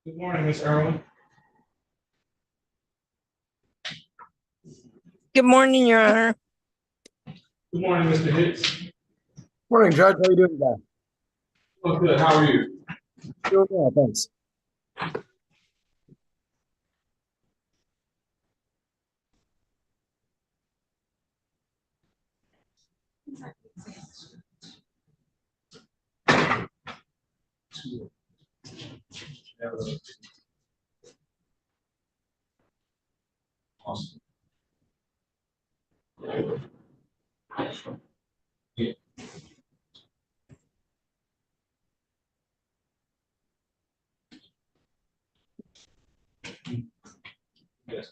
Good morning, Ms. Irwin. Good morning, Your Honor. Good morning, Mr. Hicks. Morning, Judge. How you doing today? Oh, good. How are you? Doing well, thanks. Awesome. Yeah. Yes.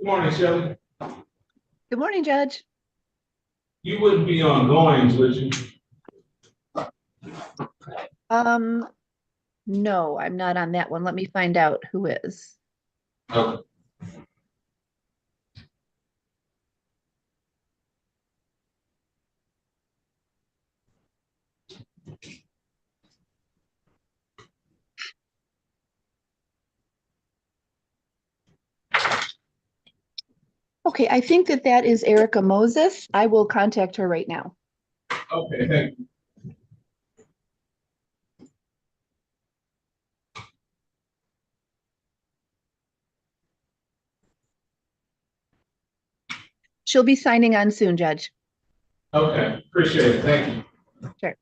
Good morning, Shelley. Good morning, Judge. You wouldn't be on Goings, would you? No, I'm not on that one. Let me find out who is. Okay. Okay, I think that is Erica Moses. I will contact her right now. Okay, thank you. She'll be signing on soon, Judge. Okay, appreciate it. Thank you. Sure.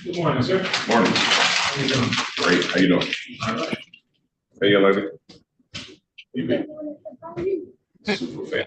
Good morning, sir. Morning. How you doing? Great. How you doing? All right. Hey, young lady. You been super fan.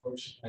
approach.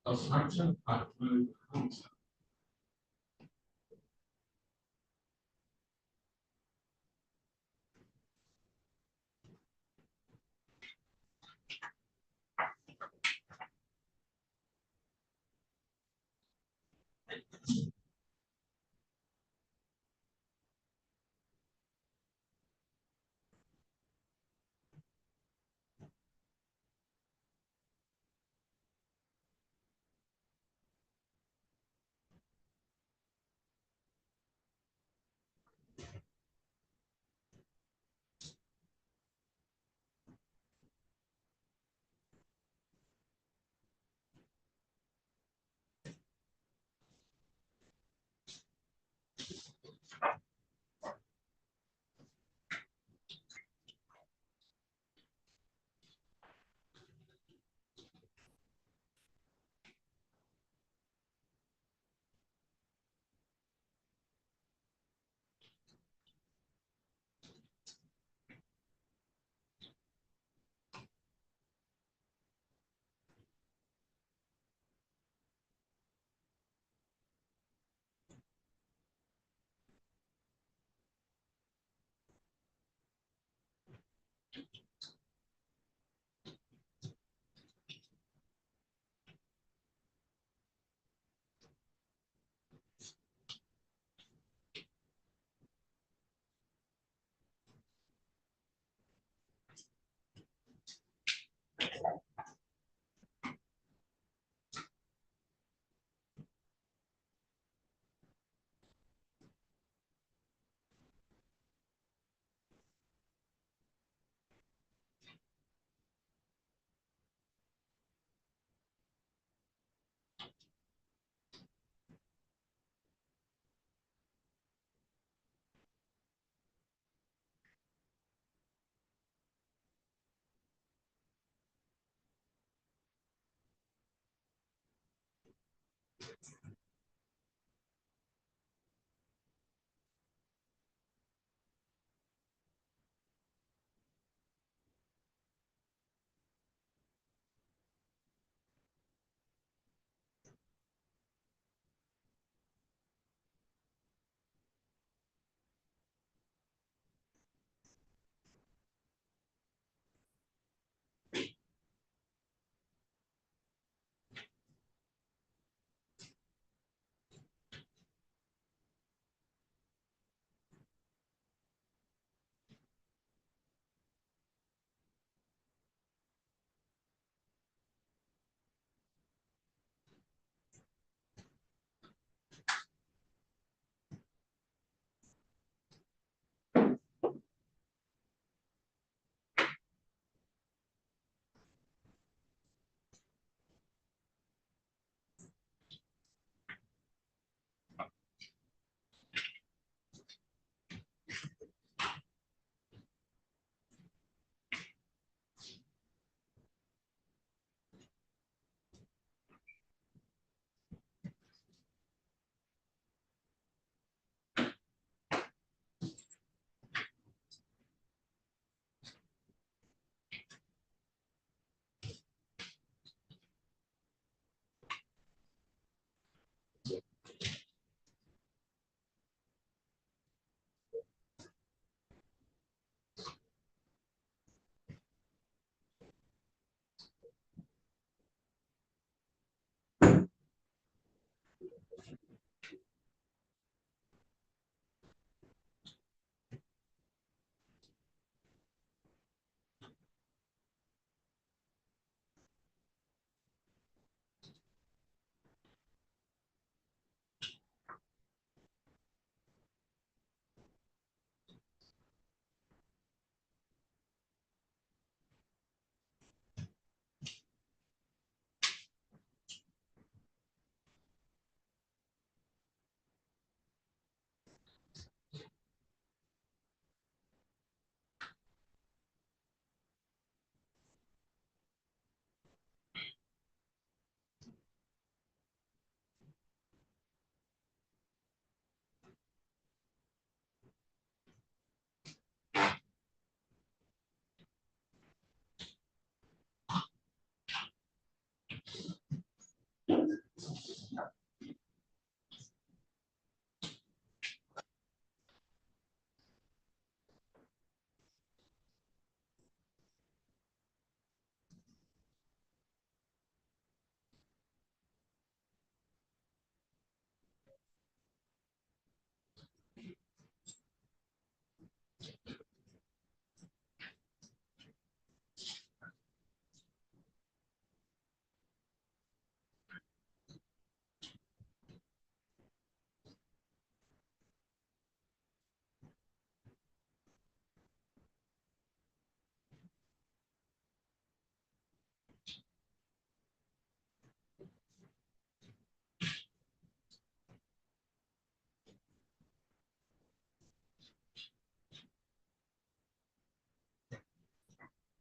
Assumption.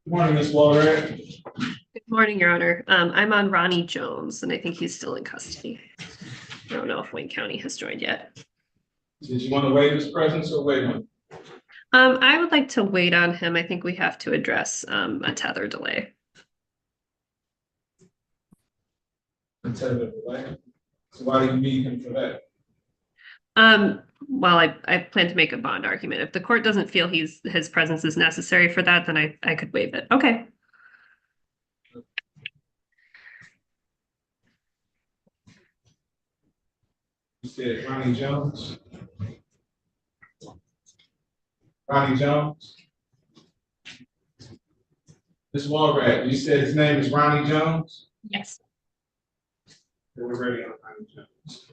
Good morning, Ms. Wallerette. Good morning, Your Honor. I'm on Ronnie Jones, and I think he's still in custody. I don't know if Wayne County has joined yet. Did you want to waive his presence or wait on him? I would like to wait on him. I think we have to address a tether delay. Until the delay. So why do you need him for that? Well, I plan to make a bond argument. If the court doesn't feel his presence is necessary for that, then I could waive it. Okay. You said Ronnie Jones. Ronnie Jones. Ms. Wallerette, you said his name is Ronnie Jones? Yes. We're ready on Ronnie Jones.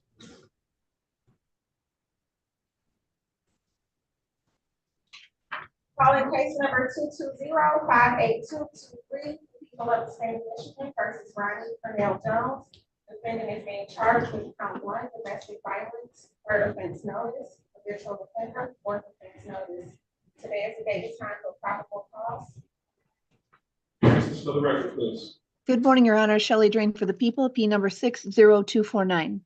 Calling case number 220-58223, people of the state of Michigan versus Ronnie Pernell Jones. Defendant is being charged with count 1, domestic violence, third offense notice, habitual offender, fourth offense notice. Today is the date and time for probable cause. This for the record, please. Good morning, Your Honor. Shelley Drain for the people, P number 60249.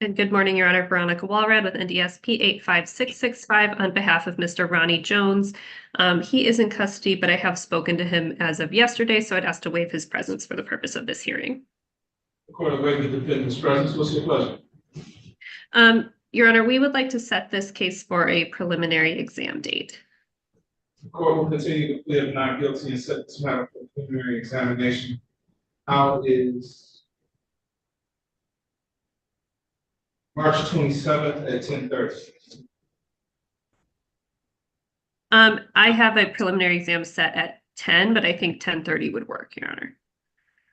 And good morning, Your Honor. Veronica Walrad with NDSP 85665 on behalf of Mr. Ronnie Jones. He is in custody, but I have spoken to him as of yesterday, so I'd ask to waive his presence for the purpose of this hearing. The court will waive the defendant's presence. What's your pleasure? Your Honor, we would like to set this case for a preliminary exam date. The court will continue to plead of not guilty and set this matter for preliminary examination. How is March 27th at 10:30? I have a preliminary exam set at 10, but I think 10:30 would work, Your Honor.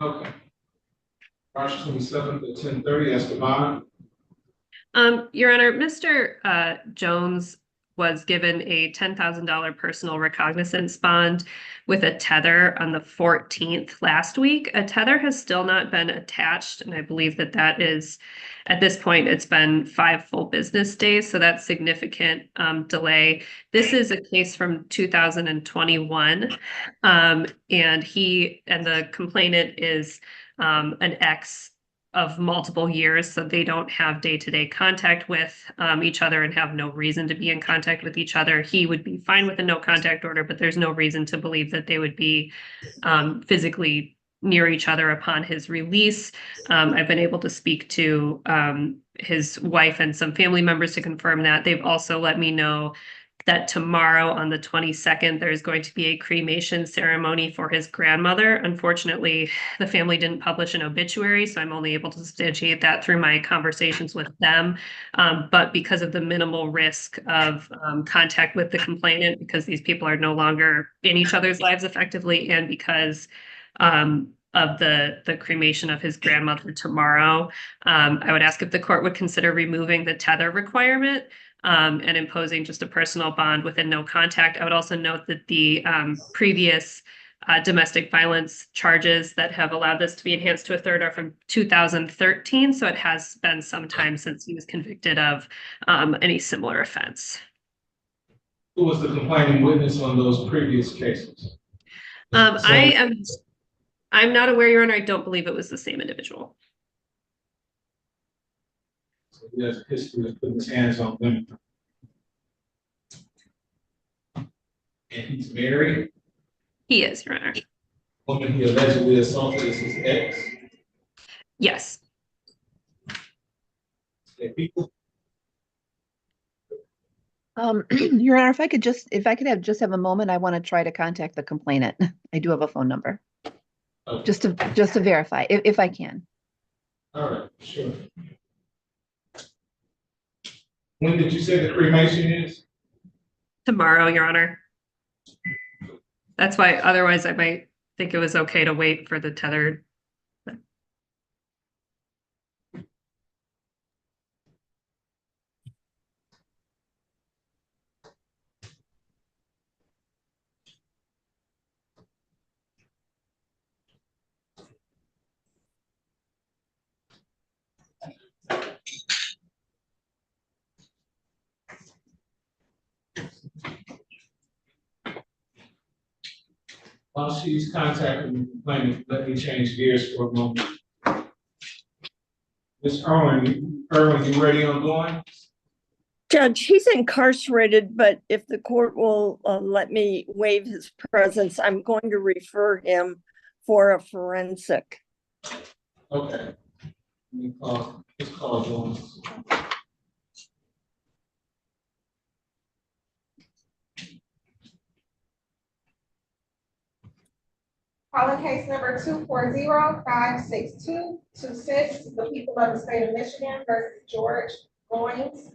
Okay. March 27th at 10:30, that's the bond. Your Honor, Mr. Jones was given a $10,000 personal recognizance bond with a tether on the 14th last week. A tether has still not been attached, and I believe that that is, at this point, it's been 5 full business days, so that's significant delay. This is a case from 2021, and the complainant is an ex of multiple years, so they don't have day-to-day contact with each other and have no reason to be in contact with each other. He would be fine with a no contact order, but there's no reason to believe that they would be physically near each other upon his release. I've been able to speak to his wife and some family members to confirm that. They've also let me know that tomorrow on the 22nd, there's going to be a cremation ceremony for his grandmother. Unfortunately, the family didn't publish an obituary, so I'm only able to substantiate that through my conversations with them. But because of the minimal risk of contact with the complainant, because these people are no longer in each other's lives effectively, and because of the cremation of his grandmother tomorrow, I would ask if the court would consider removing the tether requirement and imposing just a personal bond with a no contact. I would also note that the previous domestic violence charges that have allowed this to be enhanced to a third are from 2013. So it has been some time since he was convicted of any similar offense. Who was the complaining witness on those previous cases? I'm not aware, Your Honor. I don't believe it was the same individual. So he has a history of putting his hands on women. And he's married. He is, Your Honor. The woman he allegedly assaulted is his ex. Yes. Okay, people. Your Honor, if I could have a moment, I want to try to contact the complainant. I do have a phone number, Okay. just to verify, if I can. All right, sure. When did you say the cremation is? Tomorrow, Your Honor. That's why otherwise I might think it was okay to wait for the tethered. While she's contacting the complainant, let me change gears for a moment. Ms. Irwin, you ready on going? Judge, he's incarcerated, but if the court will let me waive his presence, I'm going to refer him for a forensic. Okay. Let's call Jones. Calling case number 240-56226, the people of the state of Michigan versus George Goins.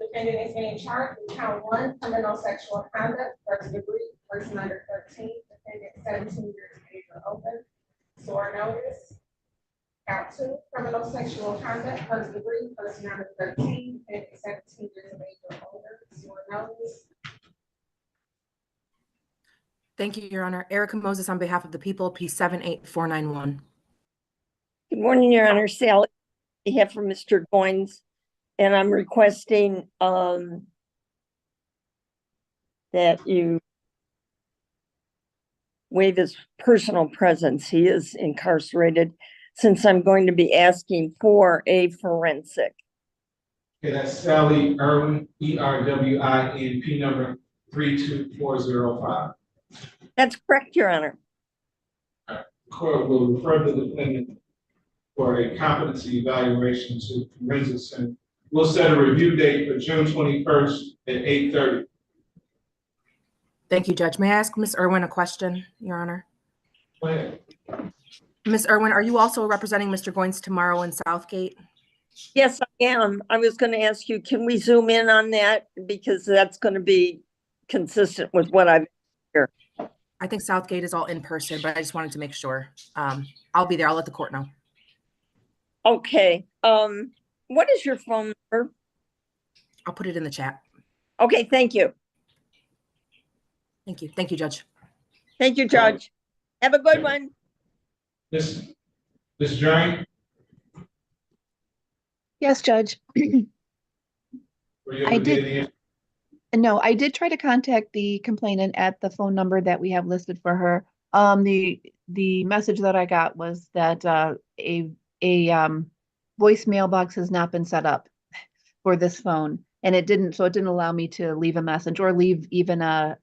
Defendant is being charged with count 1, criminal sexual conduct, first degree, person under 13, defendant 17 years of age or older. SOR notice. Count 2, criminal sexual conduct, first degree, person under 13, defendant 17 years of age or older. SOR notice. Thank you, Your Honor. Erica Moses on behalf of the people, P78491. Good morning, Your Honor. Sally, I have for Mr. Goins, and I'm requesting that you waive his personal presence. He is incarcerated, since I'm going to be asking for a forensic. Okay, that's Sally Irwin, ERWIN, P number 32405. That's correct, Your Honor. The court will refer the defendant for a competency evaluation to forensics, and we'll set a review date for June 21st at 8:30. Thank you, Judge. May I ask Ms. Irwin a question, Your Honor? Go ahead. Ms. Irwin, are you also representing Mr. Goins tomorrow in Southgate? Yes, I am. I was going to ask you, can we zoom in on that? Because that's going to be consistent with what I've here. I think Southgate is all in person, but I just wanted to make sure. I'll be there. I'll let the court know. Okay. What is your phone number? I'll put it in the chat. Okay, thank you. Thank you. Thank you, Judge. Thank you, Judge. Have a good one. Ms. Drain, Yes, Judge. were you able I to did. get in? No, I did try to contact the complainant at the phone number that we have listed for her. The message that I got was that a voicemail box has not been set up for this phone, and it didn't allow me to leave a message or leave even a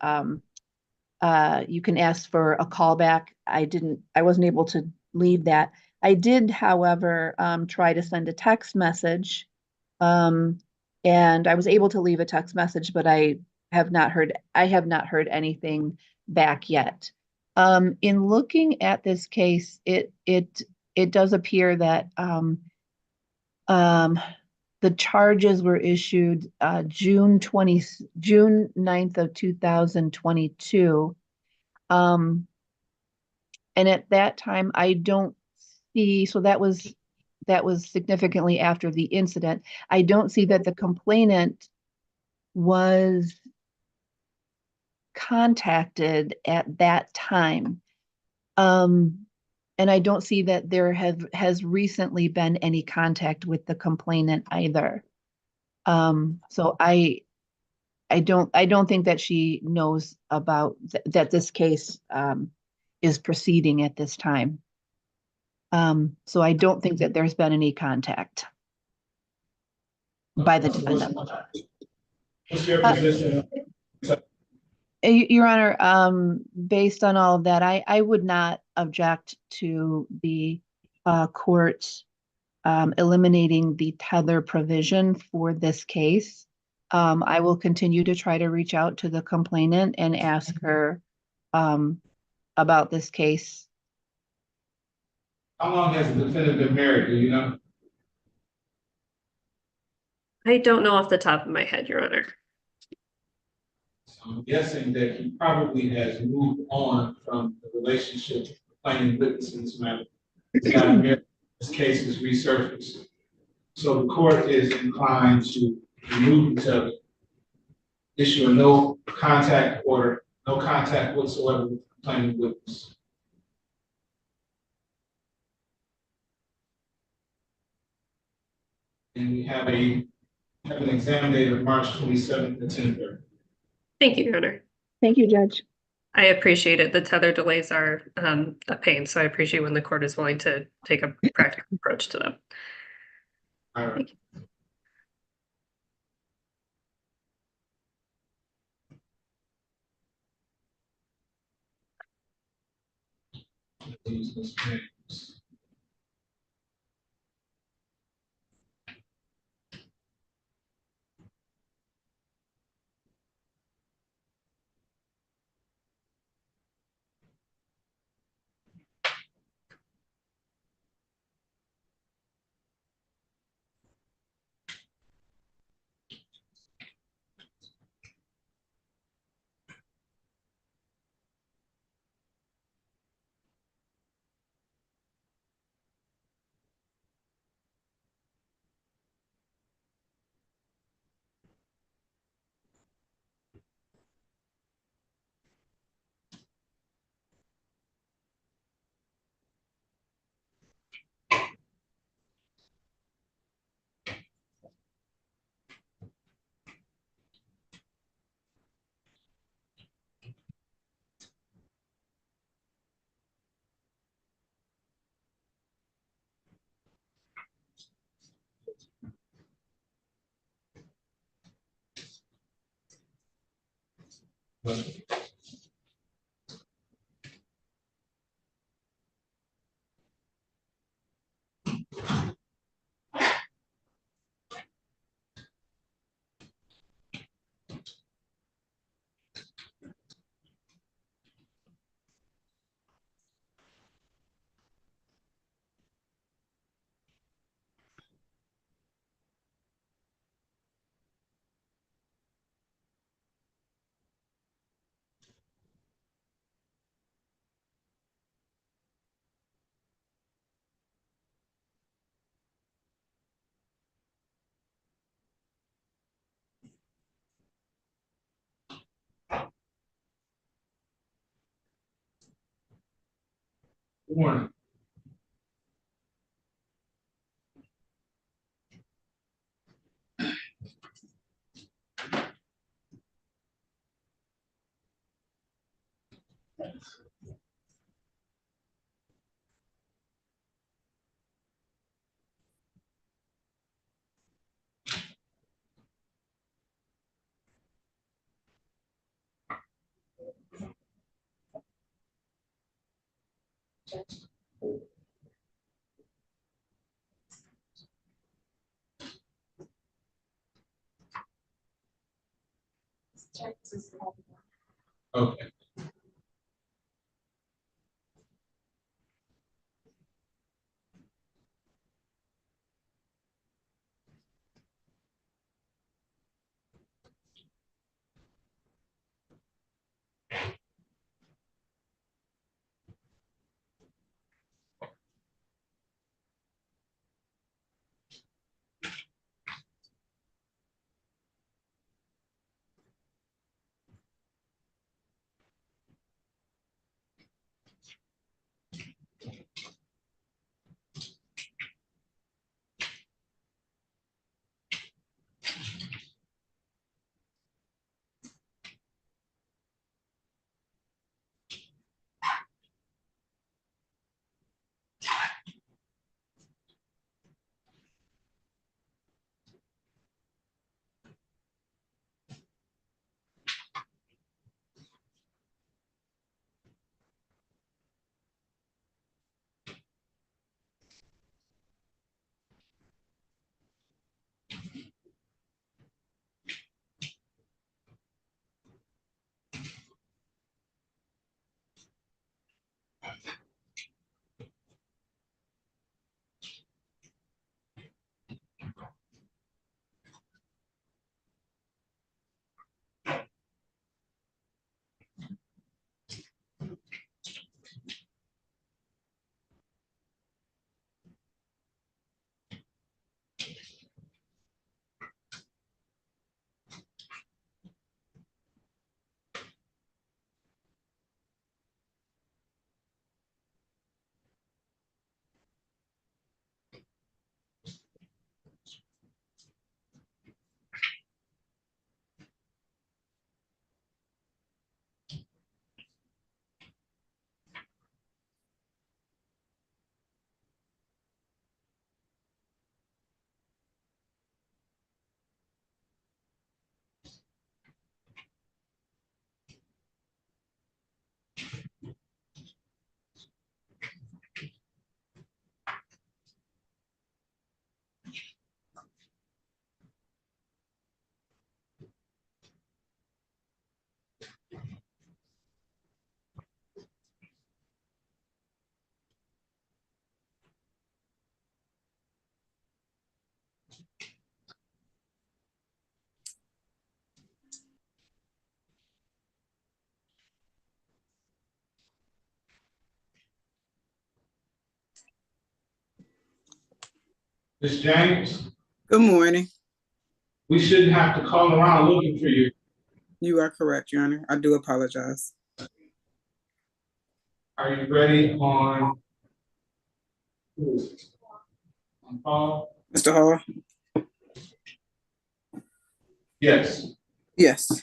you can ask for a callback. I wasn't able to leave that. I did, however, try to send a text message. And I was able to leave a text message, but I have not heard anything back yet. In looking at this case, it does appear that the charges were issued June 9th of 2022. And at that time, I don't see, so that was significantly after the incident. I don't see that the complainant was contacted at that time. And I don't see that there has recently been any contact with the complainant either. So I don't think that she knows about that this case is proceeding at this time. So I don't think that there's been any contact by the defendant. What's your position? Your Honor, based on all of that, I would not object to the court eliminating the tether provision for this case. I will continue to try to reach out to the complainant and ask her about this case. How long has the defendant been married? Do you know? I don't know off the top of my head, Your Honor. So I'm guessing that he probably has moved on from the relationship with the plaintiff witness in this matter. This case is resurfaced. So the court is inclined to remove the tether, issue a no contact order, no contact whatsoever with the plaintiff witness. And we have an exam date of March 27th at 10:30. Thank you, Your Honor. Thank you, Judge. I appreciate it. The tether delays are a pain, so I appreciate when the court is willing to take a practical approach to them. All right. Use Ms. James. Warning. Okay. Ms. James, Good morning. we shouldn't have to call around looking for you. You are correct, Your Honor. I do apologize. Are you ready on? Who is it? On Paul? Mr. Hall? Yes. Yes.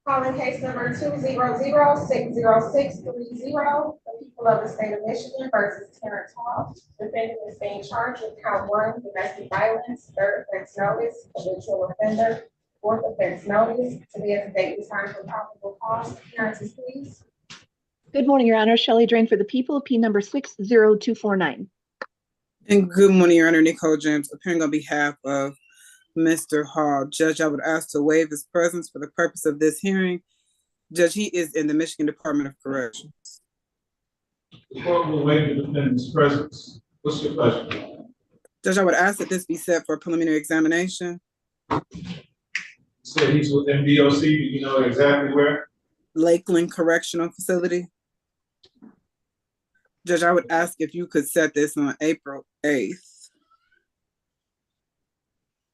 Calling case number 200-60630, the people of the state of Michigan versus Terrence Hall. Defendant is being charged with count 1, domestic violence, 3rd offense notice, habitual offender, 4th offense notice. Today's date and time for probable cause. Appearances, please. Good morning, Your Honor. Shelley Drain for the people, P number 60249. And good morning, Your Honor. Nicole James, appearing on behalf of Mr. Hall. Judge, I would ask to waive his presence for the purpose of this hearing. Judge, he is in the Michigan Department of Corrections. The court will waive the defendant's presence. What's your pleasure? Judge, I would ask that this be set for a preliminary examination. Said he's with MDOC. Do you know exactly where? Lakeland Correctional Facility. Judge, I would ask if you could set this on April 8th.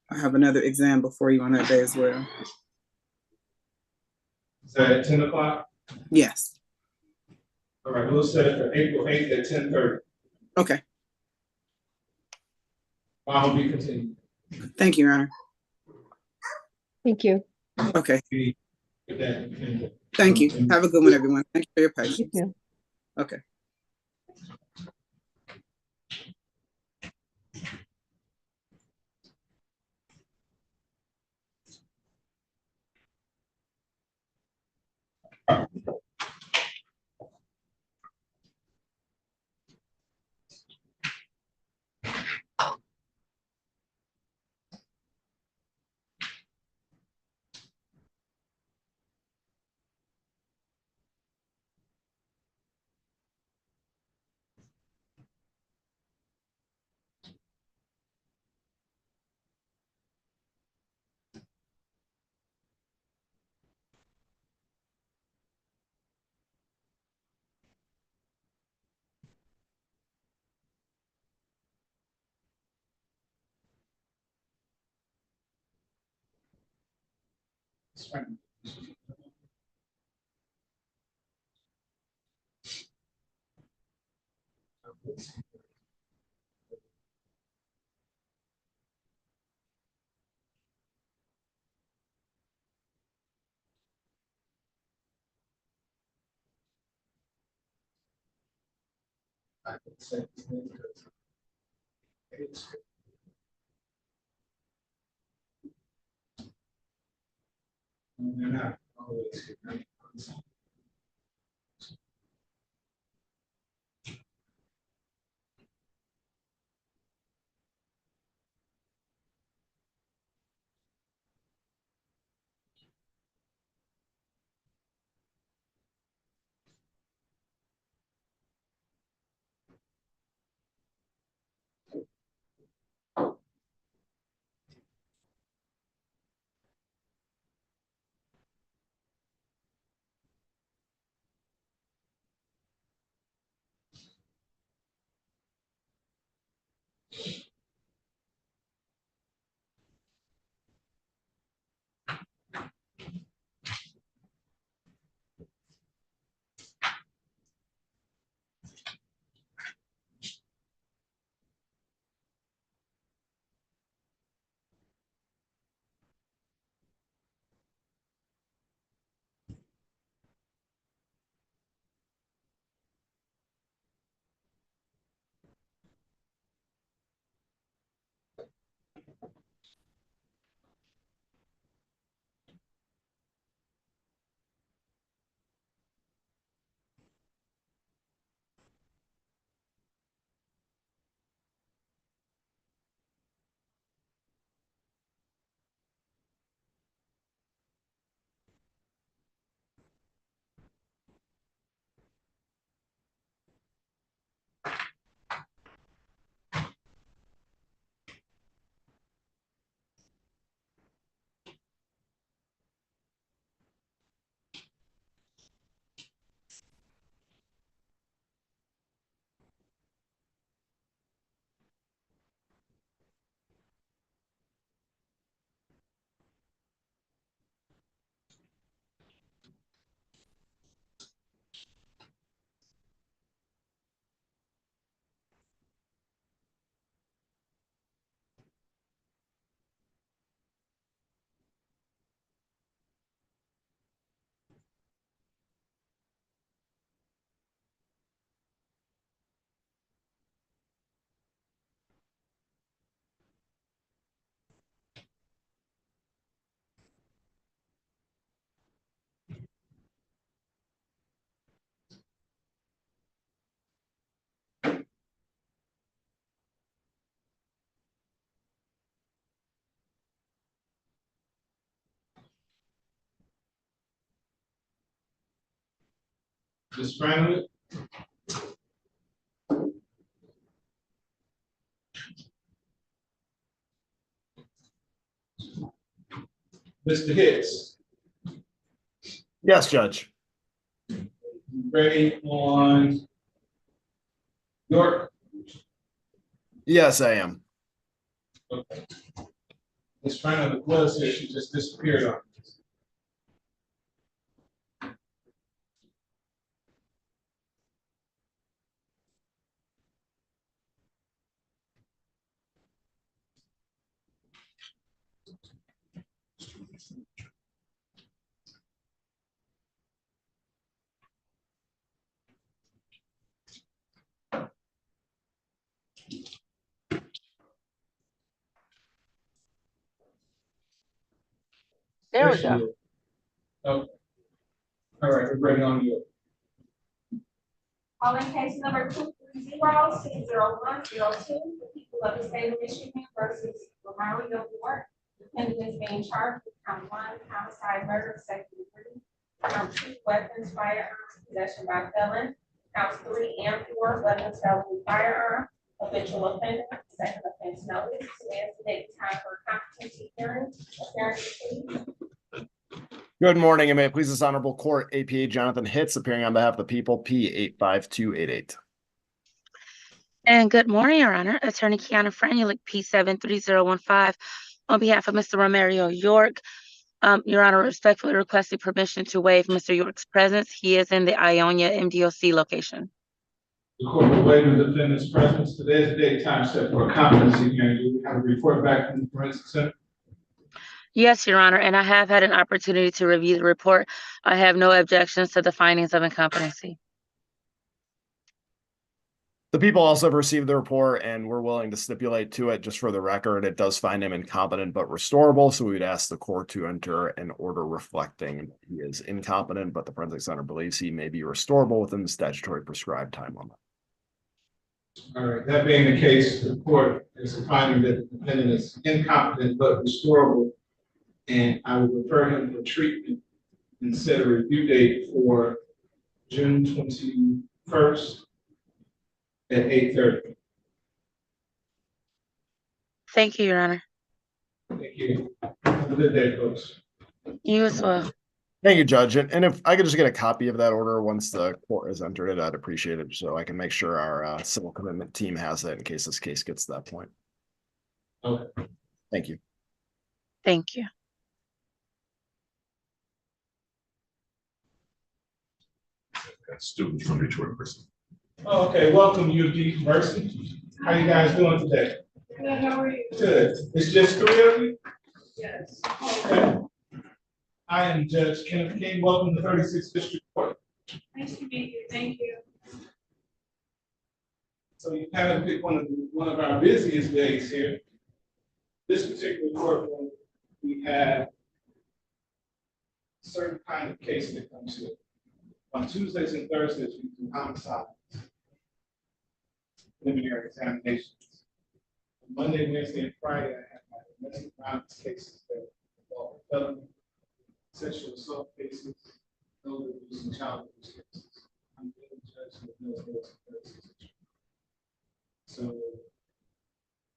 I have another exam before you on that day as well. Is that at 10 o'clock? Yes. All right, we'll set it for April 8th at 10:30. Okay. I'll be continued. Thank you, Your Honor. Thank you. Okay. Good day. Thank you. Have a good one, everyone. Thank you for your patience. You too. Okay. That's right. I can say his name because it's- They're not always here. Ms. Franklin? Mr. Hicks, Yes, Judge. you ready on York? Yes, I am. Okay. Ms. Franklin was here, she just disappeared on us. There we she go. is. Okay. All right, we're ready on York. Calling case number 230-60102, the people of the state of Michigan versus Romario Ward. Defendant is being charged with count 1, homicide, murder, second degree. Count 2, weapons, firearms, possession by felon. Counts 3 and 4, weapons, felony, firearm, habitual offender, second offense notice. Today's the date and time for a competency hearing. Attorney, please. Good morning, and may it please this honorable court, APA Jonathan Hitz, appearing on behalf of the people, P85288. And good morning, Your Honor. Attorney Kiana Franulik, P73015, on behalf of Mr. Romario York. Your Honor, respectfully requesting permission to waive Mr. York's presence. He is in the Ionia MDOC location. The court will waive the defendant's presence. Today's the date and time set for a competency hearing. Do we have a report back from the forensic center? Yes, Your Honor, and I have had an opportunity to review the report. I have no objections to the findings of incompetency. The people also have received the report, and we're willing to stipulate to it, just for the record, it does find him incompetent but restorable, so we would ask the court to enter an order reflecting he is incompetent, but the forensic center believes he may be restorable within the statutory prescribed time limit. All right, that being the case, the court is finding that the defendant is incompetent but restorable, and I will refer him for treatment and set a review date for June 21st at 8:30. Thank you, Your Honor. Thank you. Have a good day, folks. You as well. Thank you, Judge. And if I could just get a copy of that order once the court has entered it, I'd appreciate it, so I can make sure our civil commitment team has that in case this case gets to that point. Okay. Thank you. Thank you. Students from Detroit Prison. Oh, okay, welcome U of D University. How you guys doing today? Good, how are you? Good. It's just 3 of you? Yes. Okay. I am Judge Kenneth King. Welcome to 36th District Court. Nice to meet you, thank you. So you kind of picked one of our busiest days here. This particular courtroom, we have a certain kind of case that comes here. On Tuesdays and Thursdays, we do homicides, preliminary examinations. On Monday, Wednesday, and Friday, I have my domestic violence cases that involve felony, sexual assault cases, elder abuse, and child abuse cases. I'm the judge with those days and Thursdays. So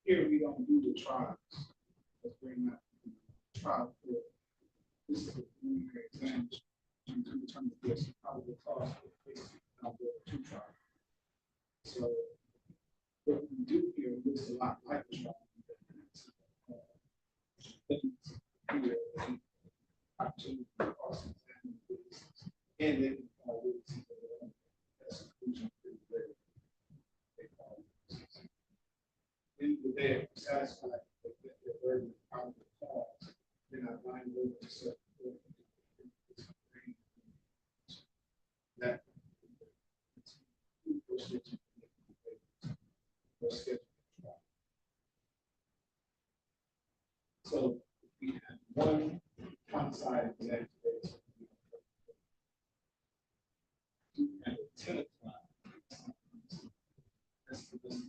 here we don't do the trials. Let's bring that trial court. This is a preliminary examination to determine if there's probable cause for the case now go to trial. So what we do here looks a lot like a trial. Opportunity to cross-examine witnesses, and they can call witnesses that are on that's conclusion pretty rare. They call witnesses. In the day, I'm satisfied that the burden of probable cause, they're not lying over to certain that so we have one homicide exam today. And at 10 o'clock. That's the best.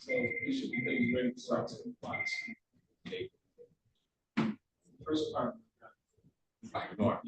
So we should be getting ready to start to class. Okay. First part. Ignore.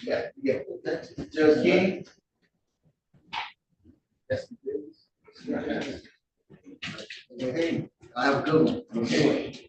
Yeah. Judge King? Okay, I have a good one. Okay.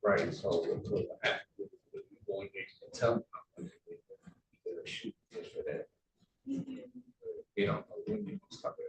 Right, so going to tell them shoot for that. You know, when you stop it.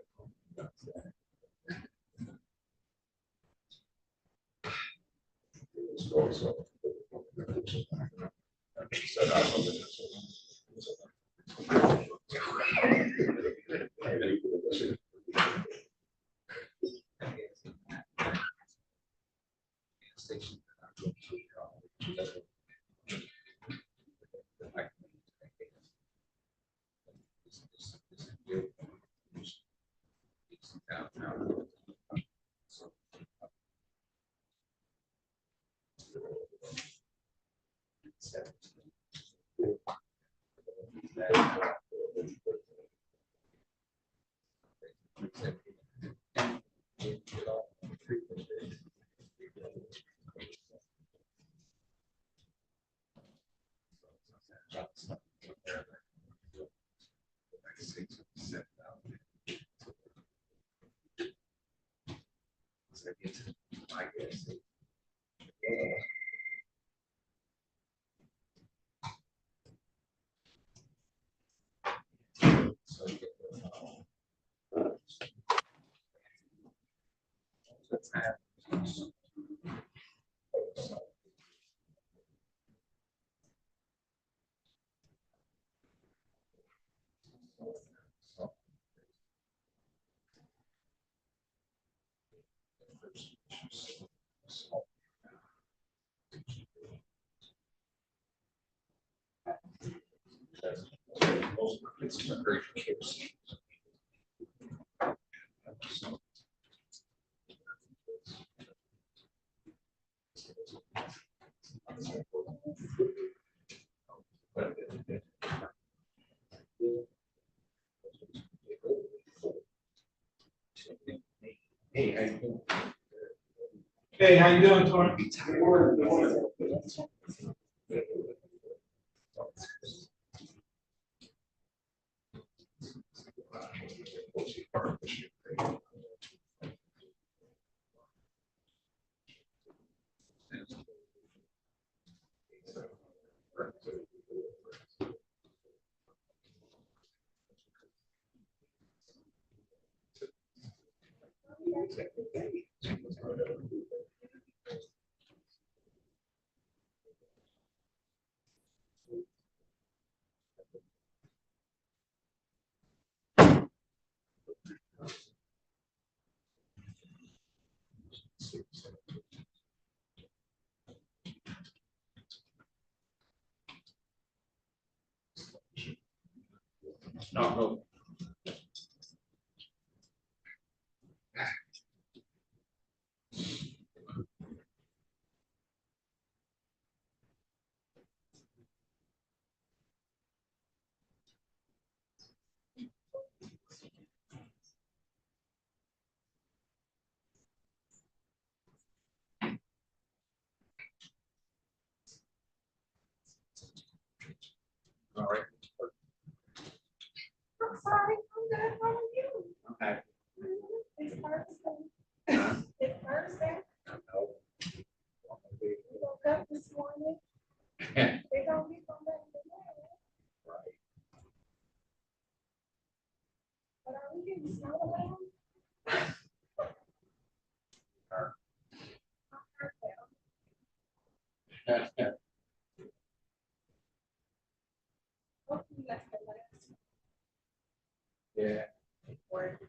Hey, how you doing? Hey, how you doing, Tori? No. Hi, I'm good. How are you? Okay. It's Thursday. It's Thursday. We woke up this morning. They don't be from back to bed. But are we getting snow around? I heard that. Hopefully that's the last Yeah. word.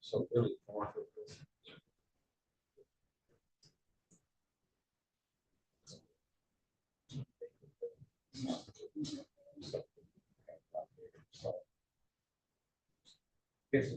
So really, fourth of this. Yes.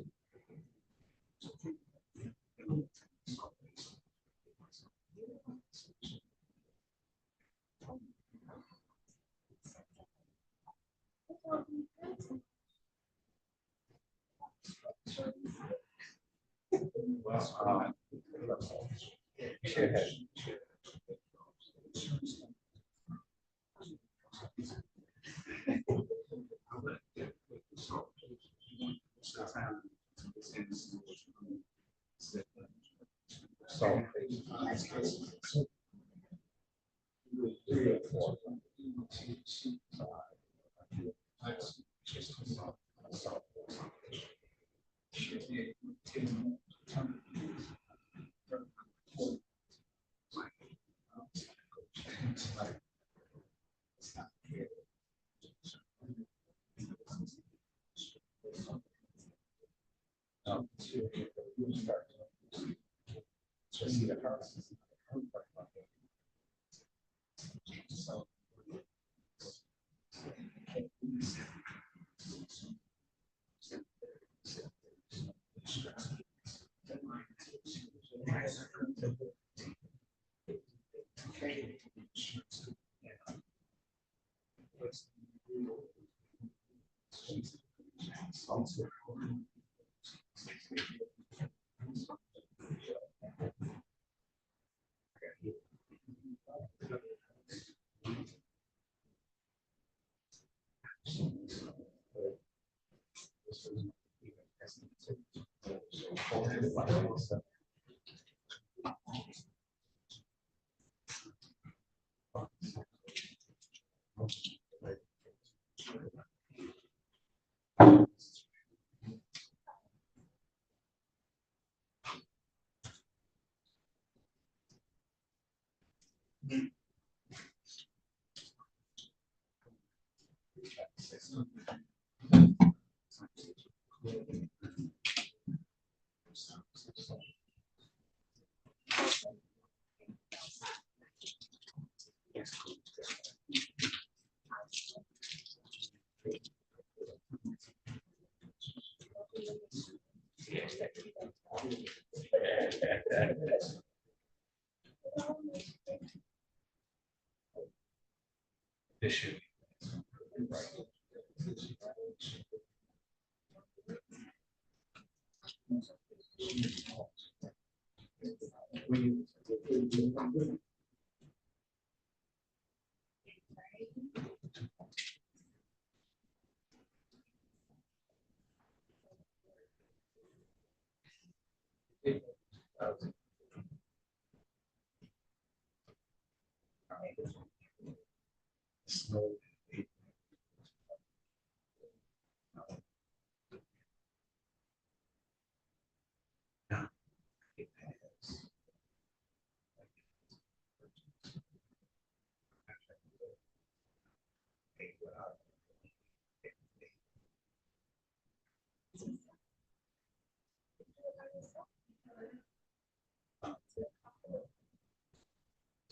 Issue.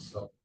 So.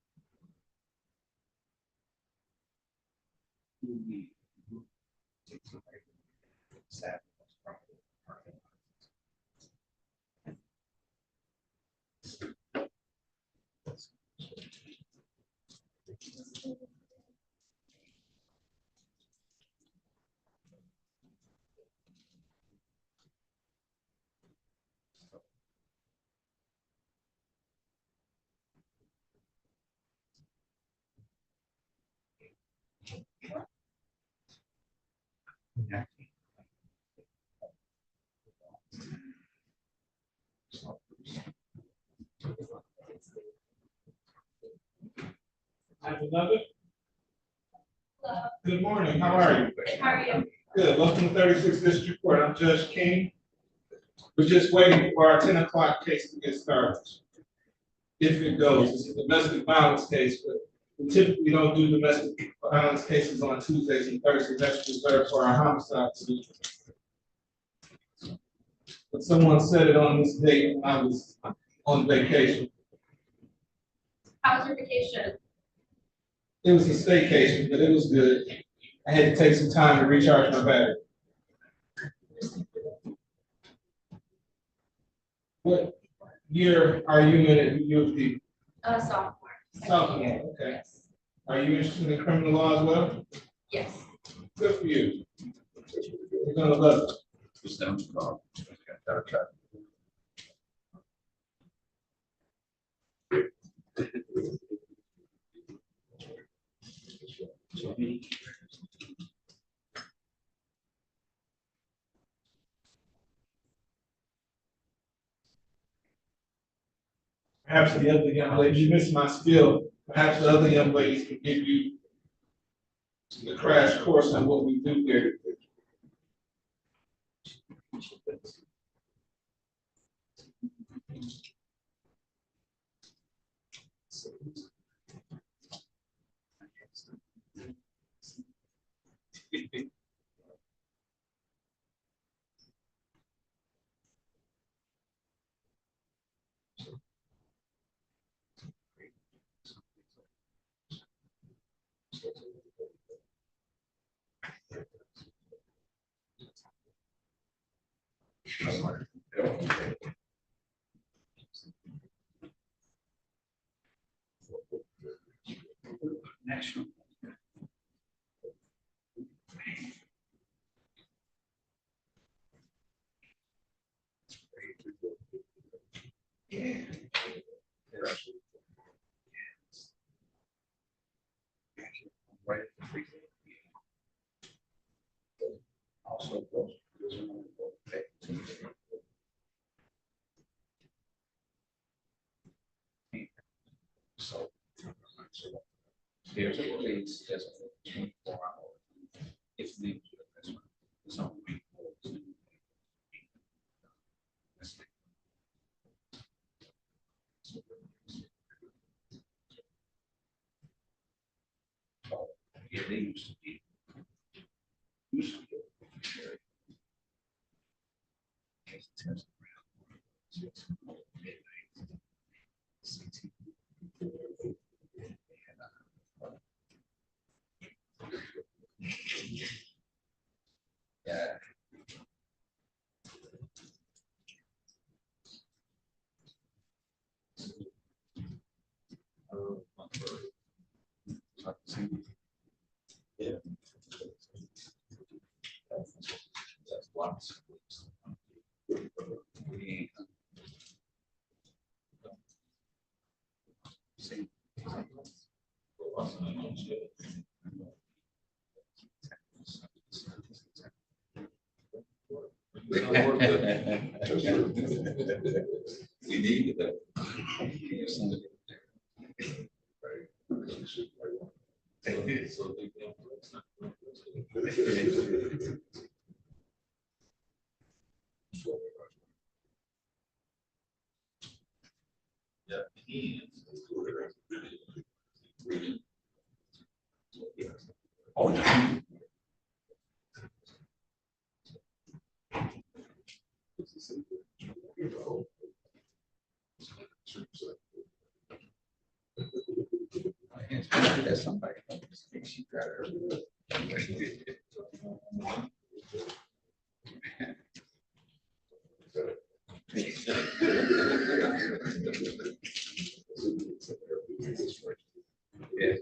I have another. Good morning, how are you? How are you? Good, welcome to 36th District Court, I'm Judge King. We're just waiting for our 10 o'clock case to get started. If it goes, it's a domestic violence case, but we typically don't do domestic violence cases on Tuesdays and Thursdays, that's reserved for our homicide division. But someone said it on this date when I was on vacation. How was your vacation? It was a staycation, but it was good. I had to take some time to recharge my battery. What year are you in at U of D? Sophomore. Sophomore, okay. Yes. Are you interested in criminal law as well? Yes. Good for you. You're gonna love it. Just down the car. Perhaps the other young lady, you missed my skill. Perhaps the other young ladies can give you the crash course on what we do here. So there's a place that's 24 hours. If we so we yeah, they used to be. Yeah. We need that. Oh, yeah. That's somebody. She got her. Yeah.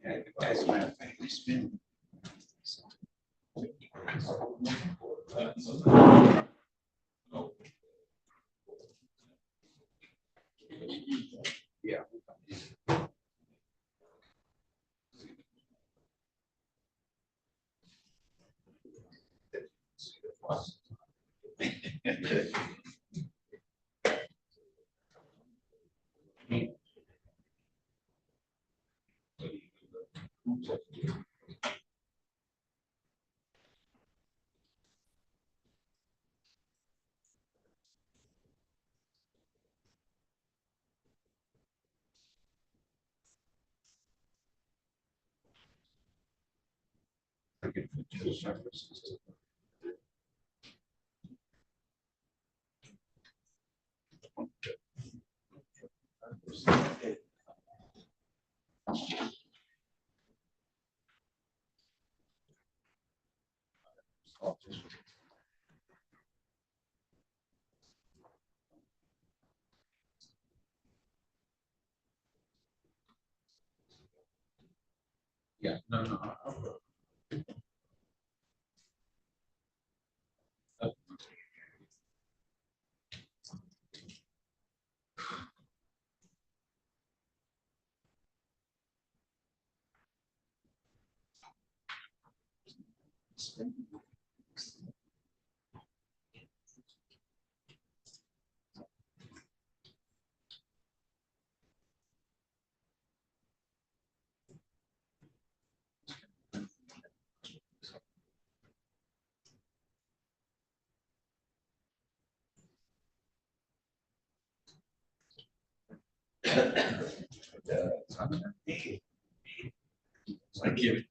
Yeah, that's my family spin. Yeah. Yeah, no. Thank you.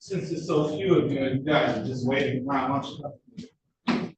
Since there's so few of you, and you guys are just waiting around, why don't you-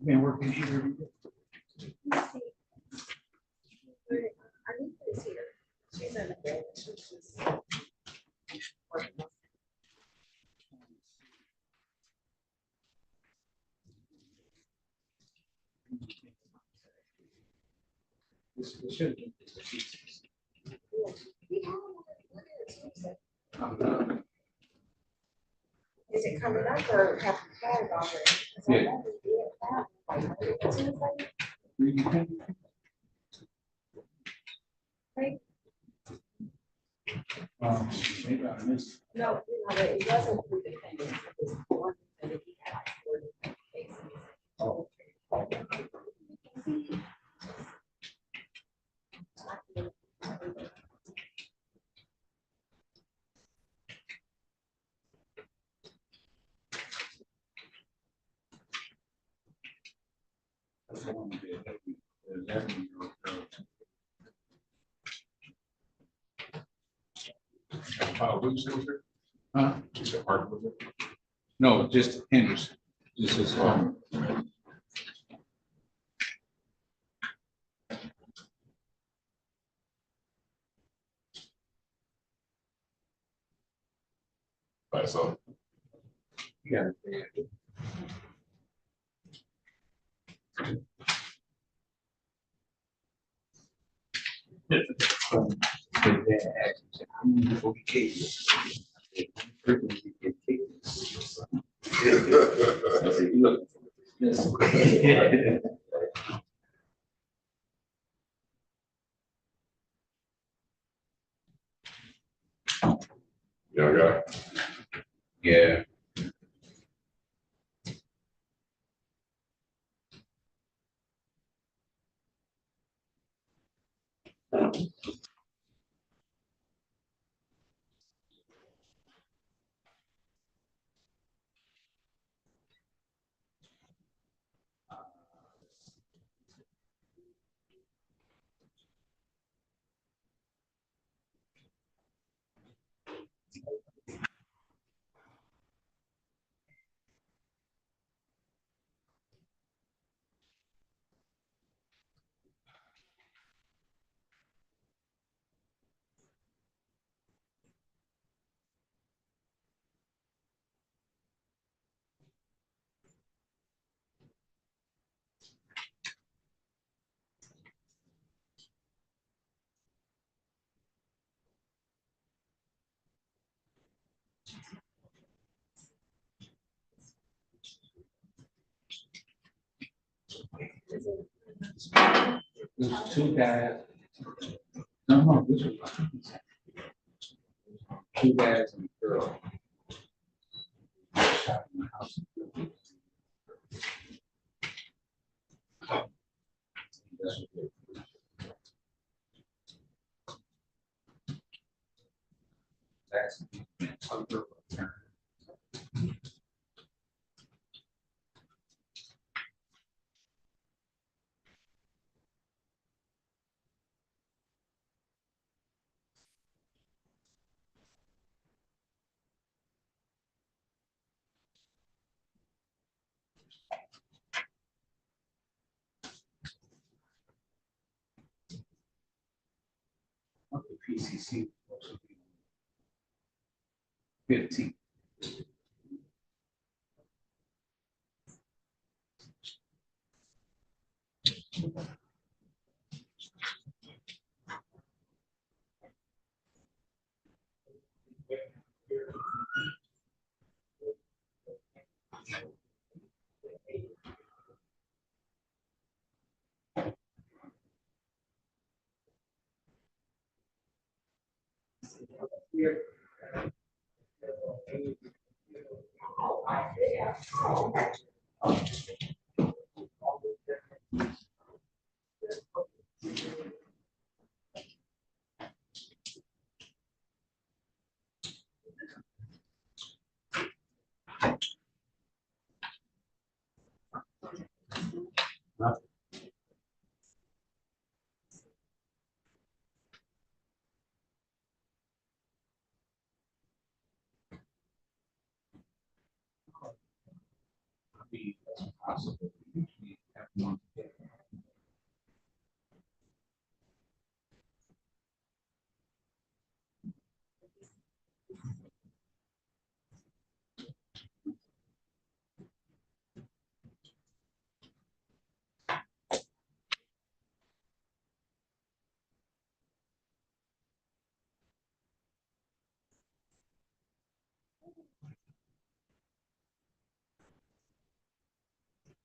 Been working here. This should be. Is it coming up or have you had it already? Maybe I missed. No, it wasn't through the thing. It was one that he had like 40 cases. Oh. That's the one we did, the 11-year-old girl. Which was it? Huh? Just a part of it? No, just Henderson. This is, so. You got it. Yeah. There's two guys. No, this was. Two guys and a girl. Shot in the house. That's what they- That's- PCC. 15.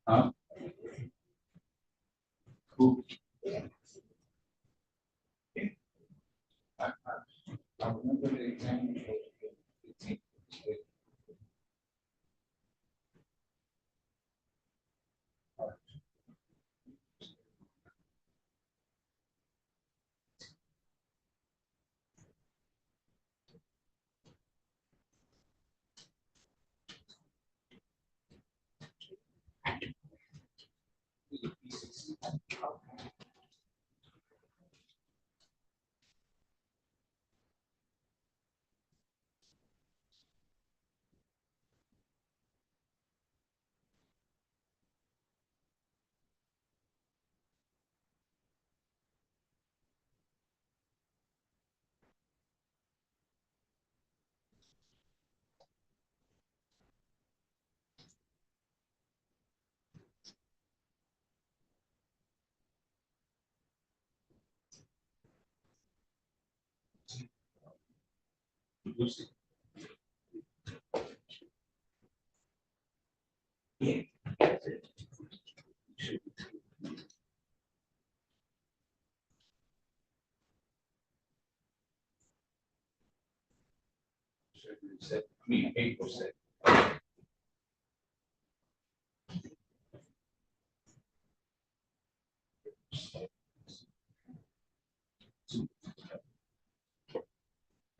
Huh? Who? I remember the exam. Lucy. Yeah. I mean, April 2nd.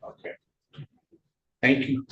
Okay. Thank you.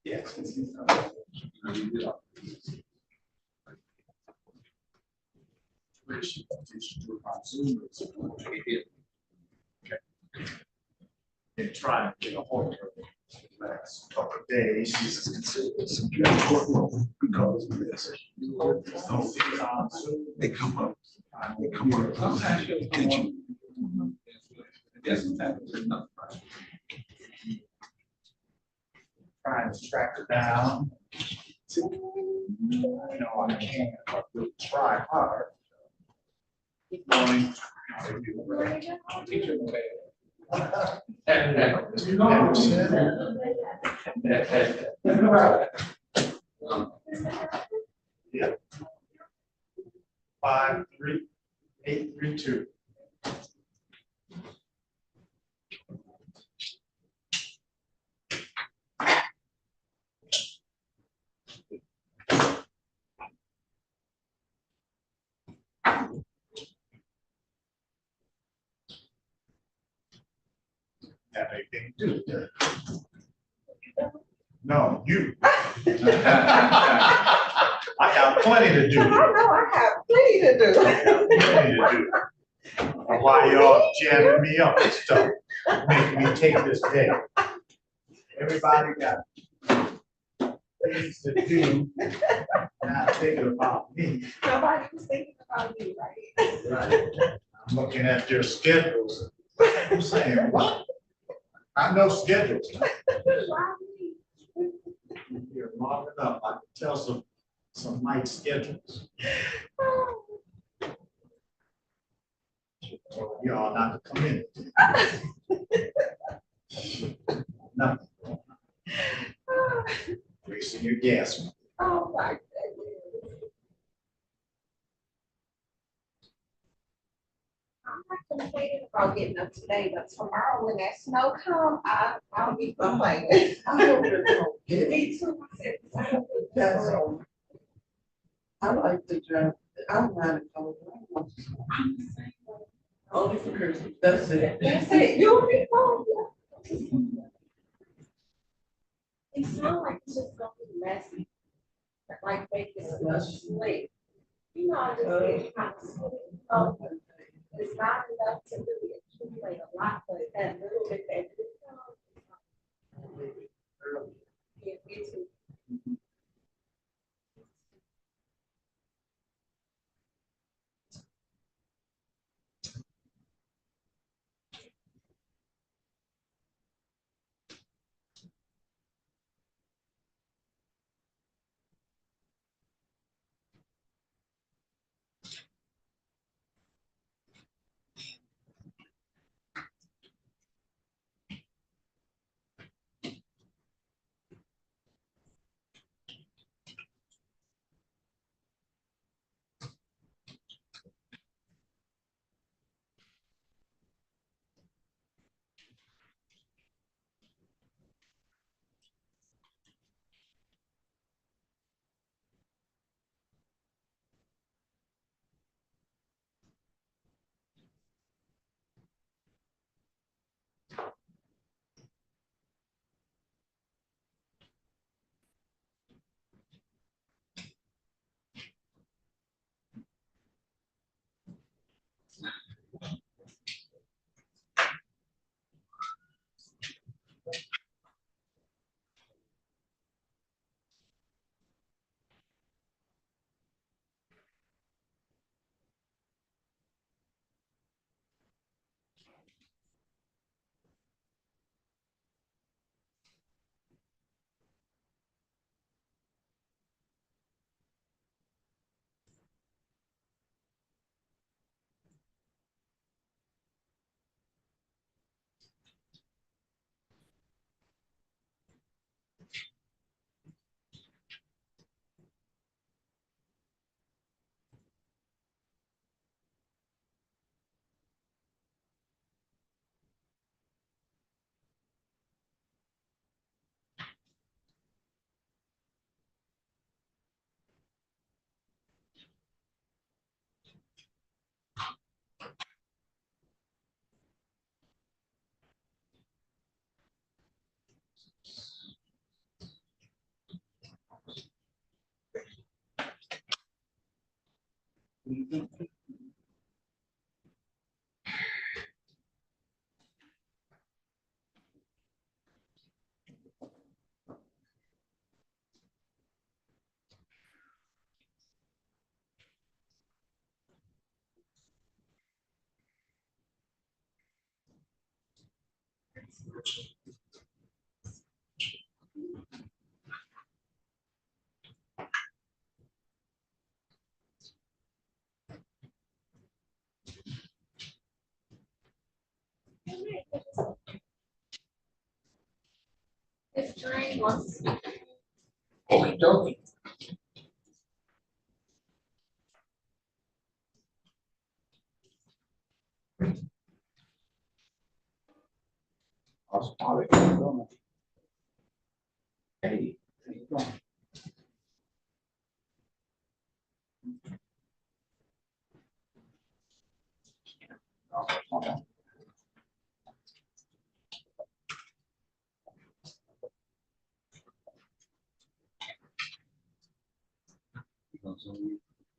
Yes. Been trying to get a hold of her the last couple of days. She's considered some courtroom because of this. So they come up. They come up. Sometimes you'll attention. Yes, sometimes there's nothing. Trying to track her down. I know I can't, but we'll try hard. Good morning. Yeah. 53832. Have anything to do with it? No, you. I got plenty to do. I know, I have plenty to do. I got plenty to do. Why y'all jamming me up and stuff, making me take this day? Everybody got things to do, not thinking about me. Nobody was thinking about you, right? Right. I'm looking at their schedules. I'm saying, what? I know schedules. You're long enough. I can tell some light schedules. So y'all not to come in. Nothing. Greasing your gas. Oh, my goodness. I'm not complaining about getting up today, but tomorrow when that snow comes, I'll be complaining. I hope it don't get Me too. That's all. I like the job. I'm not a color. Only for Christmas. That's it. That's it, you'll be home. It sounds like it's just gonna be messy. Like make it slick. You know, I just get kind of slick. It's not enough to really accumulate a lot, but that little bit that it comes. Yeah, me too. Ms. Drain wants to speak. Okay, dokie. Hey, how you doing?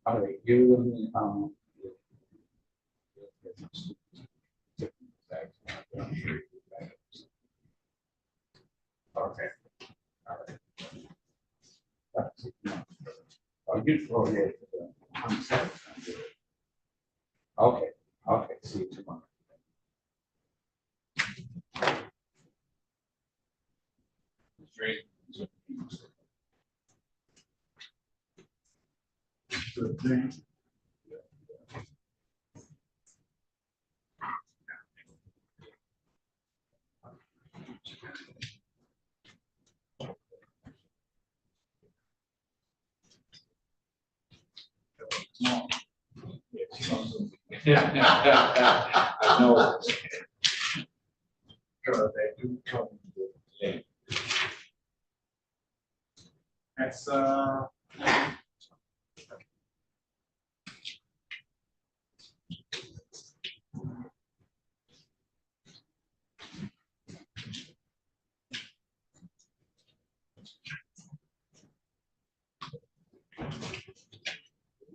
All right, you, okay. All right. You throw it. Okay, okay, see you tomorrow. Good thing. I know. Because they do come late. That's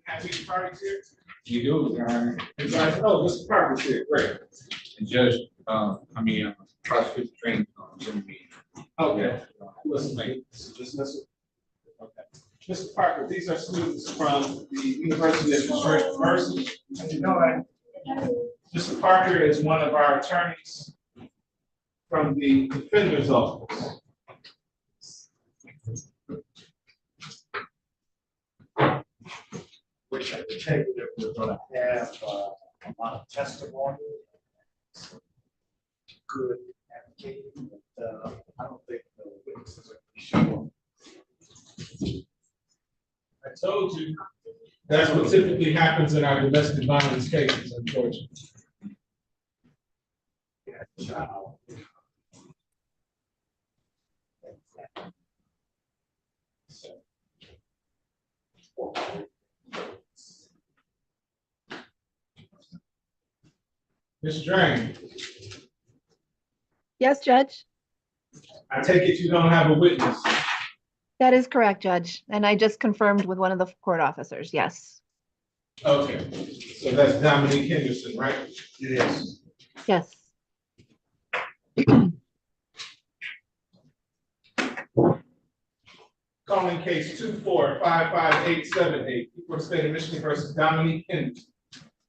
Have these parties here? you do, Your Honor. You guys, oh, Mr. Parker's here, great. And Judge, prosecutor trained, Jimmy. Okay, listen, mate, this is dismissal. Okay. Mr. Parker, these are students from the University of Detroit Mercy. You know that Mr. Parker is one of our attorneys from the defender's office. Which I would take that we're gonna have a lot of testimony. Good advocating, but I don't think the witnesses are sure. I told you, that's what typically happens in our domestic violence cases, unfortunately. Child. Ms. Drain, Yes, Judge, I take it you don't have a witness. that is correct, Judge. And I just confirmed with one of the court officers, yes. Okay, so that's Dominique Henderson, right? It is. Yes. Calling case 2455878, people of the state of Michigan versus Dominique Henderson.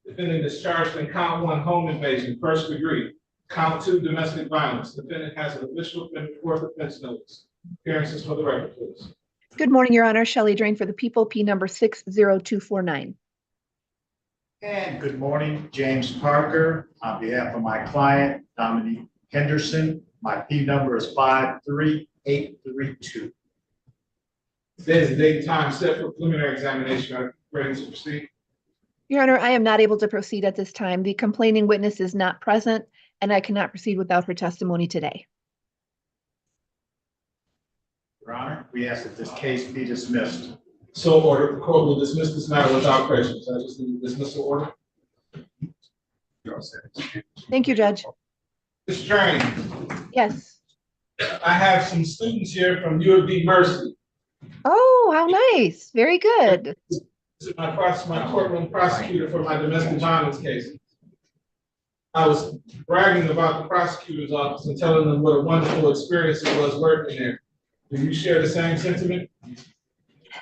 Defendant is charged in count 1 home invasion, first degree. Count 2 domestic violence. Defendant has an official fourth offense notice. Appearances for the record, please. Good morning, Your Honor. Shelley Drain for the people, P number 60249. And good morning, James Parker, on behalf of my client, Dominique Henderson. My P number is 53832. There's a date and time set for preliminary examination. Are you ready to proceed? Your Honor, I am not able to proceed at this time. The complaining witness is not present, and I cannot proceed without her testimony today. Your Honor, we ask that this case be dismissed. So ordered. The court will dismiss this matter without prejudice. I just need a dismissal order. Thank you, Judge. Mr. Drain, Yes. I have some students here from U of D Mercy. Oh, how nice. Very good. This to my courtroom prosecutor for my domestic violence case. I was bragging about the prosecutor's office and telling them what a wonderful experience it was working there. Do you share the same sentiment?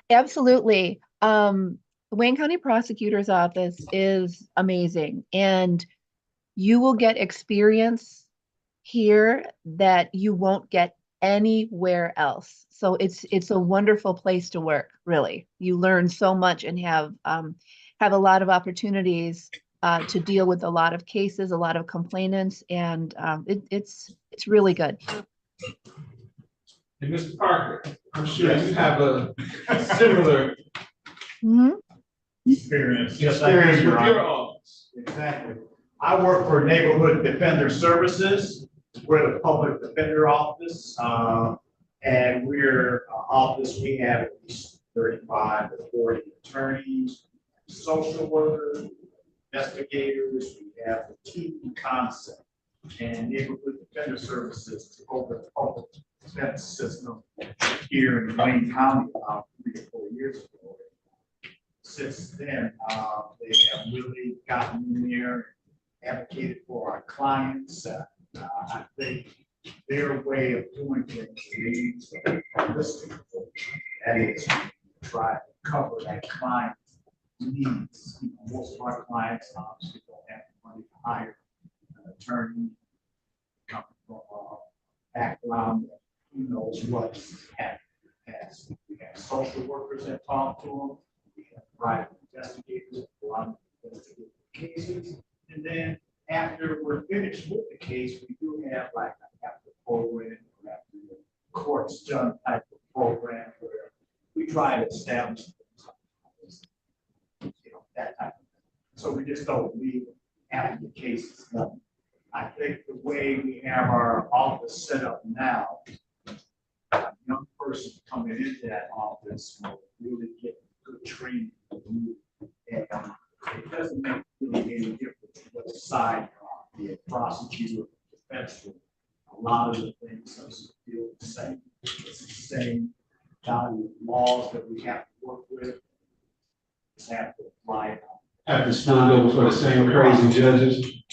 Absolutely. The Wayne County Prosecutor's Office is amazing, and you will get experience here that you won't get anywhere else. So it's a wonderful place to work, really. You learn so much and have a lot of opportunities to deal with a lot of cases, a lot of complainants, and it's really good. And Mr. Parker, I'm sure you have a similar Mhm. Experience. Yes, I experience do, with Your your Honor. office. Exactly. I work for Neighborhood Defender Services. We're the public defender office. And we're office, we have at least 35 to 40 attorneys, social workers, investigators. We have the team concept. And Neighborhood Defender Services took over the public defense system here in Wayne County about 3 or 4 years ago. Since then, they have really gotten in there, advocated for our clients. I think their way of doing things is holistic. That is, try to cover that client's needs. Most of our clients obviously don't have the money to hire an attorney, come from a background that who knows what's happened in the past. We have social workers that talk to them. We have private investigators, a lot of investigative cases. And then after we're finished with the case, we do have like an after program, or after the court's done type of program where we try to establish, that type of thing. So we just don't leave after the case is done. I think the way we have our office set up now, a young person coming into that office will really get good training. And it doesn't make really any difference what side you're on, be it prosecutor or defense. A lot of the things are still the same. It's the same value laws that we have to work with. Just have to apply it. Have to stand over for the same crazy judges.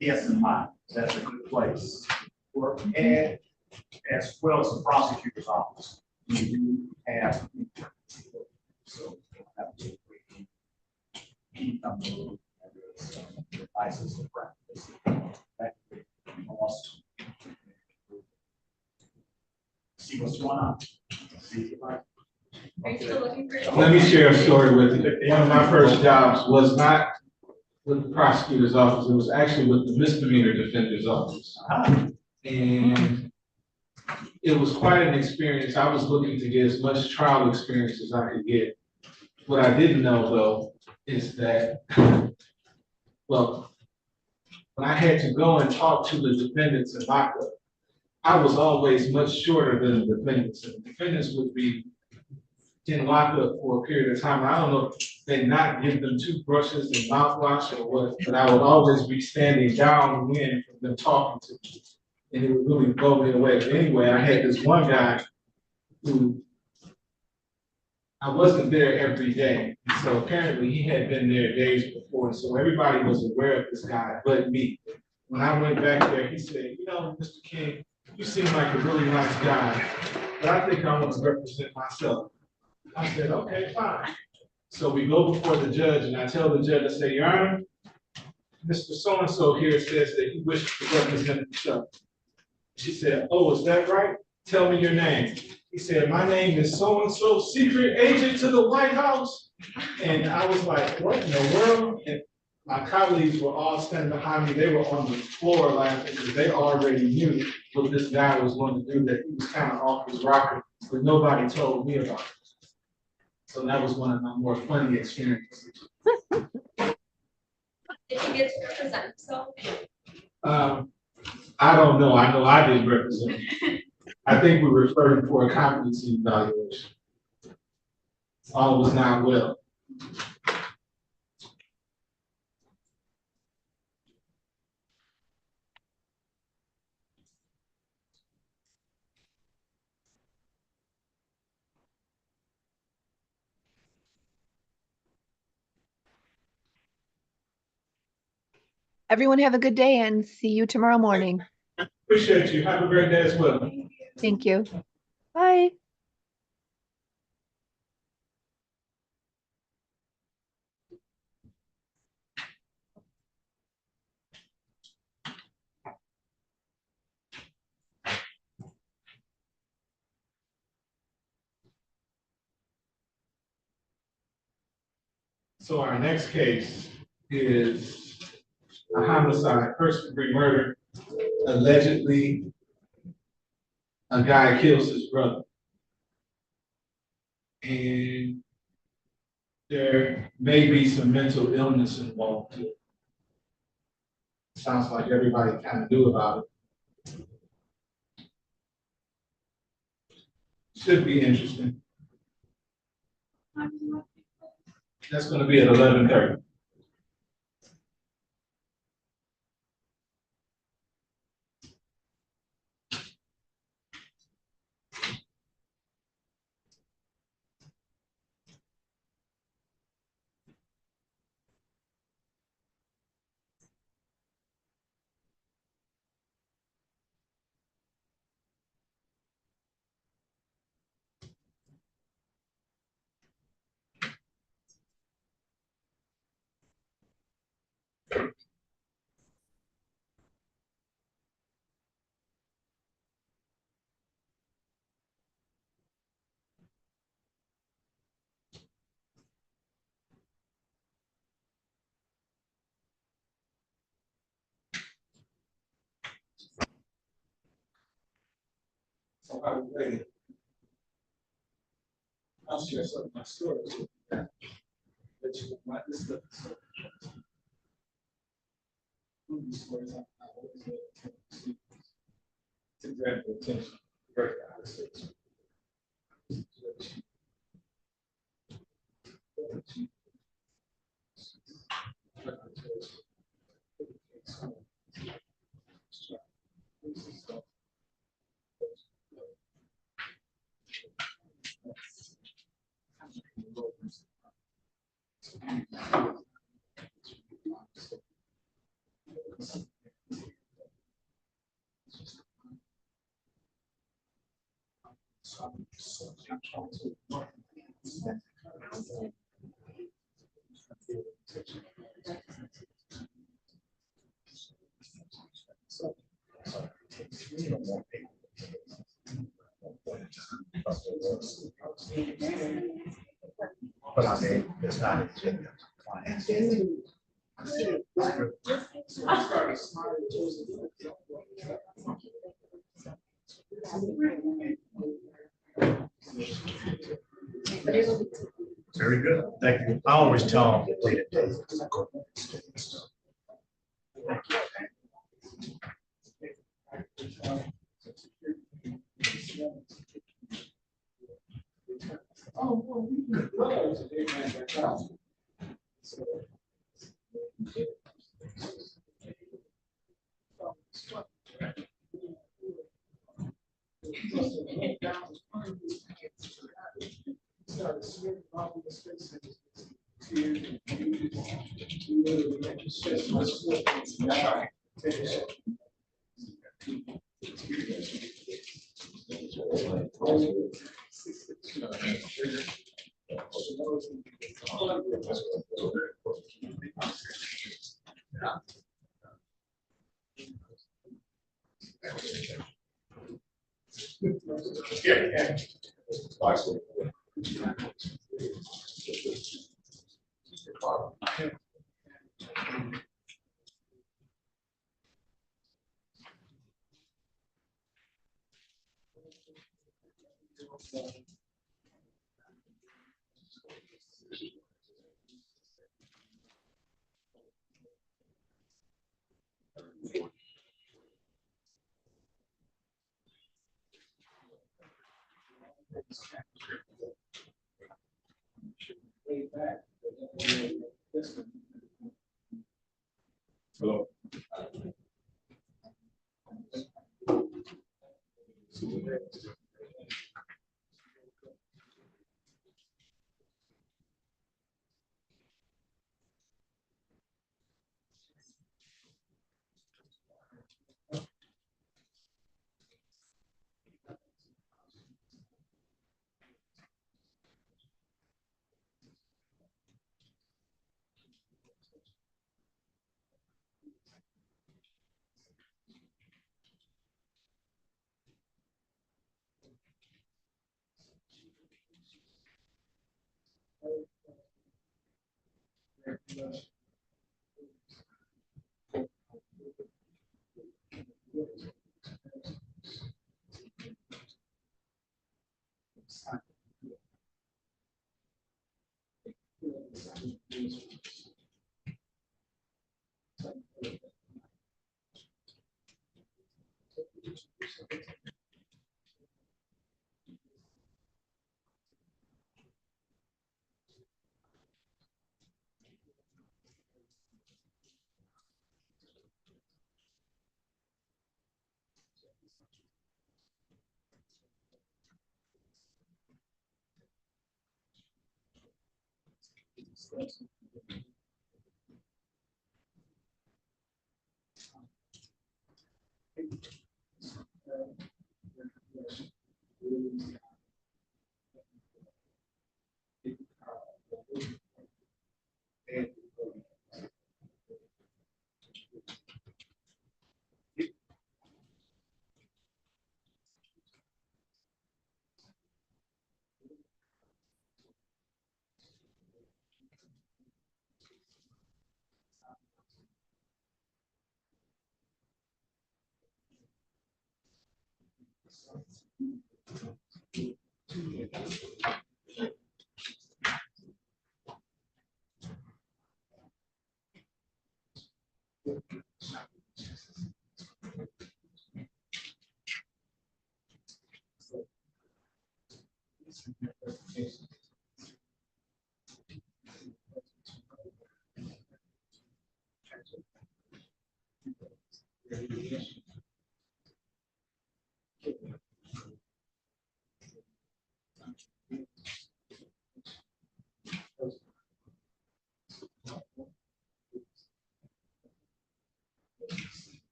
Yes, in mind, that's a good place to work, and as well as the prosecutor's office. We do have. So. Keep them. License to practice. Awesome. See what's going on. See if I. Are you still looking for? Let me share a story with you. One of my first jobs was not with the prosecutor's office. It was actually with the misdemeanor defender's office. And it was quite an experience. I was looking to get as much trial experience as I could get. What I didn't know though is that, well, when I had to go and talk to the defendants in lockup, I was always much shorter than the defendants. And the defendants would be in lockup for a period of time. I don't know if they not give them toothbrushes and mouthwash or what, but I would always be standing downwind from them talking to me. And it would really blow me away. But anyway, I had this one guy who I wasn't there every day. So apparently he had been there days before. So everybody was aware of this guy, but me. When I went back there, he said, you know, Mr. King, you seem like a really nice guy, but I think I want to represent myself. I said, okay, fine. So we go before the judge and I tell the judge, I say, Your Honor, Mr. So-and-so here says that he wishes to represent himself. She said, oh, is that right? Tell me your name. He said, my name is so-and-so, secret agent to the White House. And I was like, what in the world? And my colleagues were all standing behind me. They were on the floor laughing because they already knew what this guy was going to do, that he was kind of off his rocker, but nobody told me about it. So that was one of my more funny experiences. Did you get to represent yourself? I don't know. I know I didn't represent. I think we were referring for a competency evaluation. All was not well. Everyone have a good day and see you tomorrow morning. Appreciate you. Have a great day as well. Thank you. Bye. So our next case is a homicide, first degree murder. Allegedly, a guy kills his brother. And there may be some mental illness involved too. Sounds like everybody kind of knew about it. Should be interesting. That's gonna be at 11:30. So I was ready. I'll share some of my stories with you. But you know, my this stuff is so these stories I always to grab the attention. Very honest. But I mean, it's not. Very good, thank you. I always tell them to wait a day. Hello.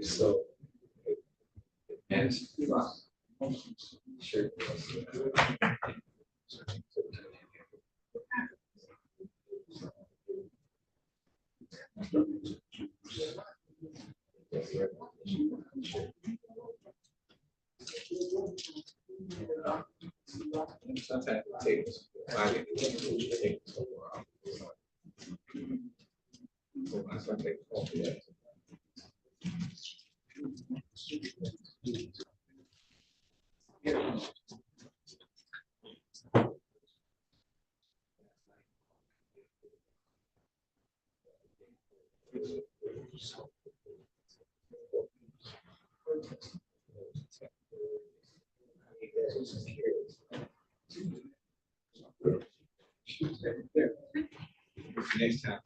So. And. Sure. Sometimes it takes 5 minutes. Next time.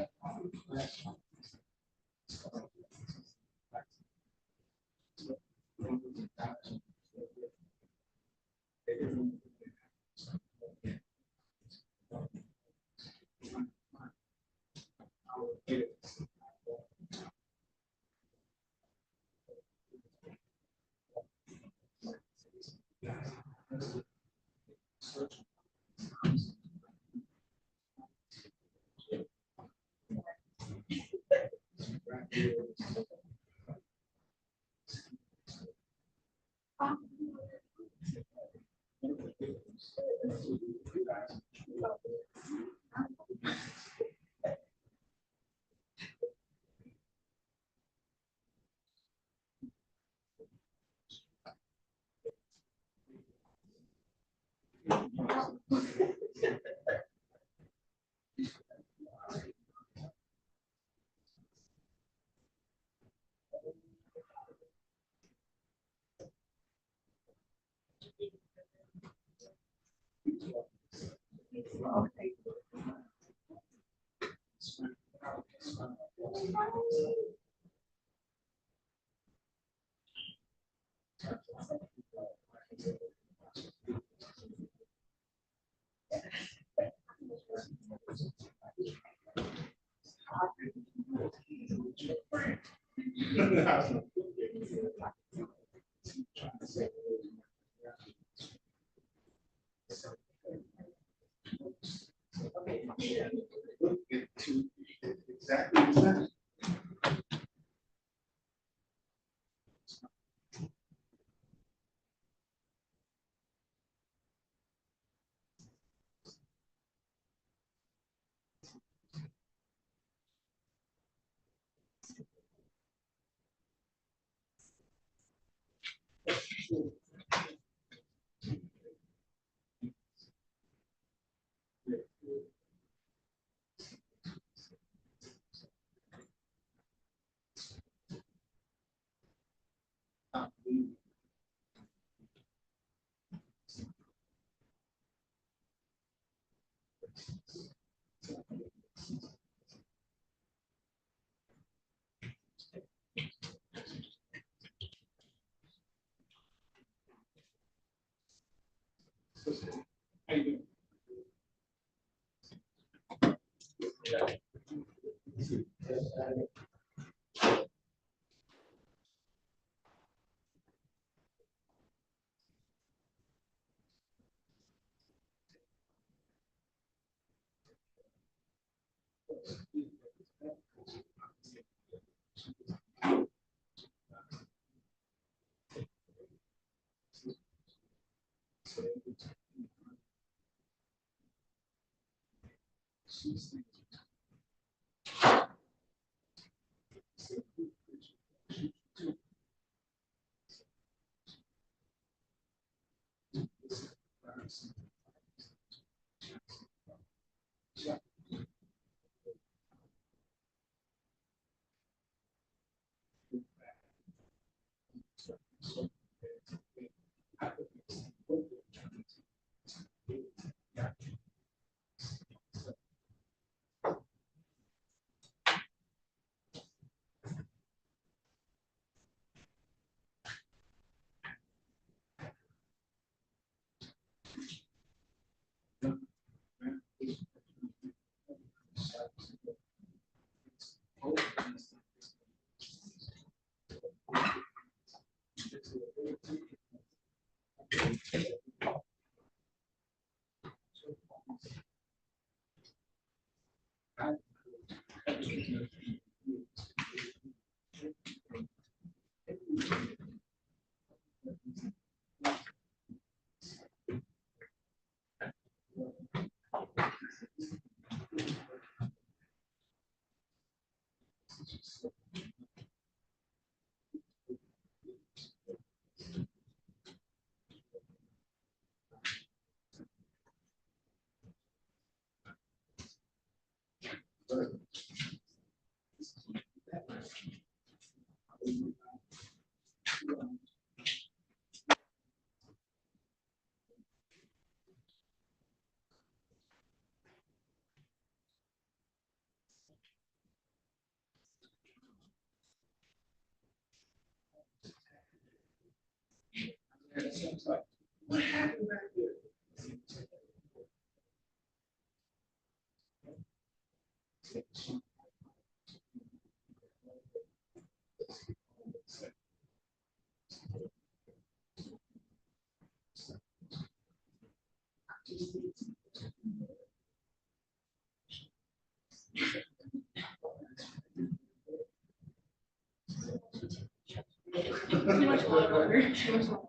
How you doing? What happened back there? Too much water. Too much water.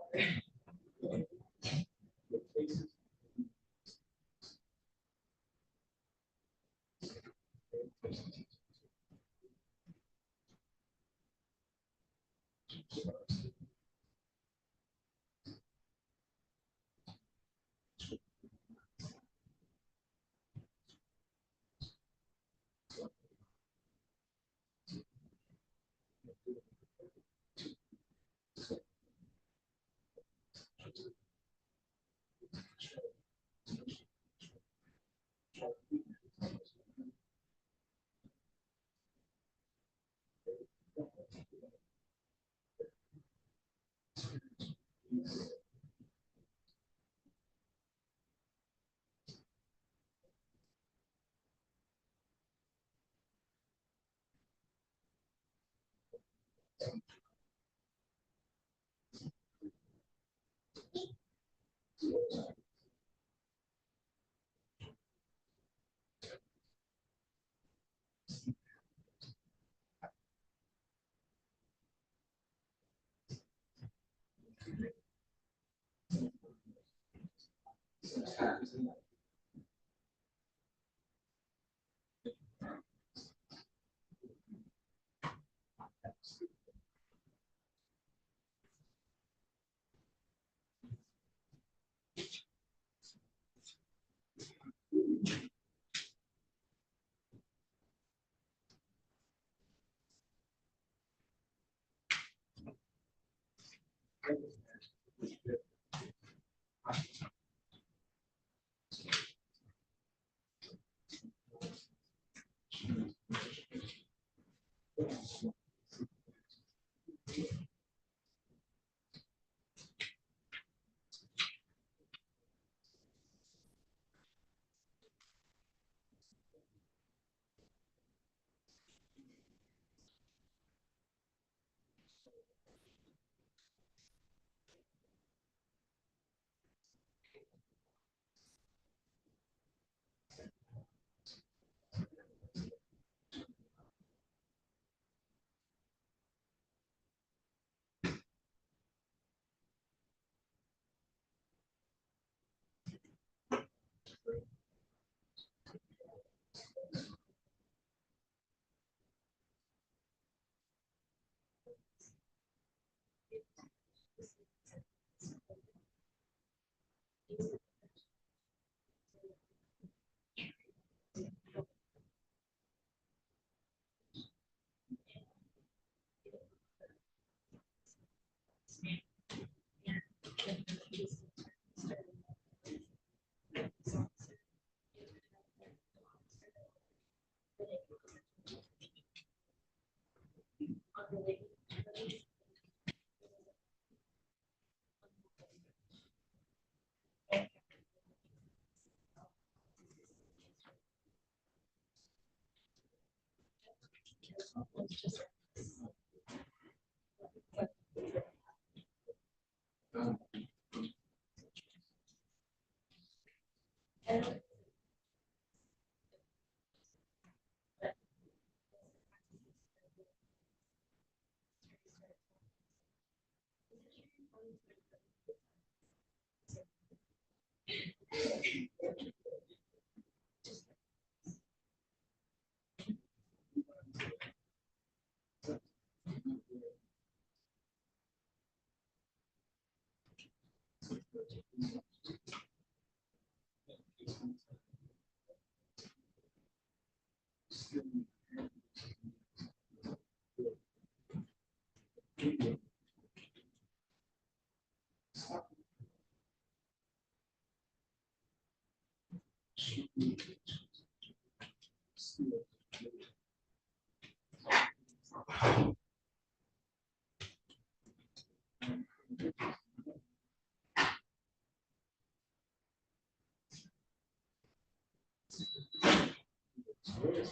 This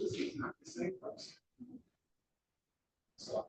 is not the same person. So,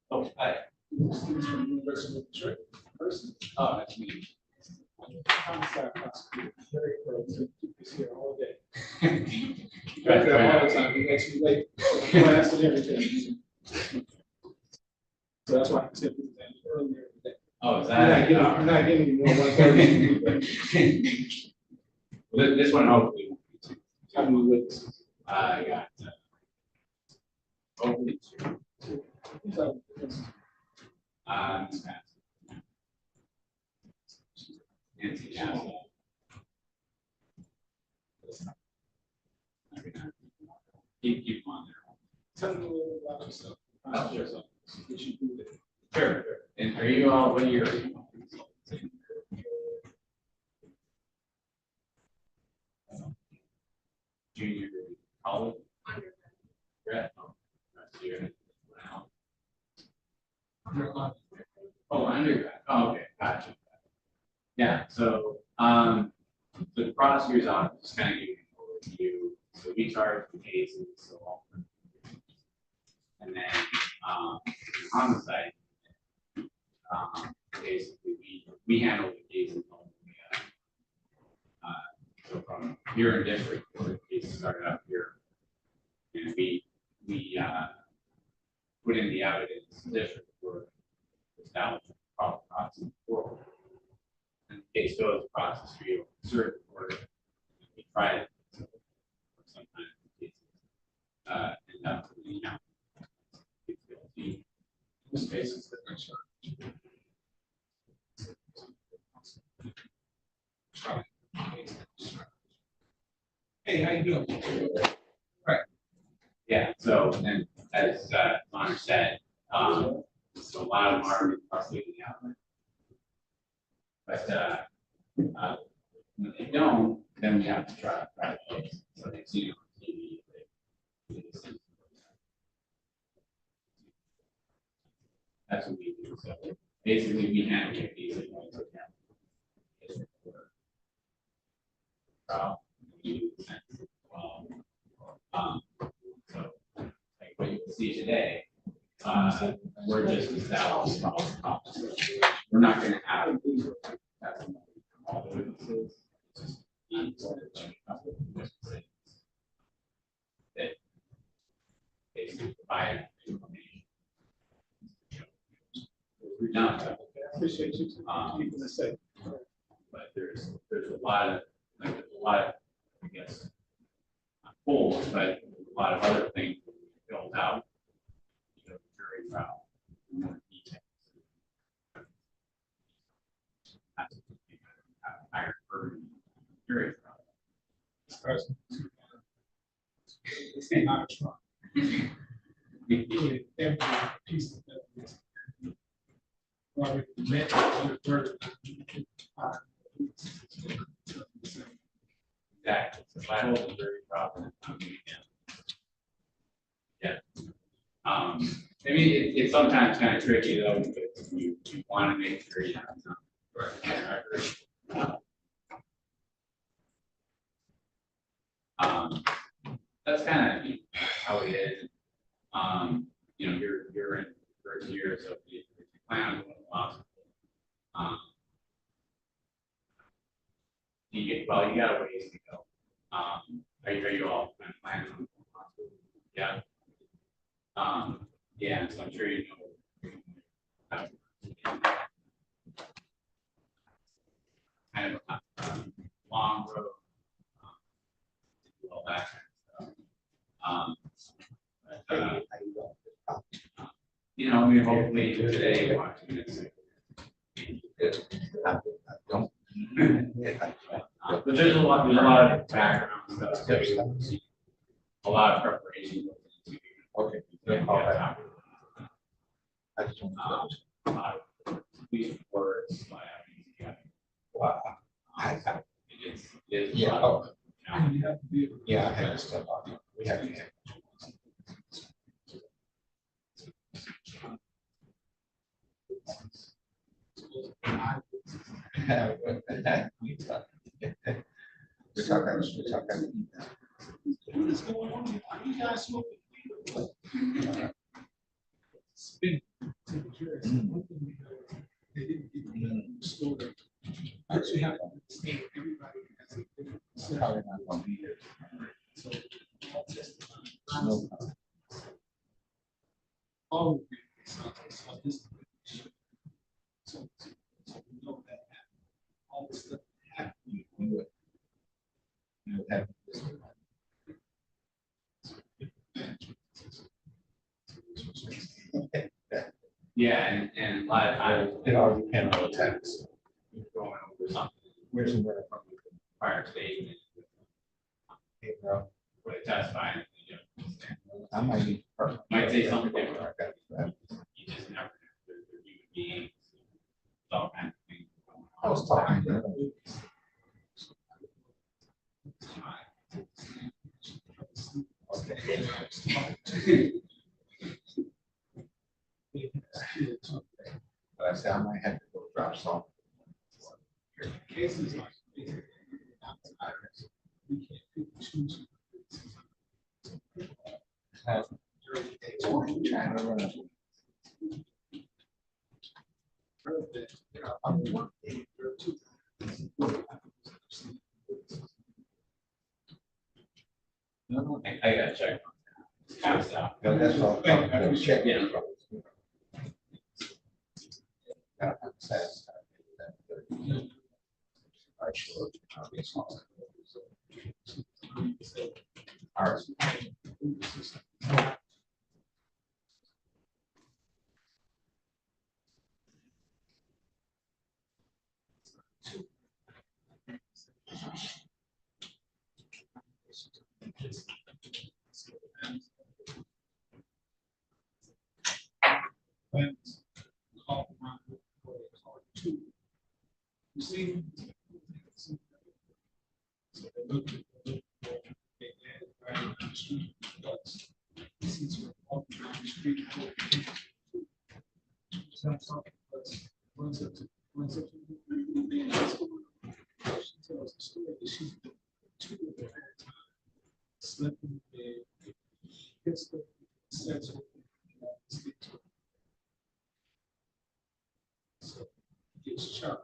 Oh, hi. Students from the University of Detroit. First, that's me. Homicide prosecutor. Very pro. So keep this here all day. Right there all the time. He makes me late. Class and everything. So that's why I said this earlier today. Oh, is that? I'm not getting you more 130. This one hopefully won't be too. How many witnesses? I got hopefully two. Miss Pat. Nancy Castle. Keep them on there. Tell me a little bit about yourself. Oh, sure. What you do with it. Sure. And are you all, what year are you? Junior college? Undergrad. Oh, undergrad. Oh, okay, gotcha. Yeah, so the prosecutor's office is kind of giving an overview. So we charge the cases, so all. And then homicide, basically we handle the cases only. So from here in district, where the case started up here, and we put in the evidence in district for establishing proper process forward. And the case goes across the street over circuit court, and we try it. So sometimes the cases end up, This case is different. Hey, how you doing? Right. Yeah, so, and as, Connor said, so a lot of them are leaving the outlet. But, when they don't, then we have to try to fix. So they see it on TV. That's what we do. So basically, we navigate these and we look at. So like what you can see today, we're just establishing we're not going to have all the witnesses. That basically provide information. We're not. I appreciate you keeping this safe. But there's a lot of I guess not holes, but a lot of other things that we built out. You know, very proud. More details. That's a higher burden. Very proud. It's not strong. Every piece of that. Well, we met Exactly. So I hope I'm very proud of it. Yeah. I mean, it's sometimes kind of tricky though, because you want to make sure you have some record. That's kind of how it is. You know, you're in first year, so if you plan on going to law school, you got a ways to go. Are you all planning on law school? Yeah. Yeah, so I'm sure you know. Kind of a long road. All that kind of stuff. You know, I mean, hopefully today watching this. But there's a lot of background stuff. A lot of preparation. Okay. A lot of these words. Wow. It's Yeah. Oh. You Yeah, I had to step up. We have to. We're talking. What is going on? Are you guys smoking weed? Spin. They didn't give me a story. Actually, have to understand everybody has a different perception. Probably not gonna be here. So, I'll testify. All of it. So this. So we know that all this stuff happening. You have. Yeah, and a lot of times It all depends on the text. you're going over something. Where's the word from? Prior statement. Hey, bro. What it testified. I might need. Might say something different. You just never know. They're human beings. All kinds of things. I was talking. But I said I might have to go drop some. Cases like this, we can't pick and choose. Trying to run it. I'm working. No, I gotta check. That's all. Check. Yeah. Slept in bed, gets the sex with so gets charged.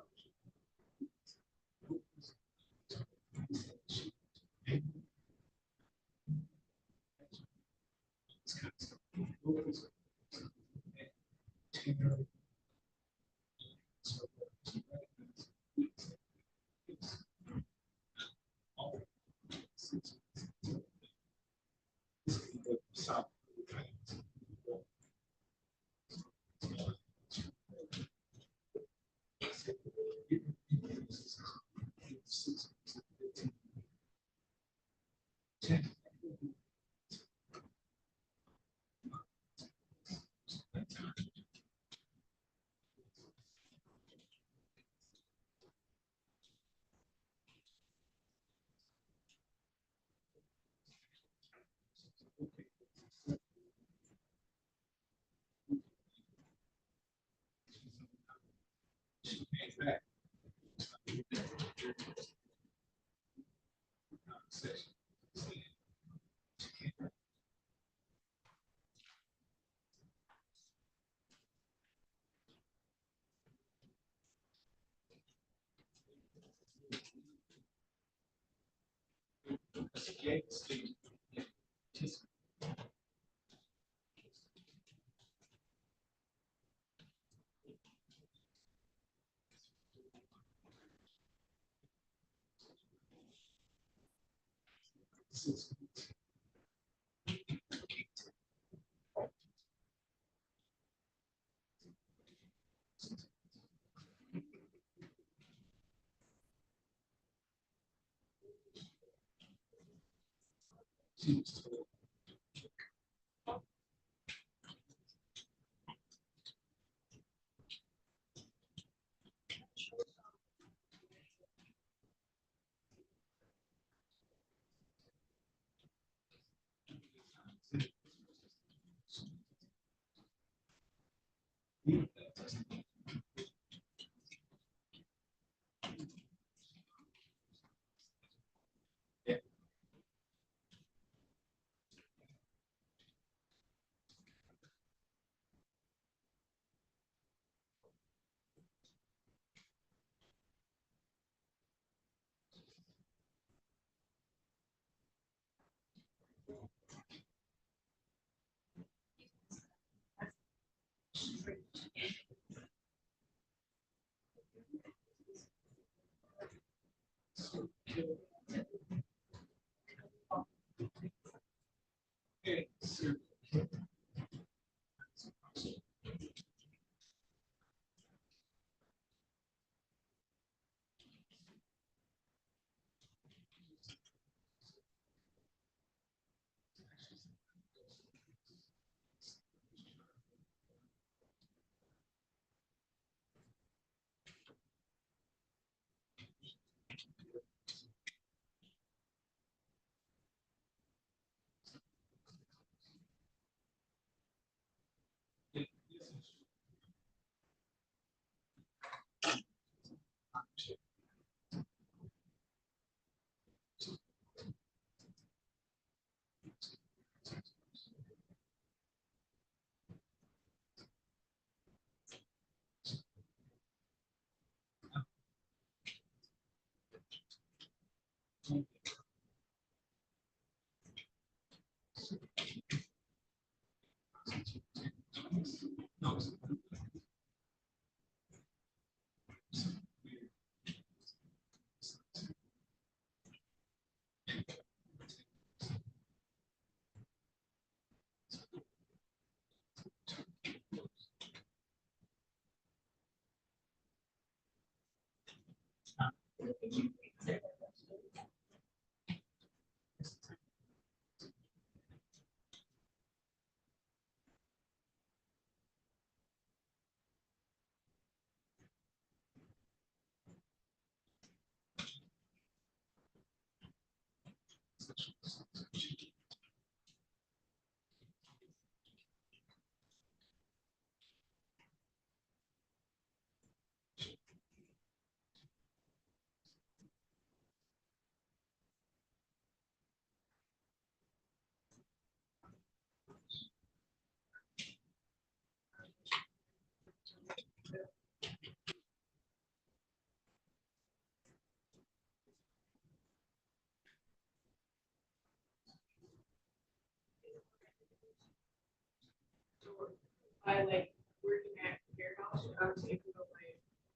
by like working at your house, I would say,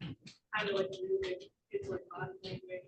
like, kind of like moving, it's like body language.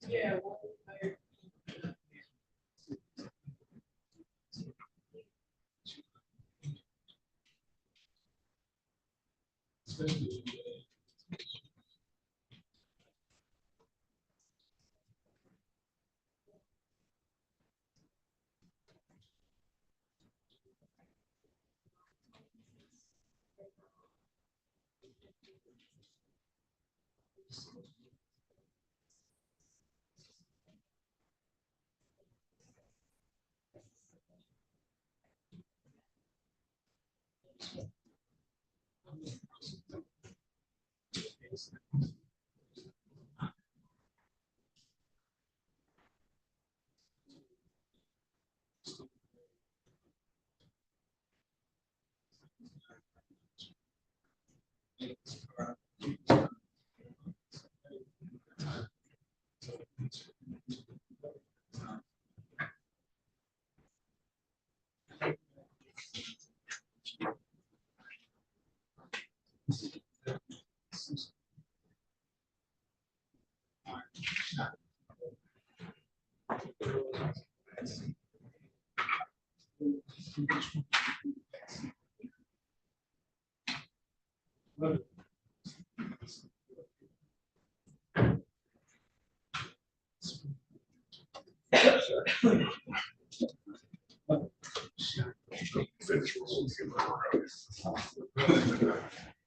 Yeah.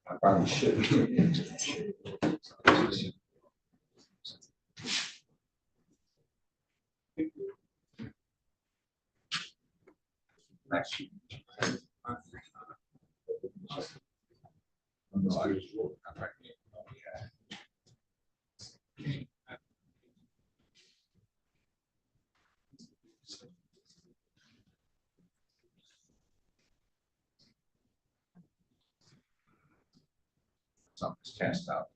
I probably should. Something's cast out.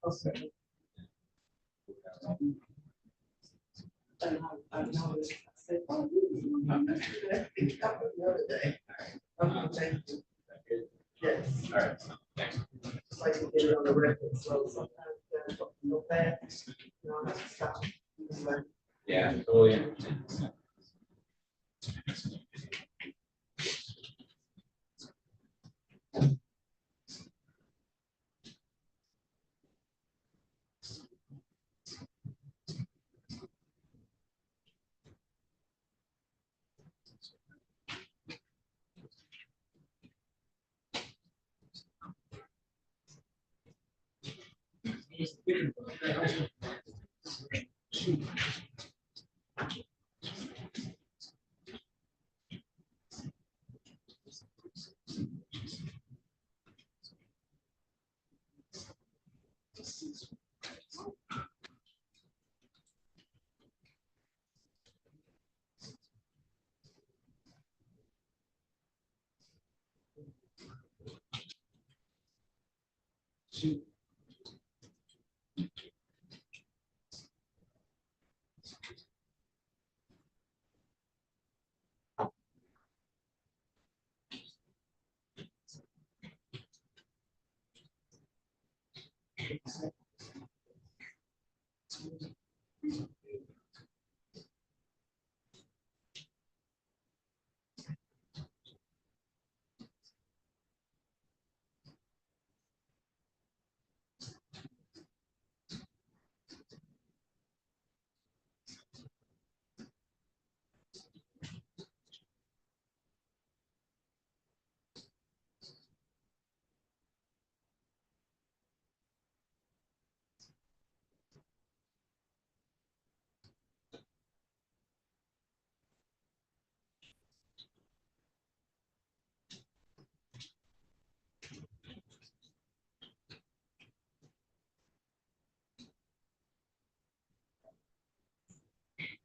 Okay. And I noticed, I said, oh, you know, picked up the other day. Thank you. Yes. All right, thanks. It's like you get it on the record, so sometimes you gotta go back, you know, have to stop. It's like, Yeah, totally understand.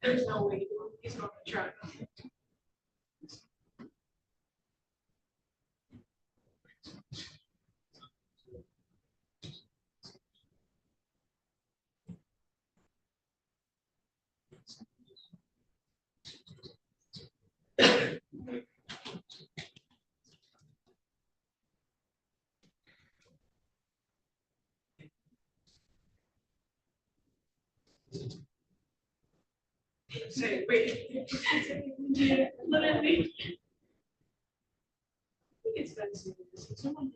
There's no way he's going to try. Say, wait. Literally. It's expensive. Someone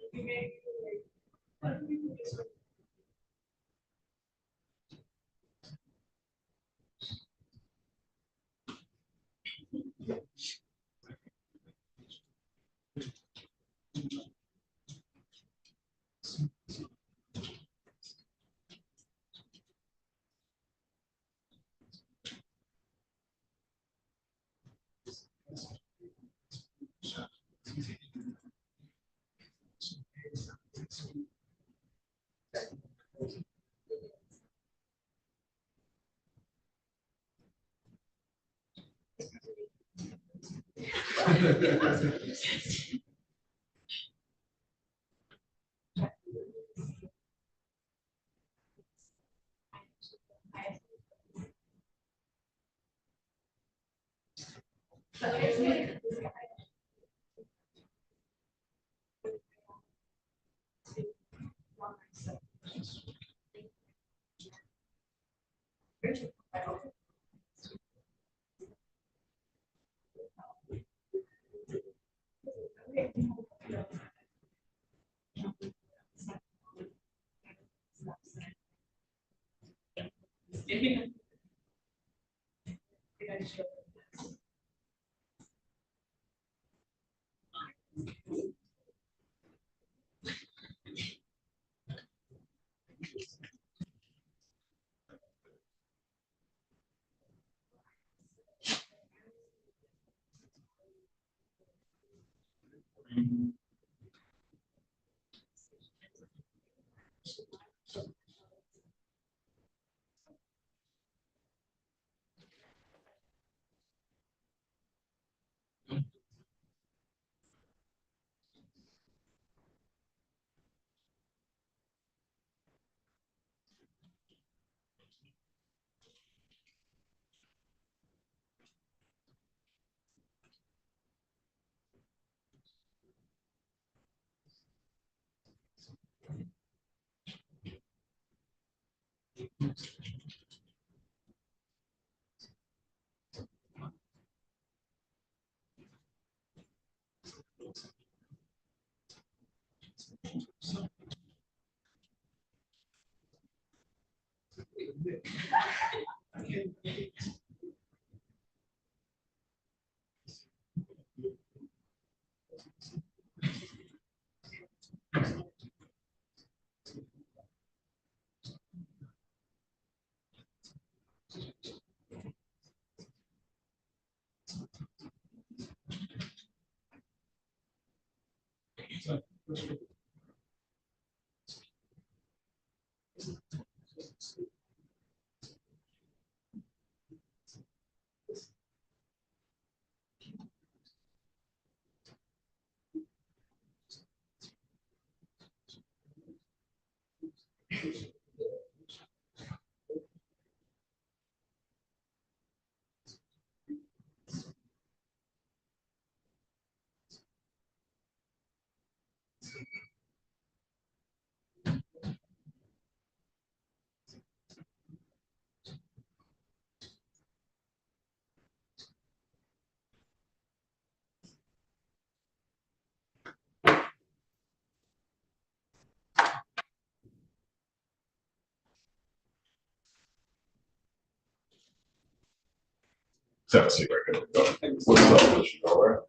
Have a seat right here. Go. What's up? What you all right?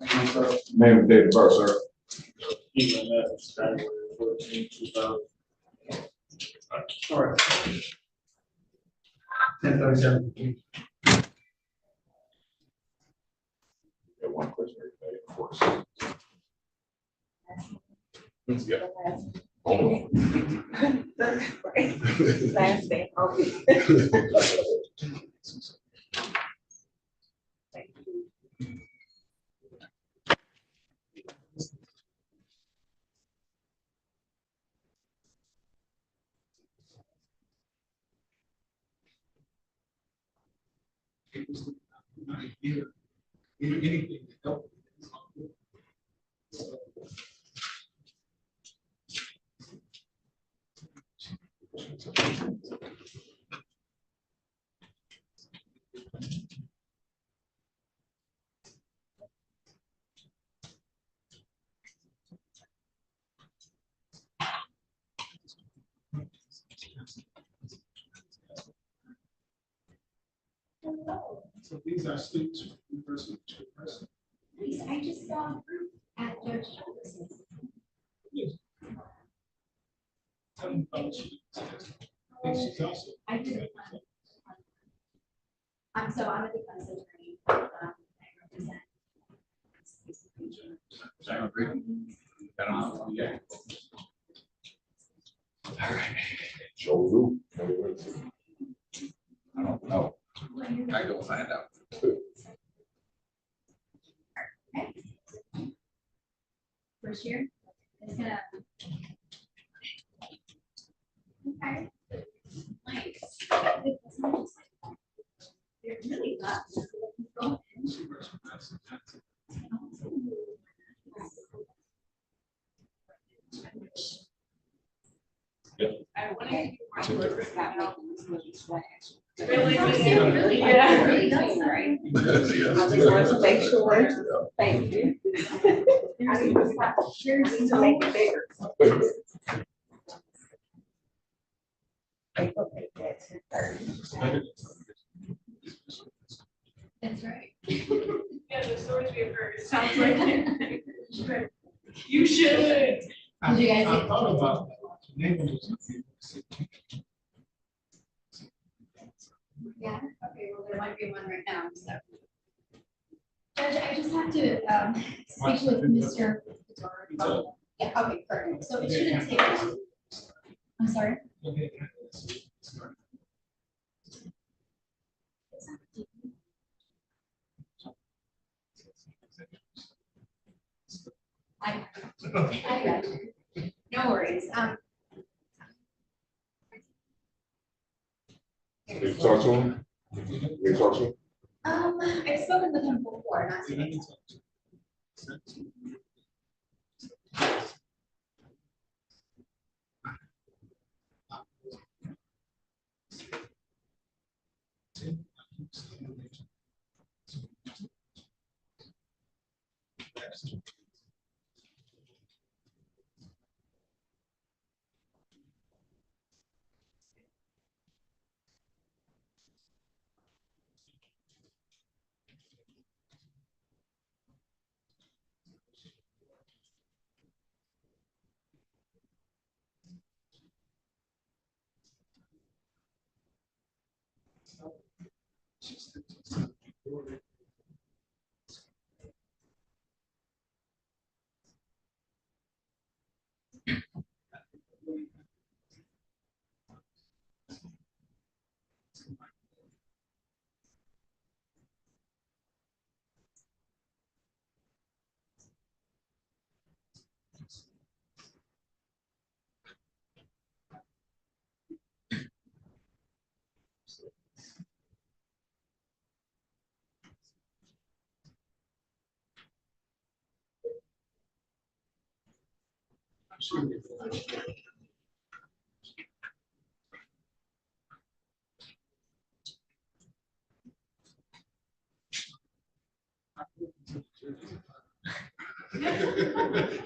Name and date of birth, sir. January 14, 2000. All right. 10:37. One question, of course. Yeah. Oh. Last day. Anything to help. So these are students from university to university. I just saw a group at Judge Jones's. Yes. Tell me about you. She's also. I did. So I'm a defense attorney. I represent. Yeah. All right. Joe Lou. I don't know. I go find out. First year, it's gonna. Okay. Nice. They're really good. Really? Really? Yeah. Really does, right? I just want to make sure. Thank you. I need to stop. Cheers to make it bigger. That's right. Yeah, the stories we have heard, it sounds like. You should. Did you guys? I thought about that. Yeah, okay, well, there might be one right now, so. Judge, I just have to, speak with Mr. Yeah, okay, perfect, so it shouldn't take long. I'm sorry? I got you. No worries, You talk to him? You talk to him? I've spoken with him before, not today.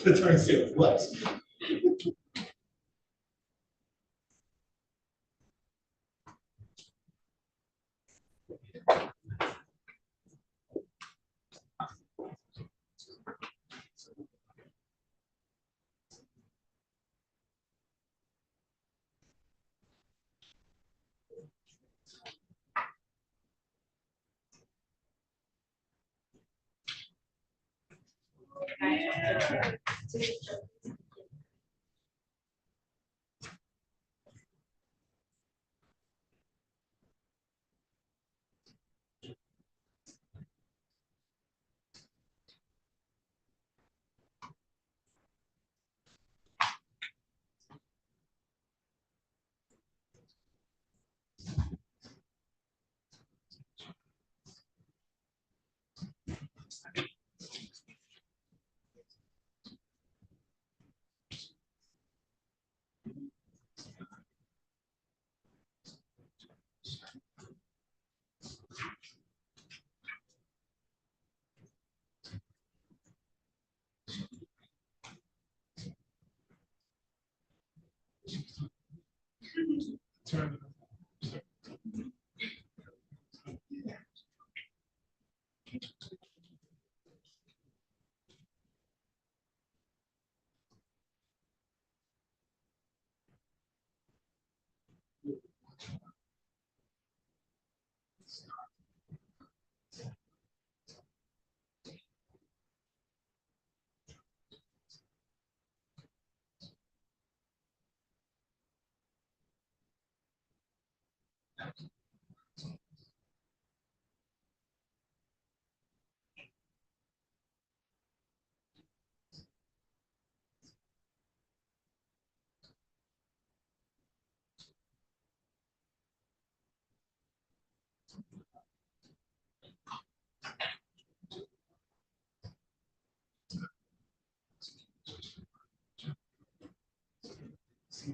The attorney said what?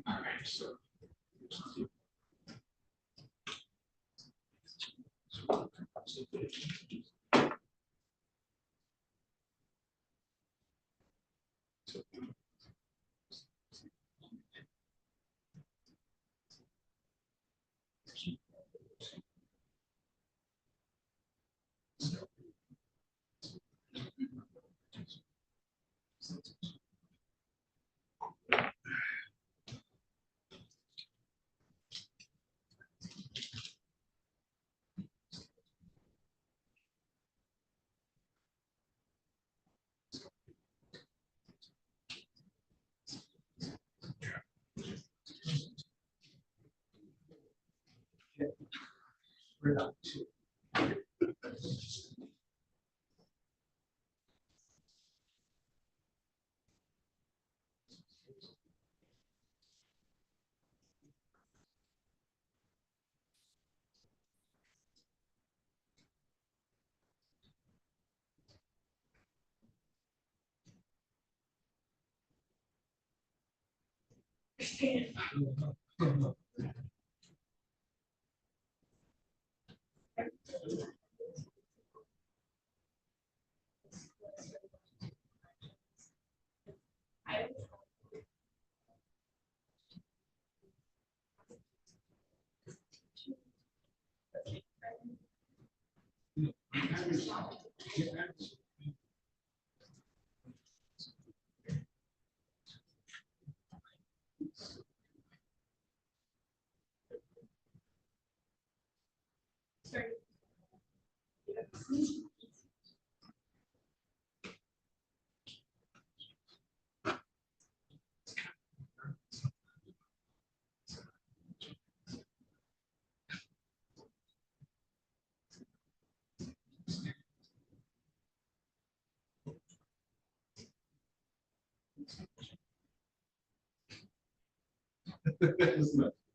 All right, so.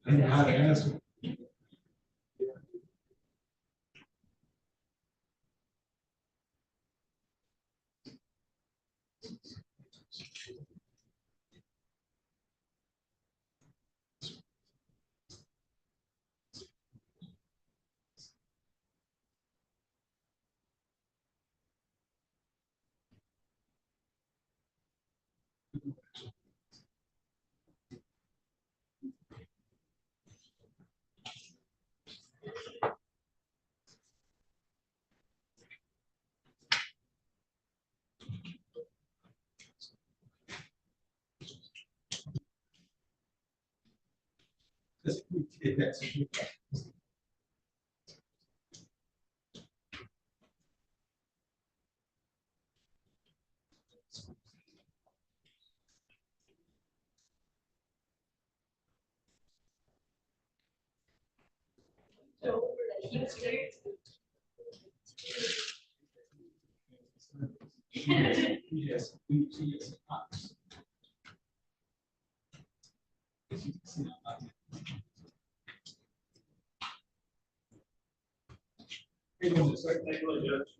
I know how to answer. Yes.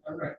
All right.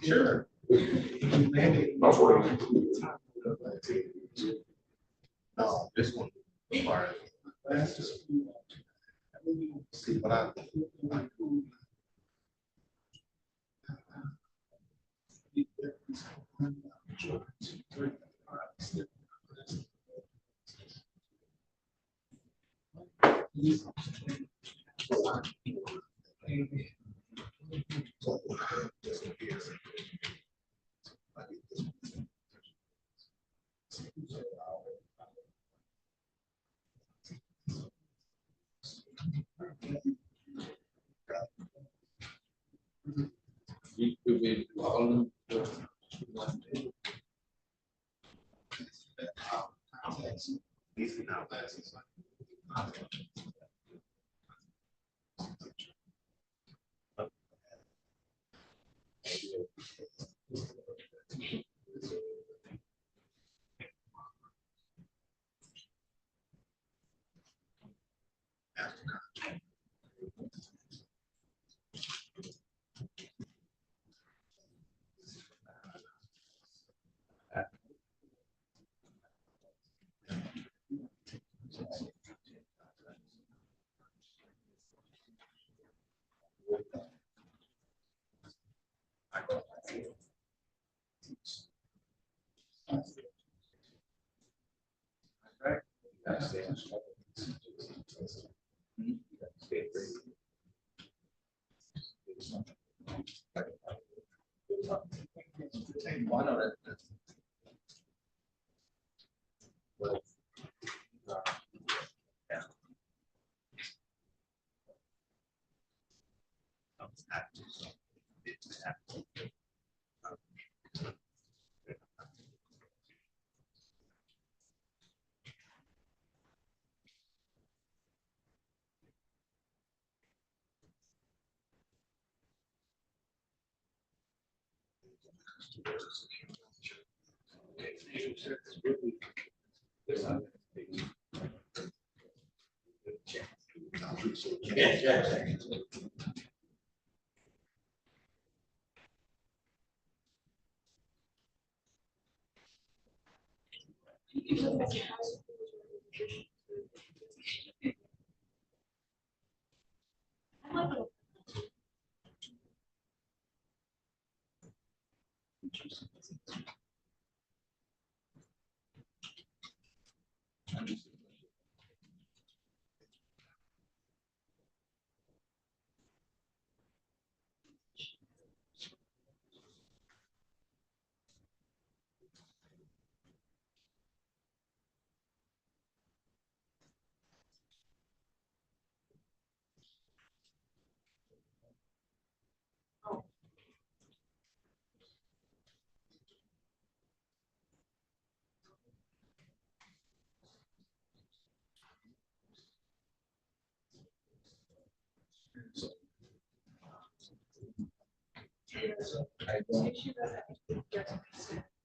Sure. No, this one. That's just. See what I.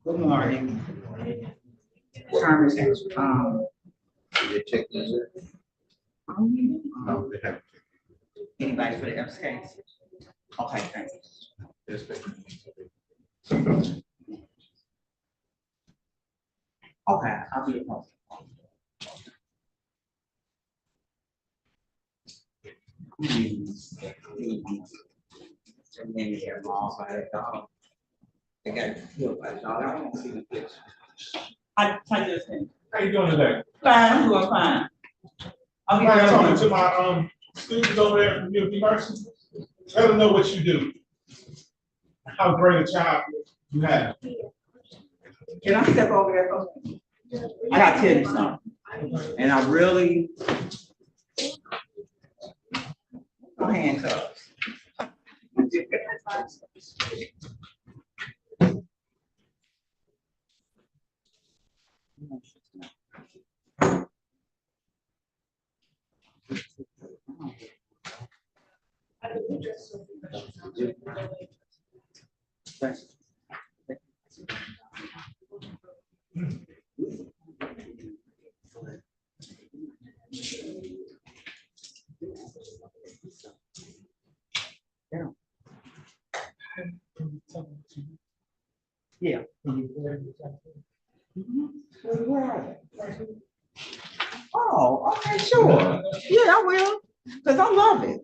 Good morning. Carmen, They check these. no, they have. Anybody for the Epps case? Okay, thanks. Okay, I'll be at home. And then they're all by a dog. They got killed by a dog. I don't see the picture. I just think. How you doing today? Fine, I'm doing fine. I'm talking to my students over there from University. Let them know what you do. How great a job you have. Can I step over there for a second? I gotta tell you something. And I really. No handcuffs. Yeah. Oh, okay, sure. Yeah, I will, because I love it.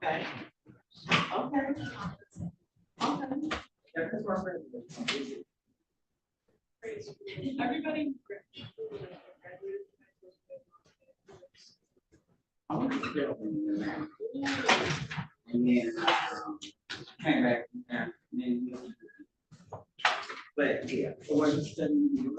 Okay. Okay. Okay. Yeah, 'cause we're ready. Everybody. And then, came back, and then. But, yeah, so what is studying?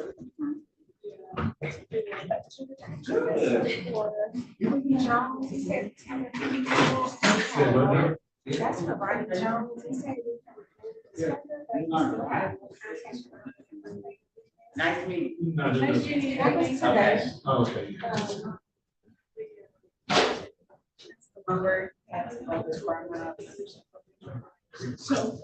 That's for Brian Jones. He said. Nice meeting you. No, Nice just- meeting you. That was today. Okay. Number, that's about this part, So.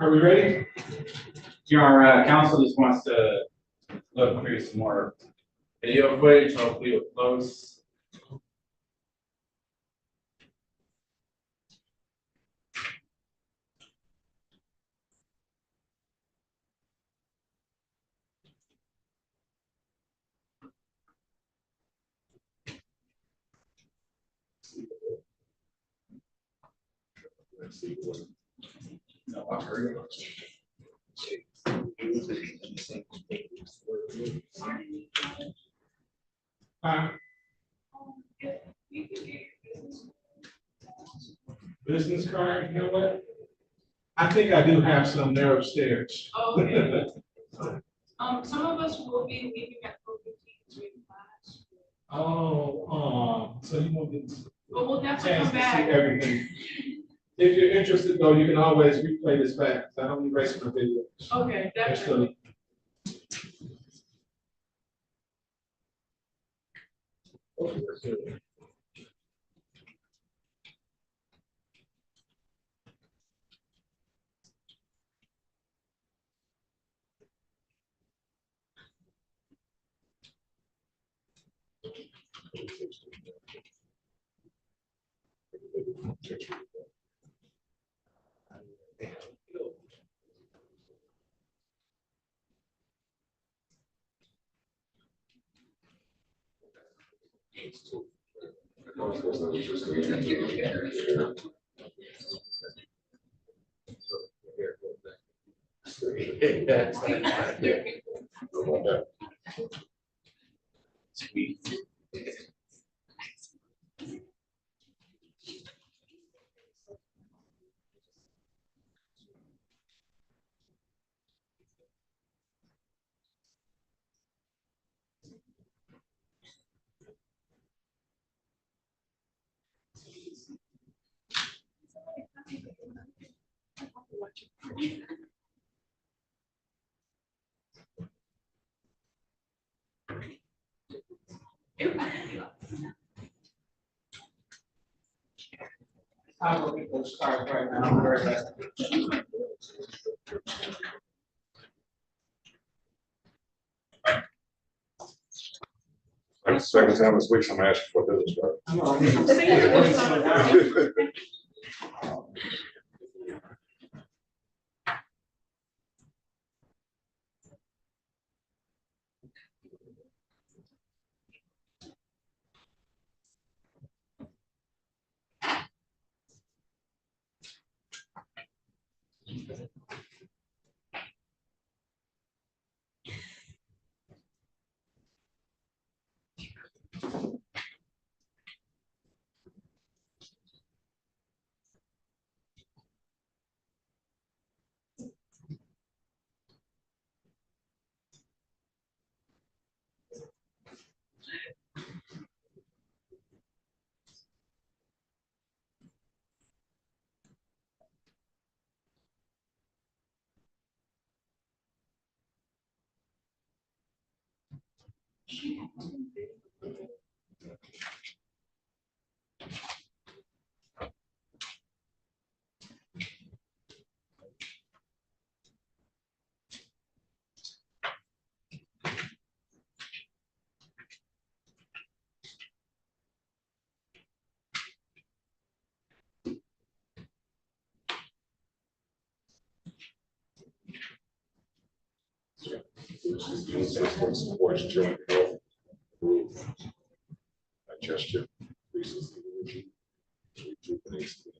Are we ready? Our council just wants to look through some more video footage, hopefully with close. No, I heard it. You can get your business card, you know what? I think I do have some there upstairs. Okay. Some of us will be leaving at 4:15 to class. So you won't get But we'll definitely chance come to see back. everything. If you're interested though, you can always replay this back. I don't erase my video. Okay, definitely. I will get those cards right now. I'm very happy. That's the second time this week I'm asking for a business card. Supports joint health group. Digestion. Increases the energy. Rejuvenates the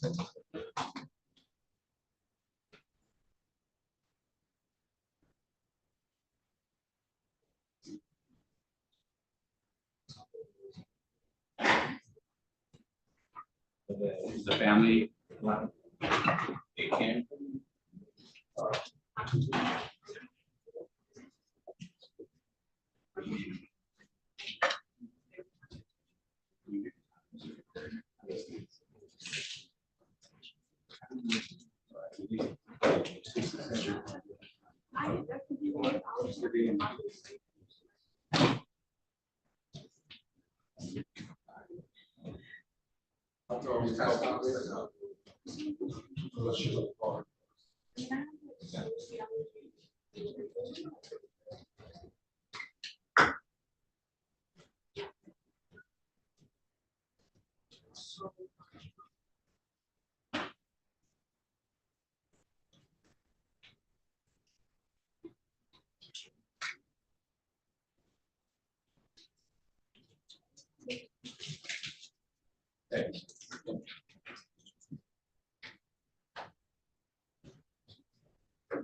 Is the family? They can.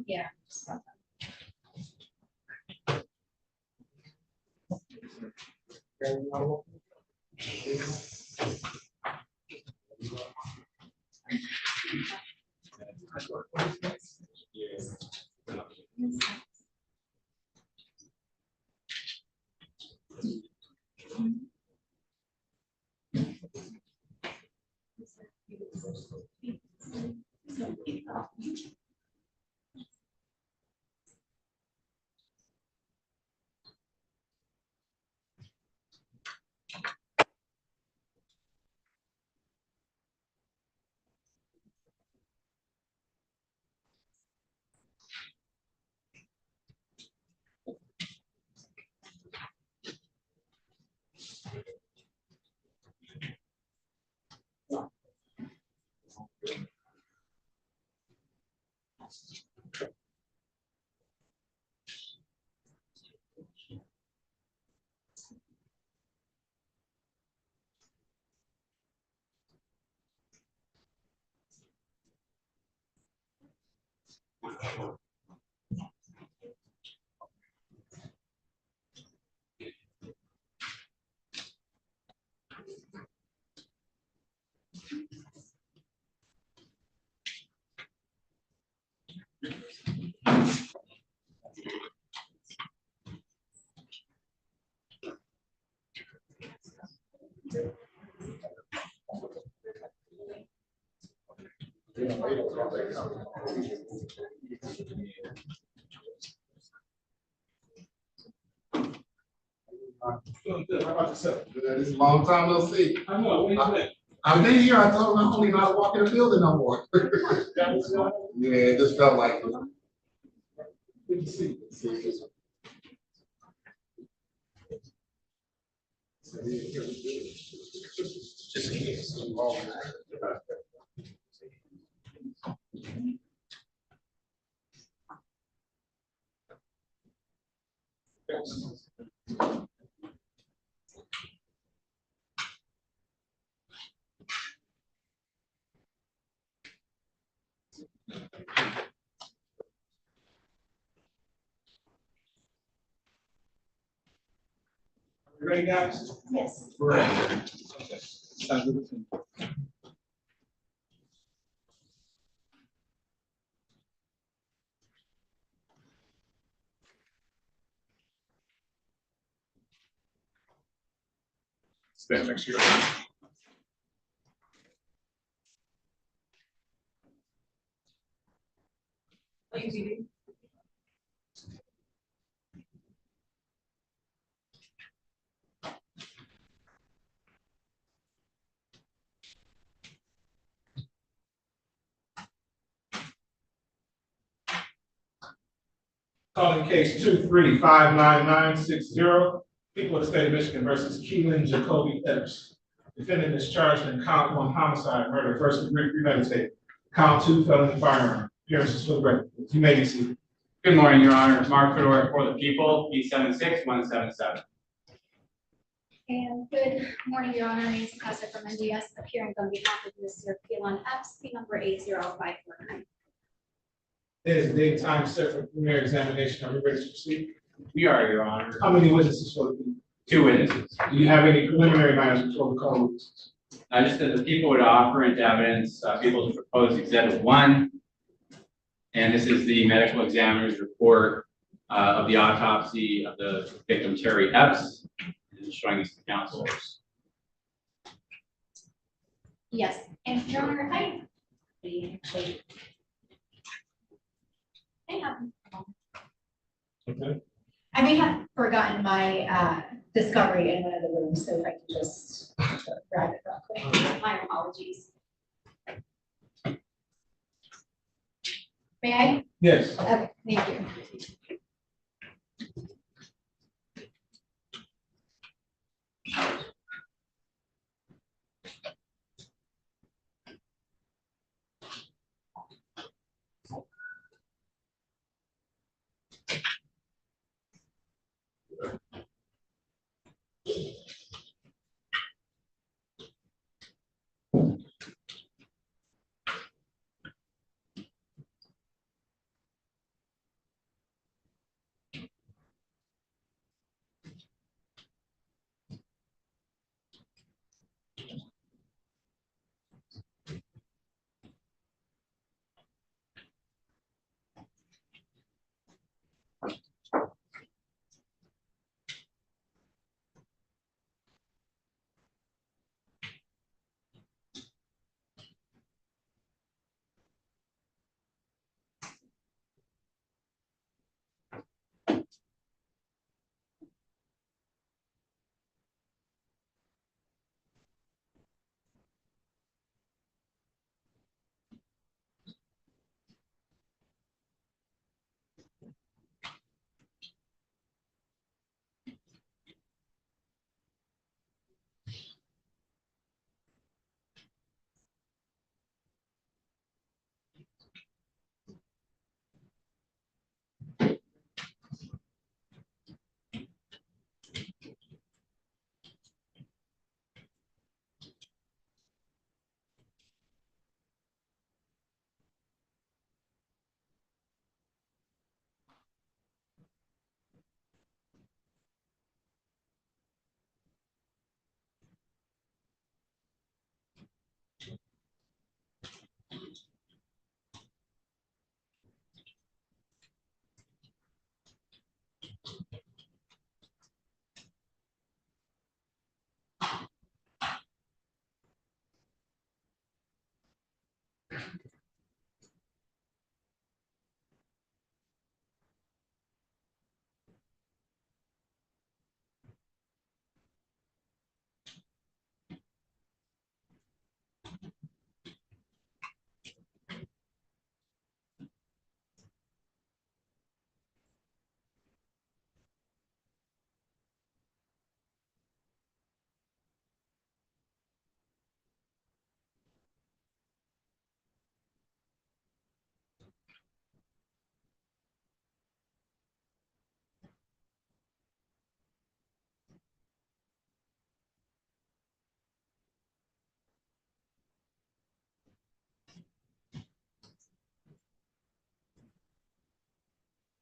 Yeah. How about yourself? It's a long time no see. I know, what do you think? I've been here, I told them I don't even know how to walk in the building no more. Yeah, it just felt like. Good to see you. Just in case. You ready, guys? Yes. Great. Okay. Sounds good to me. Stand next to you. Calling case 2359960, people of the state of Michigan versus Keelan Jacoby Epps. Defendant is charged in count 1 homicide, murder, first degree premeditated. Count 2 felony firearm. Appearances for the record. You may be seated. Good morning, Your Honor. Mark Fedor for the people, B 76177. And good morning, Your Honor. My name is Casa from NDS, appearing on behalf of Mr. Pilon Epps, P number 80549. There's a date, time set for preliminary examination. Are we ready to proceed? We are, Your Honor. How many witnesses will it be? 2 witnesses. Do you have any preliminary matters before we call witnesses? Just that the people would offer into evidence, people's proposed exhibit 1. And this is the medical examiner's report of the autopsy of the victim, Terry Epps, and showing this to counsel. Yes, and Your Honor, I have. Okay. I may have forgotten my discovery in one of the rooms, so if I can just grab it real quick. My apologies. May I? Yes. Okay, thank you.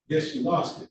Yes, you lost it.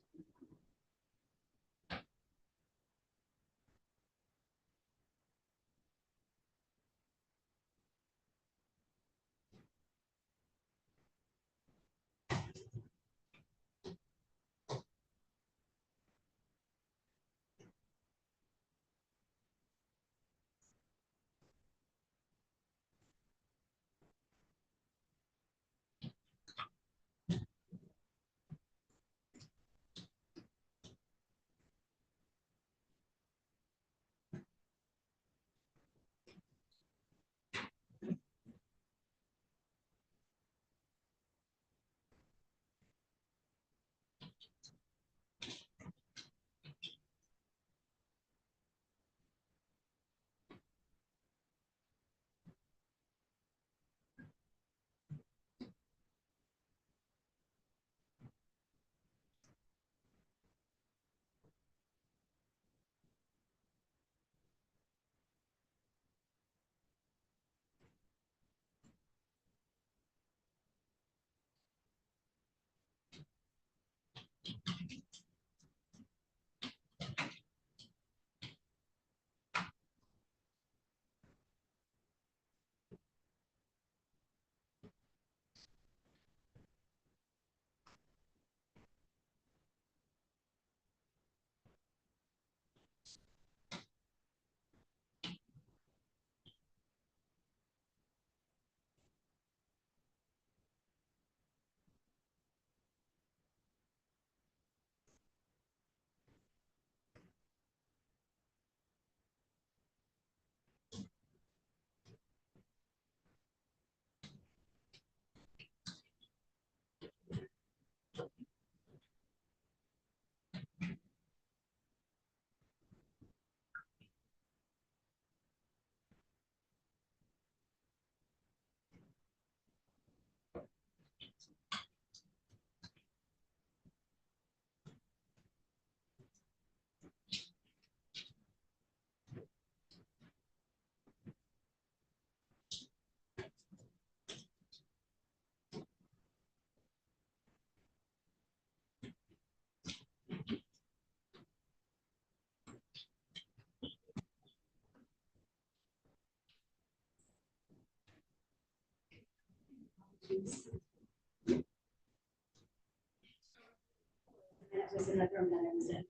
in the room that I was in.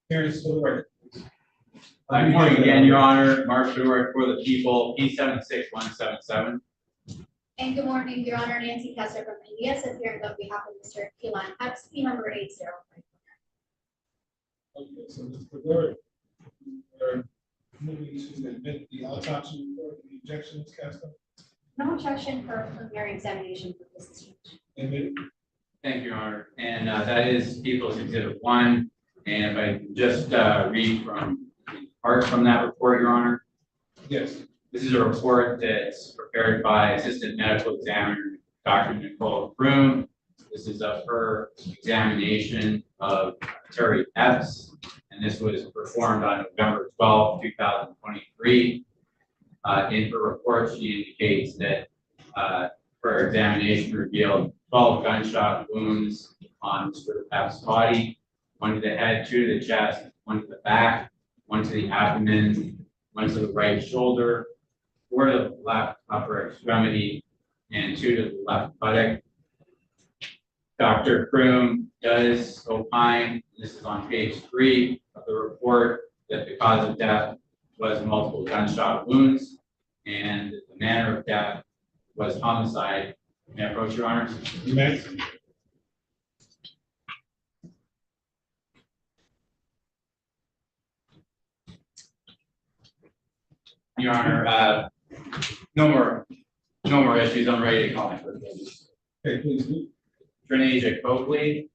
Here's for the record. Good morning again, Your Honor. Mark Stewart for the people, P76177. And good morning, Your Honor, Nancy Kessler from India, appearing on behalf of Mr. Keelan Epps, P number 805. Okay, so Mr. Lord, we're moving to admit the autopsy report, the objections, Castro. No objection for preliminary examination purposes. Admit. Thank you, Your Honor. And that is People's Exhibit 1. And if I can just read from part from that report, Your Honor. Yes. This is a report that's prepared by Assistant Medical Examiner Dr. Nicole Broom. This is of her examination of Terry Epps, and this was performed on November 12, 2023. In her report, she indicates that her examination revealed 12 gunshot wounds on Mr. Epps' body, 1 to the head, 2 to the chest, 1 to the back, 1 to the abdomen, 1 to the right shoulder, 4 to the left upper extremity, and 2 to the left buttock. Dr. Broom does opine, this is on page 3 of the report, that the cause of death was multiple gunshot wounds, and the manner of death was homicide. May I approach, Your Honor? You may. Your Honor, no more issues. I'm ready to call my first witness. Okay, please do. Trenasia Coakley.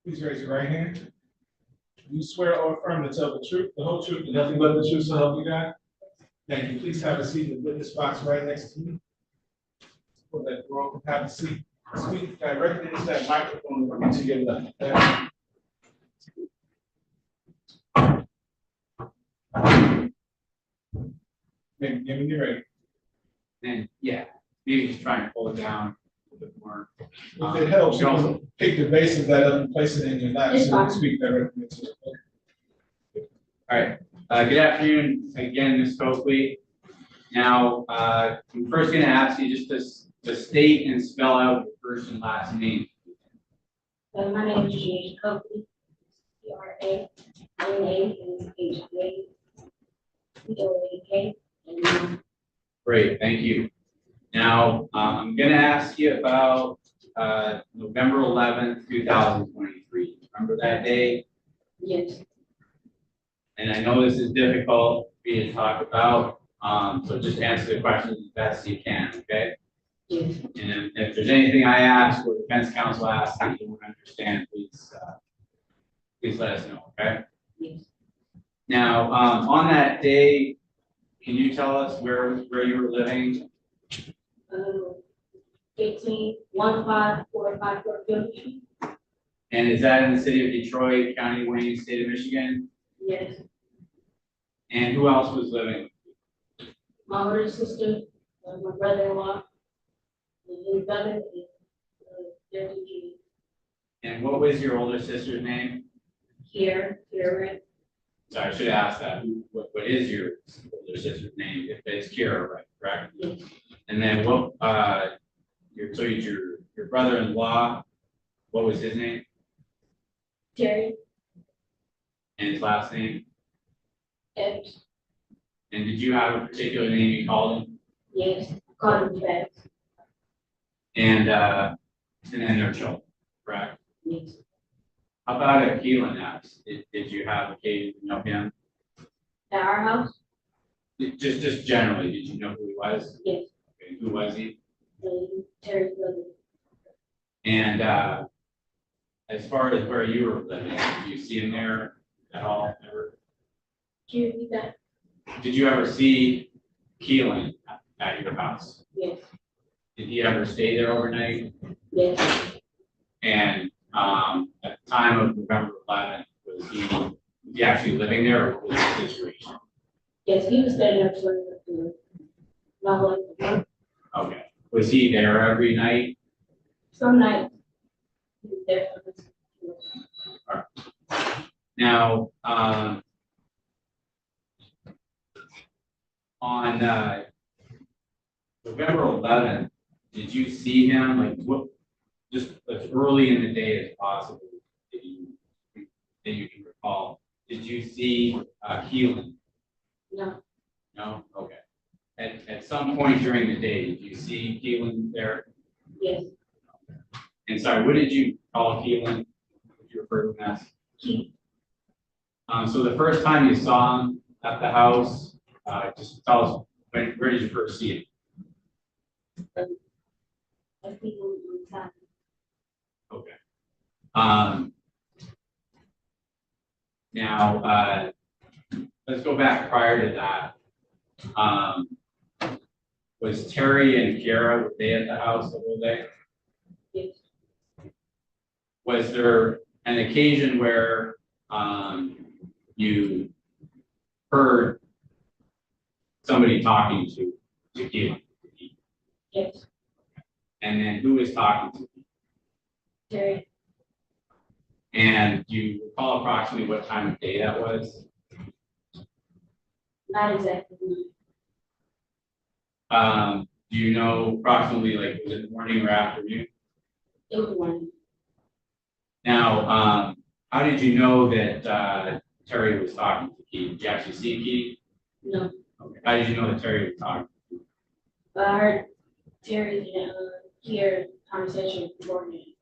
Please raise your right hand. Do you swear or affirm to tell the truth, the whole truth, and nothing but the truth, so help you God? Thank you. Please have a seat in the witness box right next to me. For that roll, have a seat. Speak directly into that microphone to your left. Maybe give me your ready. And yeah, maybe just try and pull it down a little bit more. If it helps, you can pick the base of that up and place it in your lap so you can speak directly into it. All right. Good afternoon again, Ms. Coakley. Now, I'm first going to ask you just to state and spell out your first and last name. My name is Trenasia Coakley. CRA. My name is HA. Great, thank you. Now, I'm going to ask you about November 11th, 2023. Remember that day? Yes. And I know this is difficult for you to talk about, so just answer the question as best you can, okay? Yes. And if there's anything I ask or defense counsel asks that you don't understand, please let us know, okay? Yes. Now, on that day, can you tell us where you were living? 15454 Field Street. And is that in the city of Detroit, County of Wayne, state of Michigan? Yes. And who else was living? My older sister, my brother-in-law, and his brother, and their two. And what was your older sister's name? Here, right? So I should ask that. What is your older sister's name? If it's Kira, right? Correct. Yes. And then what? Your brother-in-law. What was his name? Terry. And his last name? Epps. And did you have a particular name you called him? Yes. Called him back. And then their children, correct? Yes. How about at Keelan Epps? Did you have occasion to know him? At our house? Just generally, did you know who he was? Yes. Okay, who was he? Terry's brother. And as far as where you were living, did you see him there at all? Ever? Can you repeat that? Did you ever see Keelan at your house? Yes. Did he ever stay there overnight? Yes. And at the time of November 11th, was he actually living there, or what was the situation? Yes, he was staying there for not like a month. Okay. Was he there every night? Some nights. He was there for this. All right. Now, on November 11th, did you see him, like, what, just as early in the day as possible, that you can recall? Did you see Keelan? No. No? Okay. At some point during the day, did you see Keelan there? Yes. And sorry, what did you call Keelan? What did you refer to him as? Keith. So the first time you saw him at the house, just tell us, where did you first see him? I think it was time. Okay. Now, let's go back prior to that. Was Terry and Kiara, were they at the house the whole day? Yes. Was there an occasion where you heard somebody talking to Keelan? Yes. And then who was talking to you? Terry. And do you recall approximately what time of day that was? Not exactly. Do you know approximately, like, was it morning or afternoon? It was morning. Now, how did you know that Terry was talking to Keith? Did you actually see Keith? No. Okay. How did you know that Terry was talking to Keith? I heard Terry hear conversation beforehand.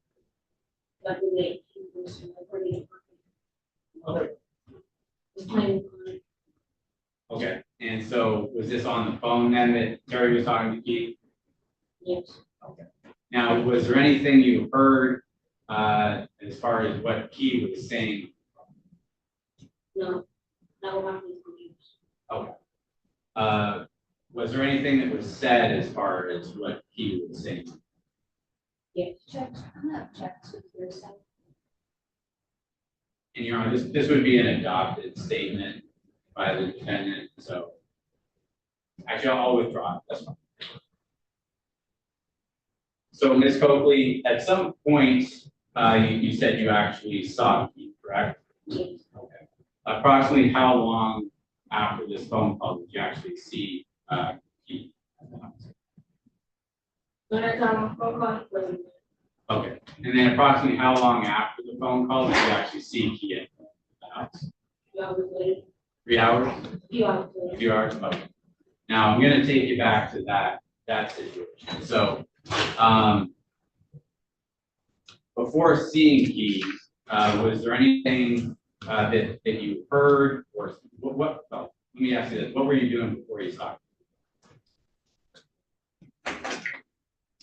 Like the day he was recording. Okay. Was playing. Okay. And so was this on the phone then that Terry was talking to Keith? Yes. Okay. Now, was there anything you heard as far as what Keith was saying? No. Not what I'm confused. Okay. Was there anything that was said as far as what Keith was saying? Yes. Checks. I'm not checks with yourself. And Your Honor, this would be an adopted statement by the defendant, so actually I'll withdraw it, that's fine. So Ms. Coakley, at some point, you said you actually saw Keith, correct? Yes. Okay. Approximately how long after this phone call did you actually see Keith at the house? When I got on phone call, it was Okay. And then approximately how long after the phone call did you actually see Keith at the house? 2 hours later. 3 hours? A few hours later. A few hours? Okay. Now I'm going to take you back to that situation. So before seeing Keith, was there anything that you heard or what? Oh, let me ask you this: what were you doing before you saw Keith?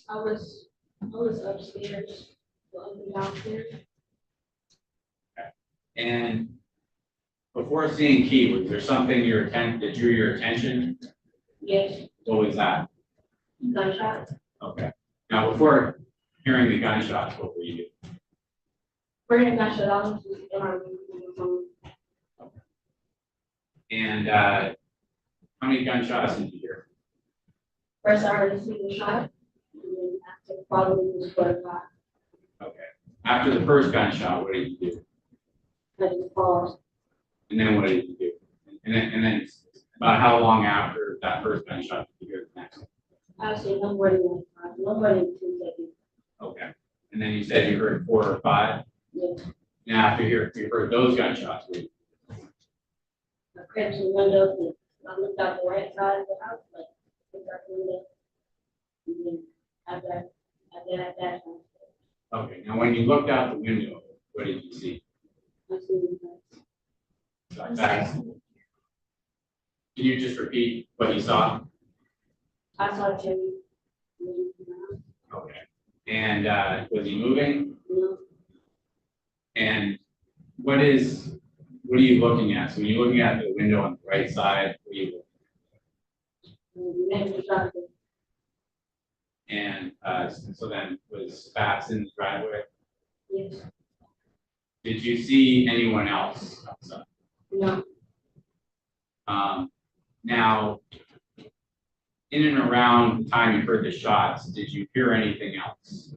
I was upstairs, up and downstairs. Okay. And before seeing Keith, was there something that drew your attention? Yes. What was that? Gunshot. Okay. Now, before hearing the gunshots, what were you doing? Bringing gunshot out in our room. And how many gunshots did you hear? First, I heard a single shot, and then after following was butterfly. Okay. After the first gunshot, what did you do? I just paused. And then what did you do? And then about how long after that first gunshot did you hear the next one? Actually, no more than 1 time, no more than 2 seconds. Okay. And then you said you heard 4 or 5? Yes. And after you heard those gunshots, what did you do? I crept to the window, and I looked out the right side of the house, like, looked out the window. And then after that, dashed downstairs. Okay. Now, when you looked out the window, what did you see? I see the lights. Facts. Can you just repeat what you saw? I saw Jimmy. Okay. And was he moving? No. And what are you looking at? So when you're looking at the window on the right side, what are you looking? And so then was Babs in the driveway? Yes. Did you see anyone else outside? No. Now, in and around the time you heard the shots, did you hear anything else?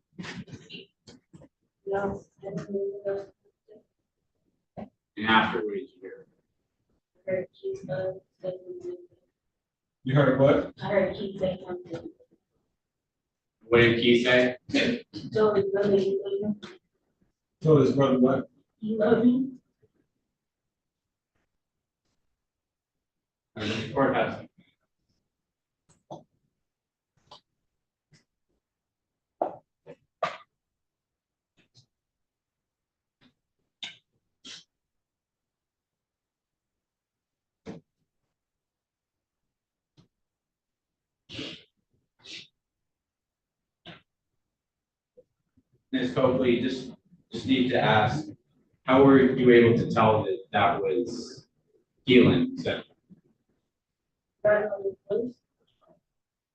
No. And after, what did you hear? I heard Keith say something. You heard what? I heard Keith say something. What did Keith say? He told his brother he loved him. Told his brother what? He loved him. The court has. Ms. Coakley, just need to ask, how were you able to tell that that was Keelan?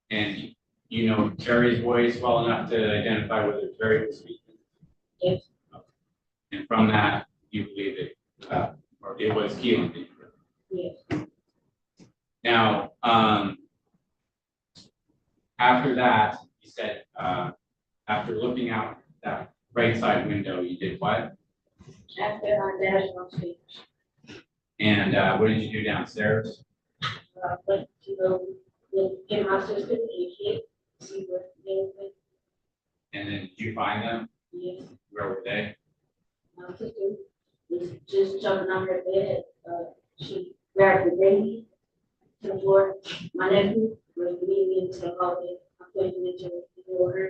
And you know Terry's voice well enough to identify whether Terry was speaking? Yes. And from that, you believe it, or it was Keelan? Yes. Now, after that, you said, after looking out that right side window, you did what? After I dashed on stage. And what did you do downstairs? Went to go get my sister and kid, see what they were. And then did you find them? Yes. Where were they? My sister was just jumping on her bed. She grabbed the baby to the floor. My nephew was leading me into the hallway. I put him into the door.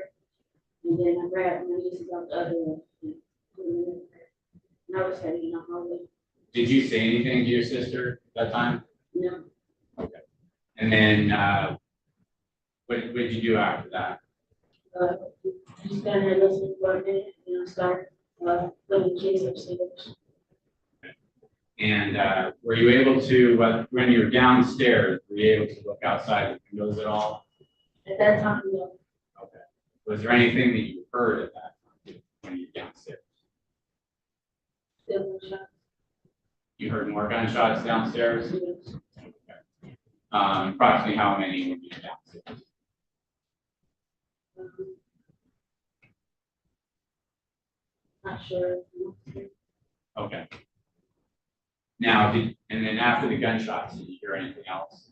And then I grabbed my niece out the other one. And put him in there. And I was heading in the hallway. Did you say anything to your sister that time? No. Okay. And then what did you do after that? Just stand there listening for a minute, and I start putting kids upstairs. And were you able to, when you were downstairs, were you able to look outside the windows at all? At that time, no. Okay. Was there anything that you heard at that time when you were downstairs? Still no shots. You heard more gunshots downstairs? Yes. Okay. Approximately how many would be downstairs? Not sure. Okay. Now, and then after the gunshots, did you hear anything else?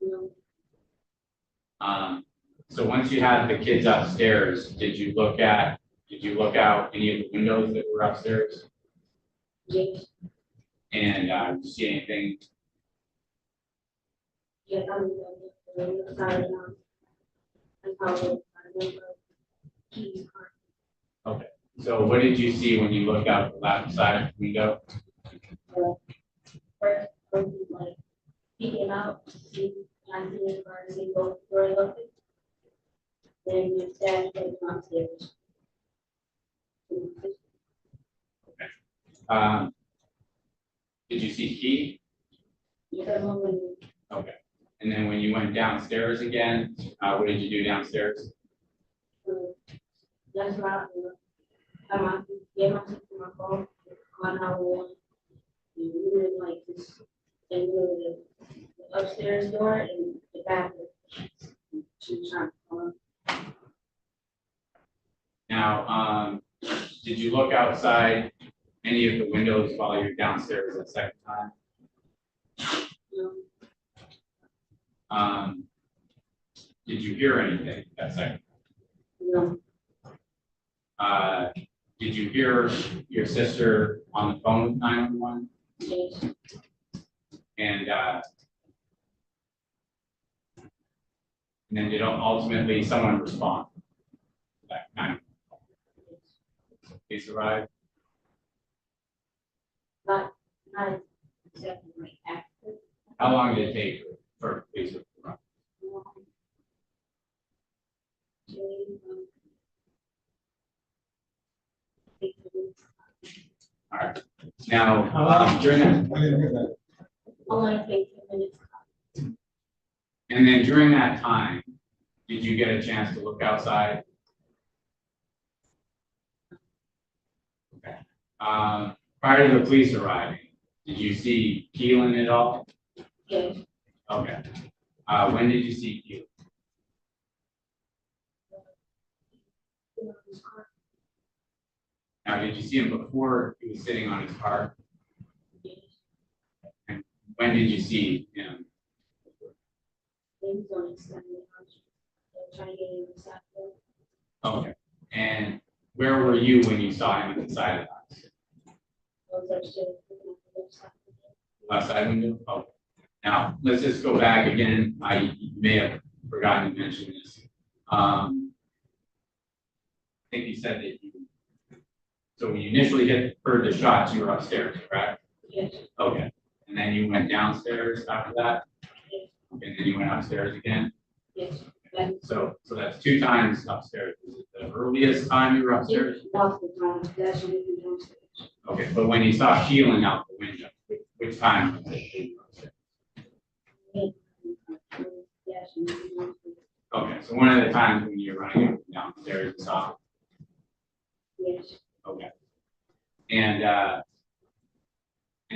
No. So once you had the kids upstairs, did you look out any of the windows that were upstairs? Yes. And did you see anything? Yeah, I was on the side of and probably I remember Keith's car. Okay. So what did you see when you looked out the left side of the window? First, like peeking out, see, I see his car, see both doors open. Then his dad goes downstairs. Did you see Keith? Yeah, Okay. And then when you went downstairs again, what did you do downstairs? That's right. I gave my sister my phone on how one. We were like this, and we were the upstairs door and the bathroom. She was trying to call him. Now, did you look outside any of the windows while you were downstairs that second time? No. Did you hear anything that second No. time? Did you hear your sister on the phone with 911? Yes. And then did ultimately someone respond to that 911? Police arrived? Not exactly right after. How long did it take for police to run? All right. Now, during that, Only take 10 minutes. and then during that time, did you get a chance to look outside? Okay. Prior to the police arriving, did you see Keelan at all? Yes. Okay. When did you see Keelan? Now, did you see him before he was sitting on his car? And when did you see him? Okay. And where were you when you saw him inside of the house? Left side window? Oh. Now, let's just go back again. I may have forgotten to mention this. I think you said that so when you initially heard the shots, you were upstairs, correct? Yes. Okay. And then you went downstairs after that? Yes. Okay, and then you went upstairs again? Yes. So that's 2 times upstairs. Is it the earliest time you were upstairs? Okay, but when you saw Keelan out the window, which time was it that you were upstairs? Okay, so one of the times when you're running up and downstairs and saw him? Yes. Okay. And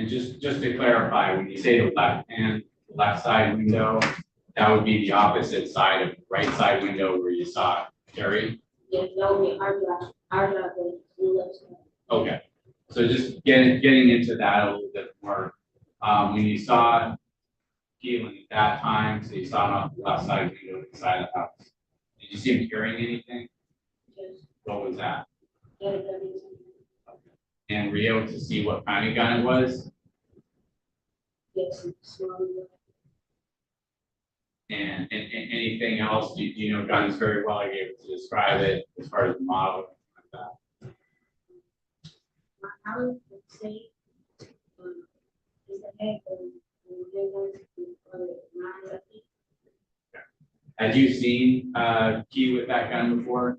just to clarify, when you say the left side window, that would be the opposite side of the right side window where you saw Terry? Yes, that would be our job, the left side. Okay, so just getting into that a little bit more. When you saw Keelan at that time, so you saw him off the left side window inside the house, did you see him carrying anything? Yes. What was that? Yeah, And were you able to see what kind of gun it was? yes, And anything else? Do you know guns very well? Are you able to describe it as far as the model like that? I would say, is the head Had you seen Key with that gun before?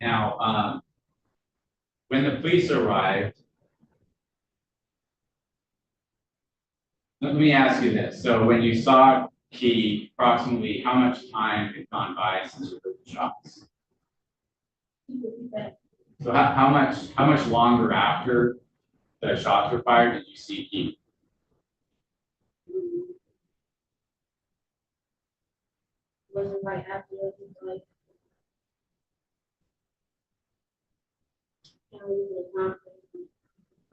Now, when the police arrived, let me ask you this. So when you saw Key, approximately how much time had gone by since you heard the shots? So how much longer after the shots were fired did you see Key? wasn't right after it, like.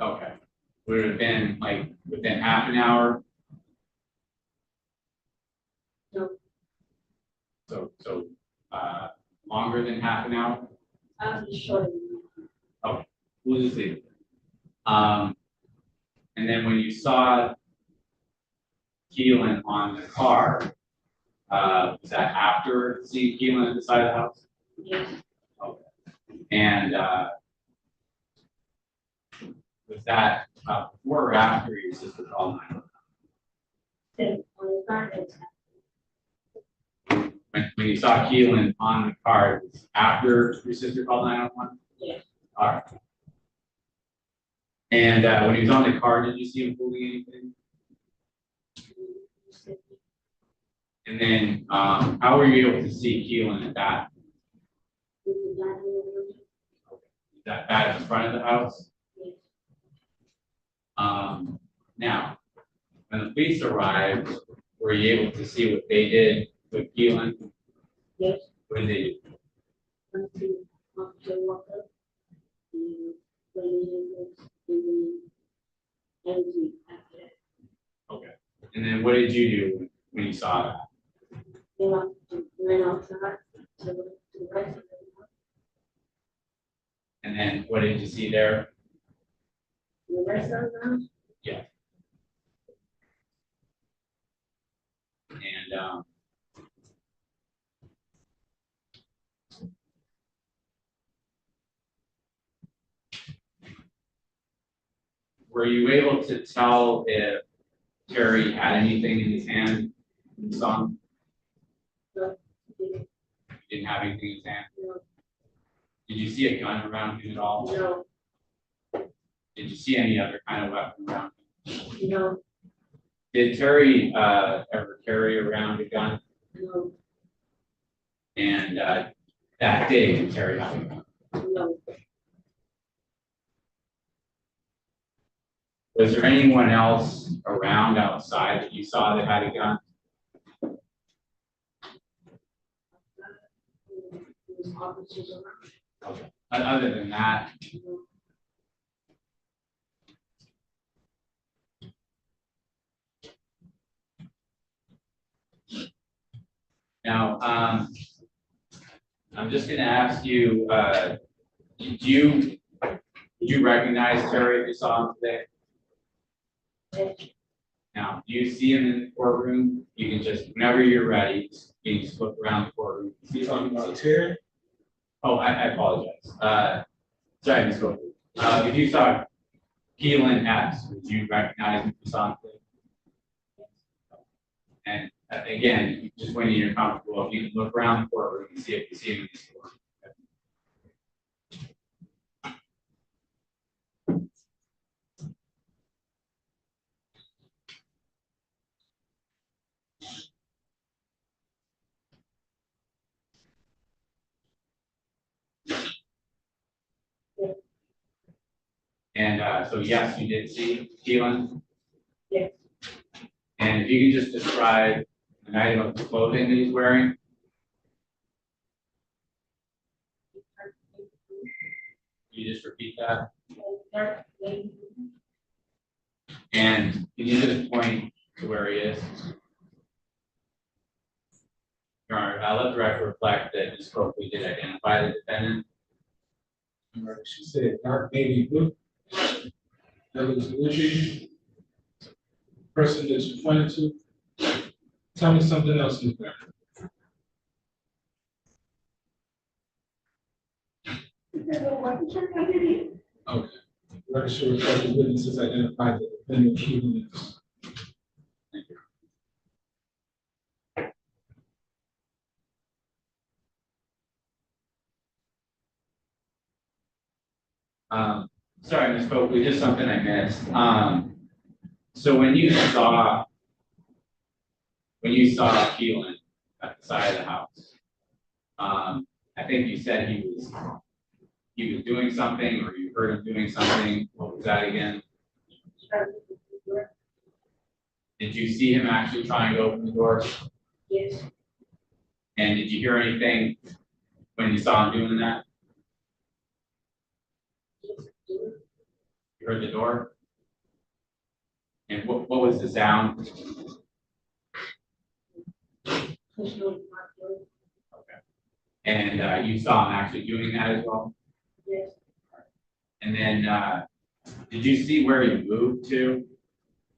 Okay. Would it have been like within half an hour? No. So longer than half an hour? I'll be short. Okay, we'll just leave it. And then when you saw Keelan on the car, was that after seeing Keelan at the side of the house? Yes. Okay. And was that before or after your sister called 911? When you saw Keelan on the car, it was after your sister called 911? Yes. All right. And when he was on the car, did you see him holding anything? And then how were you able to see Keelan at that? Is that at the front of the house? Yes. Now, when the police arrived, were you able to see what they did with Keelan? Yes. What did they do? Okay. And then what did you do when you saw that? And then what did you see there? Yeah. And were you able to tell if Terry had anything in his hand? You saw him? He didn't have anything in his hand? Did you see a gun around him at all? No. Did you see any other kind of weapon around him? No. Did Terry ever carry around a gun? No. And that day, did Terry have a gun? No. Was there anyone else around outside that you saw that had a gun? Okay. Other than that, now, I'm just going to ask you, did you recognize Terry if you saw him today? Now, do you see him in the courtroom? You can just, whenever you're ready, you can just look around the courtroom. You talking about Terry? Oh, I apologize. Sorry, Ms. Coker. If you saw Keelan Epps, would you recognize him if you saw him today? And again, just when you're comfortable, if you can look around the courtroom and see if you see him in this courtroom. And so yes, you did see Keelan? Yes. And if you can just describe an item of clothing that he's wearing? You just repeat that? And can you just point to where he is? Your Honor, I'll let the record reflect that Ms. Coakley did identify the defendant. She said dark navy blue. That was the person that you pointed to. Tell me something else in there. Okay. Record show reflect the witnesses identified the defendant Keelan Epps. Thank you. Sorry, Ms. Coakley, just something I missed. So when you saw Keelan at the side of the house, I think you said he was doing something, or you heard him doing something. What was that again? Did you see him actually trying to open the door? Yes. And did you hear anything when you saw him doing that? You heard the door? And what was the sound? Okay. And you saw him actually doing that as well? Yes. And then did you see where he moved to?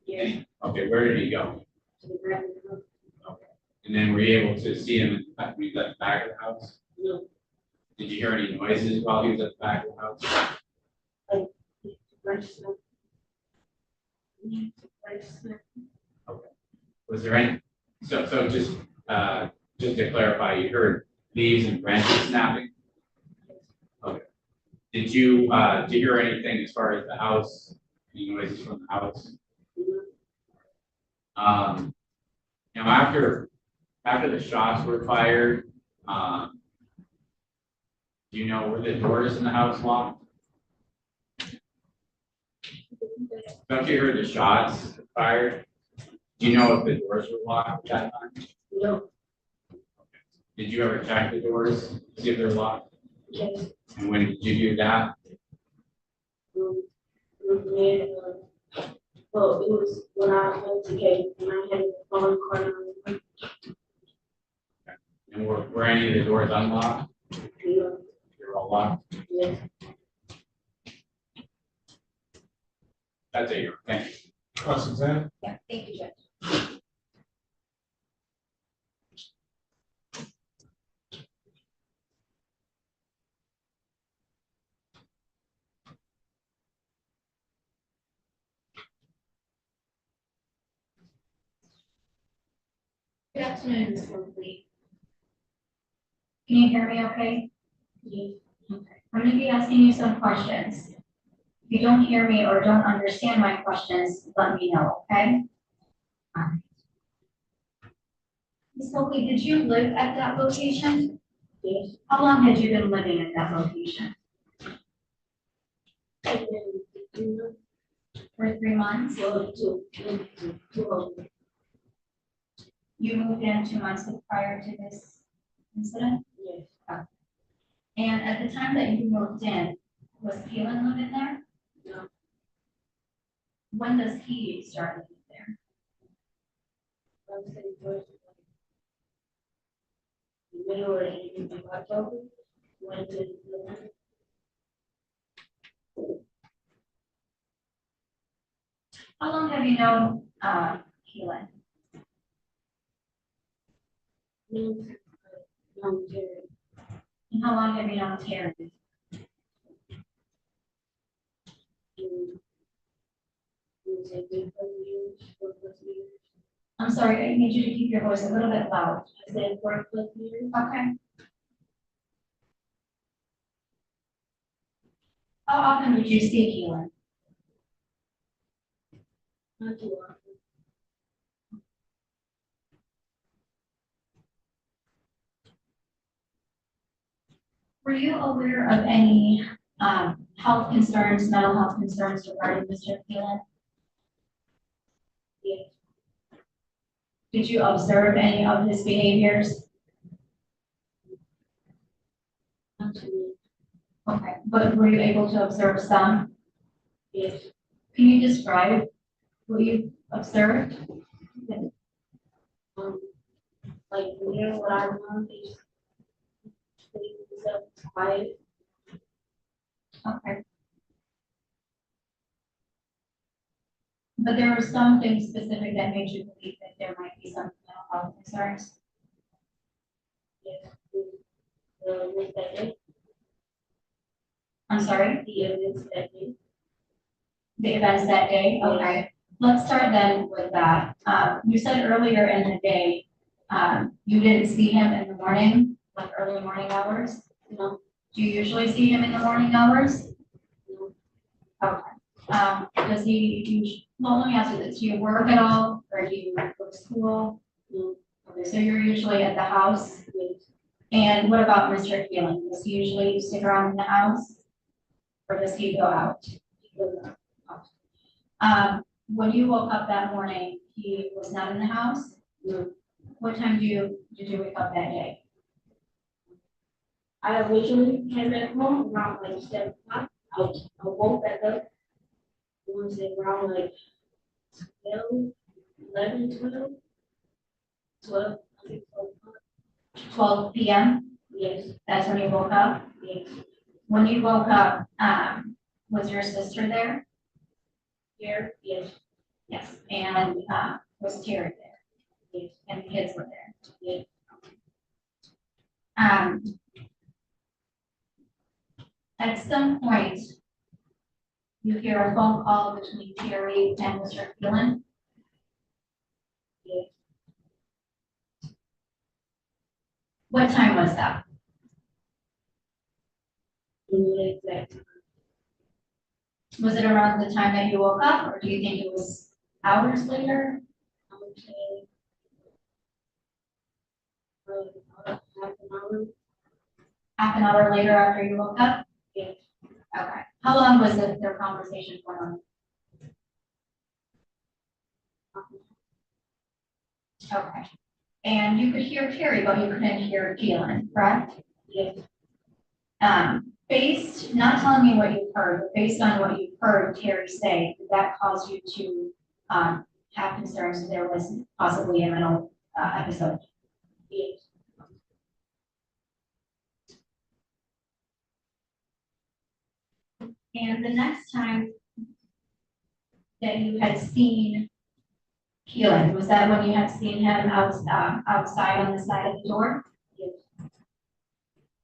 Yes. Okay, where did he go? To the back of the house. Okay. And then were you able to see him when he was at the back of the house? No. Did you hear any noises while he was at the back of the house? Okay. Was there any, so just to clarify, you heard leaves and branches snapping? Okay. Did you hear anything as far as the house, any noises from the house? Now after the shots were fired, do you know were the doors in the house locked? Don't you hear the shots fired? Do you know if the doors were locked at that time? No. Did you ever check the doors, see if they're locked? Yes. And when did you do that? Well, it was when I went to Cape and I had the phone card on. And were any of the doors unlocked? Yeah. They're all locked? Yes. That's it, thank you. Cross-examine? Yeah, thank you, Judge. Good afternoon, Ms. Woodley. Can you hear me okay? Yes. Okay. I'm going to be asking you some questions. If you don't hear me or don't understand my questions, let me know, okay? Ms. Woodley, did you live at that location? Yes. How long had you been living at that location? For 3 months? You moved in 2 months prior to this incident? Yes. Okay. And at the time that you moved in, was Keelan living there? No. When does he start living there? Middle of October. How long have you known Keelan? And how long have you known Terry? I'm sorry, I need you to keep your voice a little bit loud. I said 4+ years. Okay. How often would you see Keelan? Not too often. Were you aware of any health concerns, mental health concerns regarding Mr. Keelan? Yes. Did you observe any of his behaviors? Not too. Okay, but were you able to observe some? Yes. Can you describe what you observed? Like near what I want, he's quiet. Okay. But there were some things specific that made you believe that there might be some mental health concerns? Yes. I'm sorry? The events that day. The events that day? Okay. Let's start then with that. You said earlier in the day, you didn't see him in the morning, like early morning hours? No. Do you usually see him in the morning hours? No. Okay. Does he, well, let me ask you this, do you work at all, or do you go to school? No. Okay, so you're usually at the house? Yes. And what about Mr. Keelan? Does he usually stick around in the house? Or does he go out? He goes out. When you woke up that morning, he was not in the house? No. What time did you wake up that day? I originally came back home around like 7 o'clock. I woke back up. I want to say around like 12, 11, 12. 12, I think 12 p.m.? Yes. That's when you woke up? Yes. When you woke up, was your sister there? Here? Yes. Yes. And was Terry there? Yes. And the kids were there? Yes. At some point, you hear a phone call between Terry and Mr. Keelan? Yes. What time was that? Was it around the time that you woke up, or do you think it was hours later? I would say half an hour. Half an hour later after you woke up? Yes. Okay. How long was their conversation going on? Okay. And you could hear Terry, but you couldn't hear Keelan, correct? Yes. Not telling me what you heard, but based on what you heard Terry say, did that cause you to have concerns that there was possibly a mental episode? Yes. And the next time that you had seen Keelan, was that when you had seen him outside on the side of the door? Yes.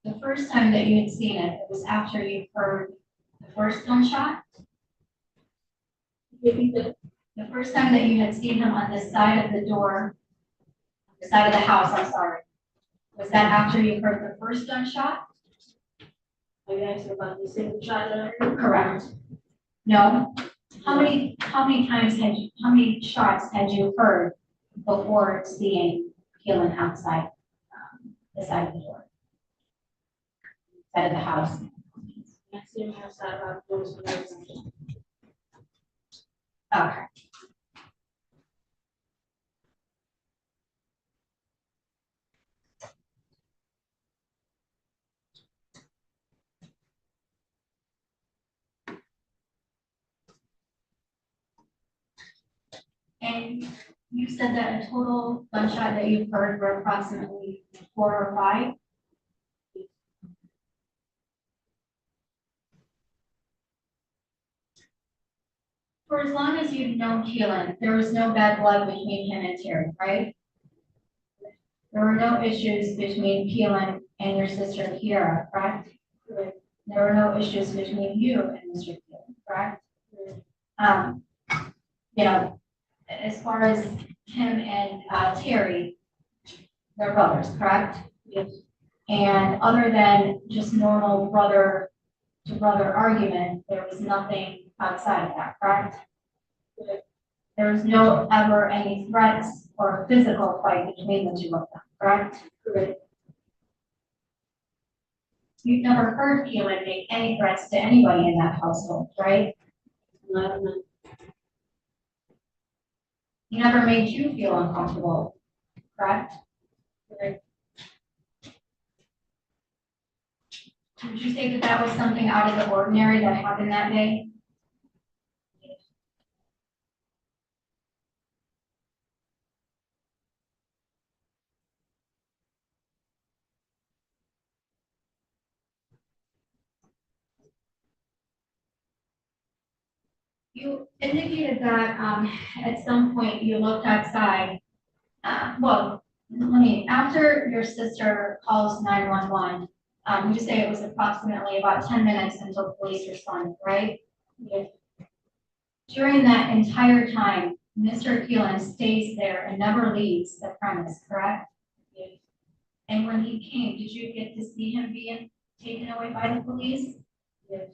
The first time that you had seen it was after you heard the first gunshot? The first time that you had seen him on the side of the door the side of the house, I'm sorry. Was that after you heard the first gunshot? Are you asking about the second shot that I heard? Correct. No? How many how many shots had you heard before seeing Keelan outside, the side of the door? Side of the house? I see him outside about 40 minutes. Okay. And you said that a total gunshot that you've heard were approximately 4 or 5? For as long as you've known Keelan, there was no bad blood between him and Terry, right? There were no issues between Keelan and your sister Kiara, correct? There were no issues between you and Mr. Keelan, correct? You know, as far as him and Terry, they're brothers, correct? Yes. And other than just normal brother to brother argument, there was nothing outside of that, correct? There was no ever any threats or physical fight between the two of them, correct? Correct. You've never heard Keelan make any threats to anybody in that household, right? No. He never made you feel uncomfortable, correct? Correct. Would you say that that was something out of the ordinary that happened that day? You indicated that at some point you looked outside. After your sister calls 911, you say it was approximately about 10 minutes until police responded, right? Yes. During that entire time, Mr. Keelan stays there and never leaves the premise, correct? Yes. And when he came, did you get to see him being taken away by the police? Yes.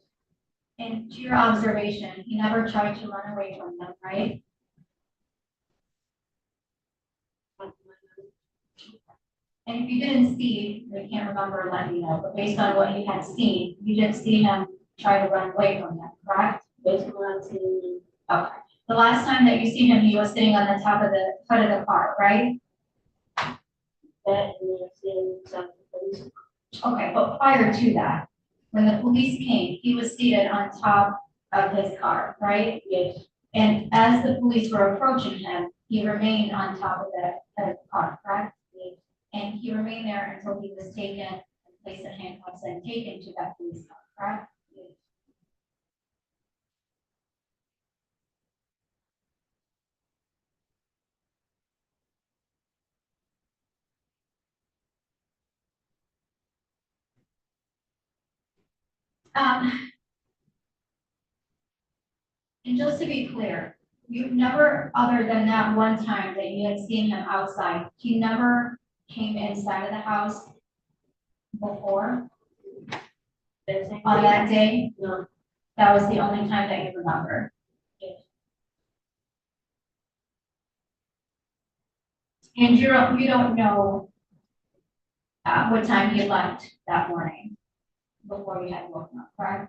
And to your observation, he never tried to run away from them, right? And if you didn't see, I can't remember, let me know, but based on what you had seen, you didn't see him try to run away from them, correct? Based on what I've seen. Okay. The last time that you see him, he was sitting on the top of the hood of the car, right? That and I've seen some police. Okay, but prior to that, when the police came, he was seated on top of his car, right? Yes. And as the police were approaching him, he remained on top of the car, correct? Yes. And he remained there until he was taken and placed in handcuffs and taken to that police car, correct? Yes. And just to be clear, you've never, other than that one time that you had seen him outside, he never came inside of the house before on that day? No. That was the only time that you remember? Yes. And you don't know what time he left that morning before you had woken up, correct?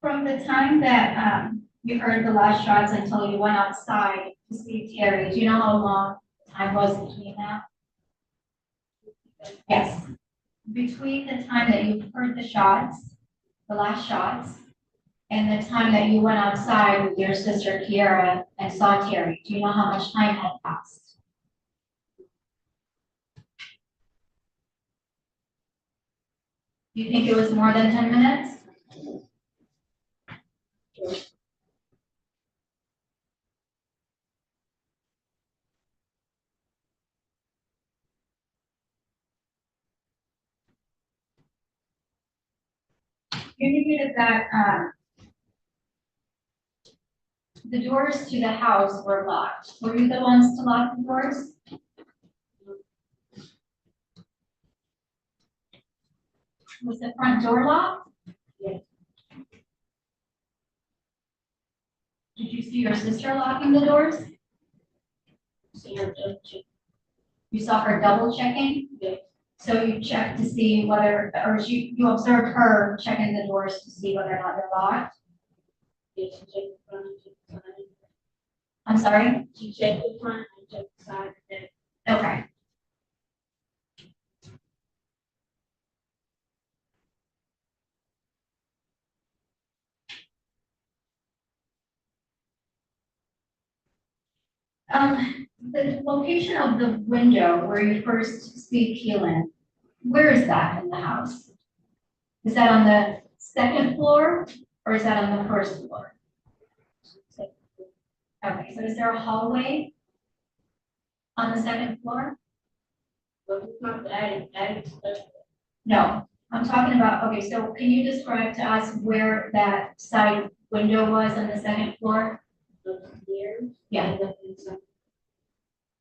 From the time that you heard the last shots until you went outside to see Terry, do you know how long the time was between that? Yes. Between the time that you heard the shots, the last shots, and the time that you went outside with your sister Kiara and saw Terry, do you know how much time had passed? Do you think it was more than 10 minutes? You indicated that, the doors to the house were locked. Were you the ones to lock the doors? Was the front door locked? Yes. Did you see your sister locking the doors? See her double check. You saw her double checking? Yes. So you checked to see whether, or you observed her checking the doors to see whether or not they're locked? Yes, she checked the front, she checked the side. I'm sorry? She checked the front and checked the side. Okay. The location of the window where you first see Keelan, where is that in the house? Is that on the second floor or is that on the first floor? Okay, so is there a hallway on the second floor? But it's not the attic stuff. No, I'm talking about, okay, so can you describe to us where that side window was on the second floor? Upstairs. Yeah.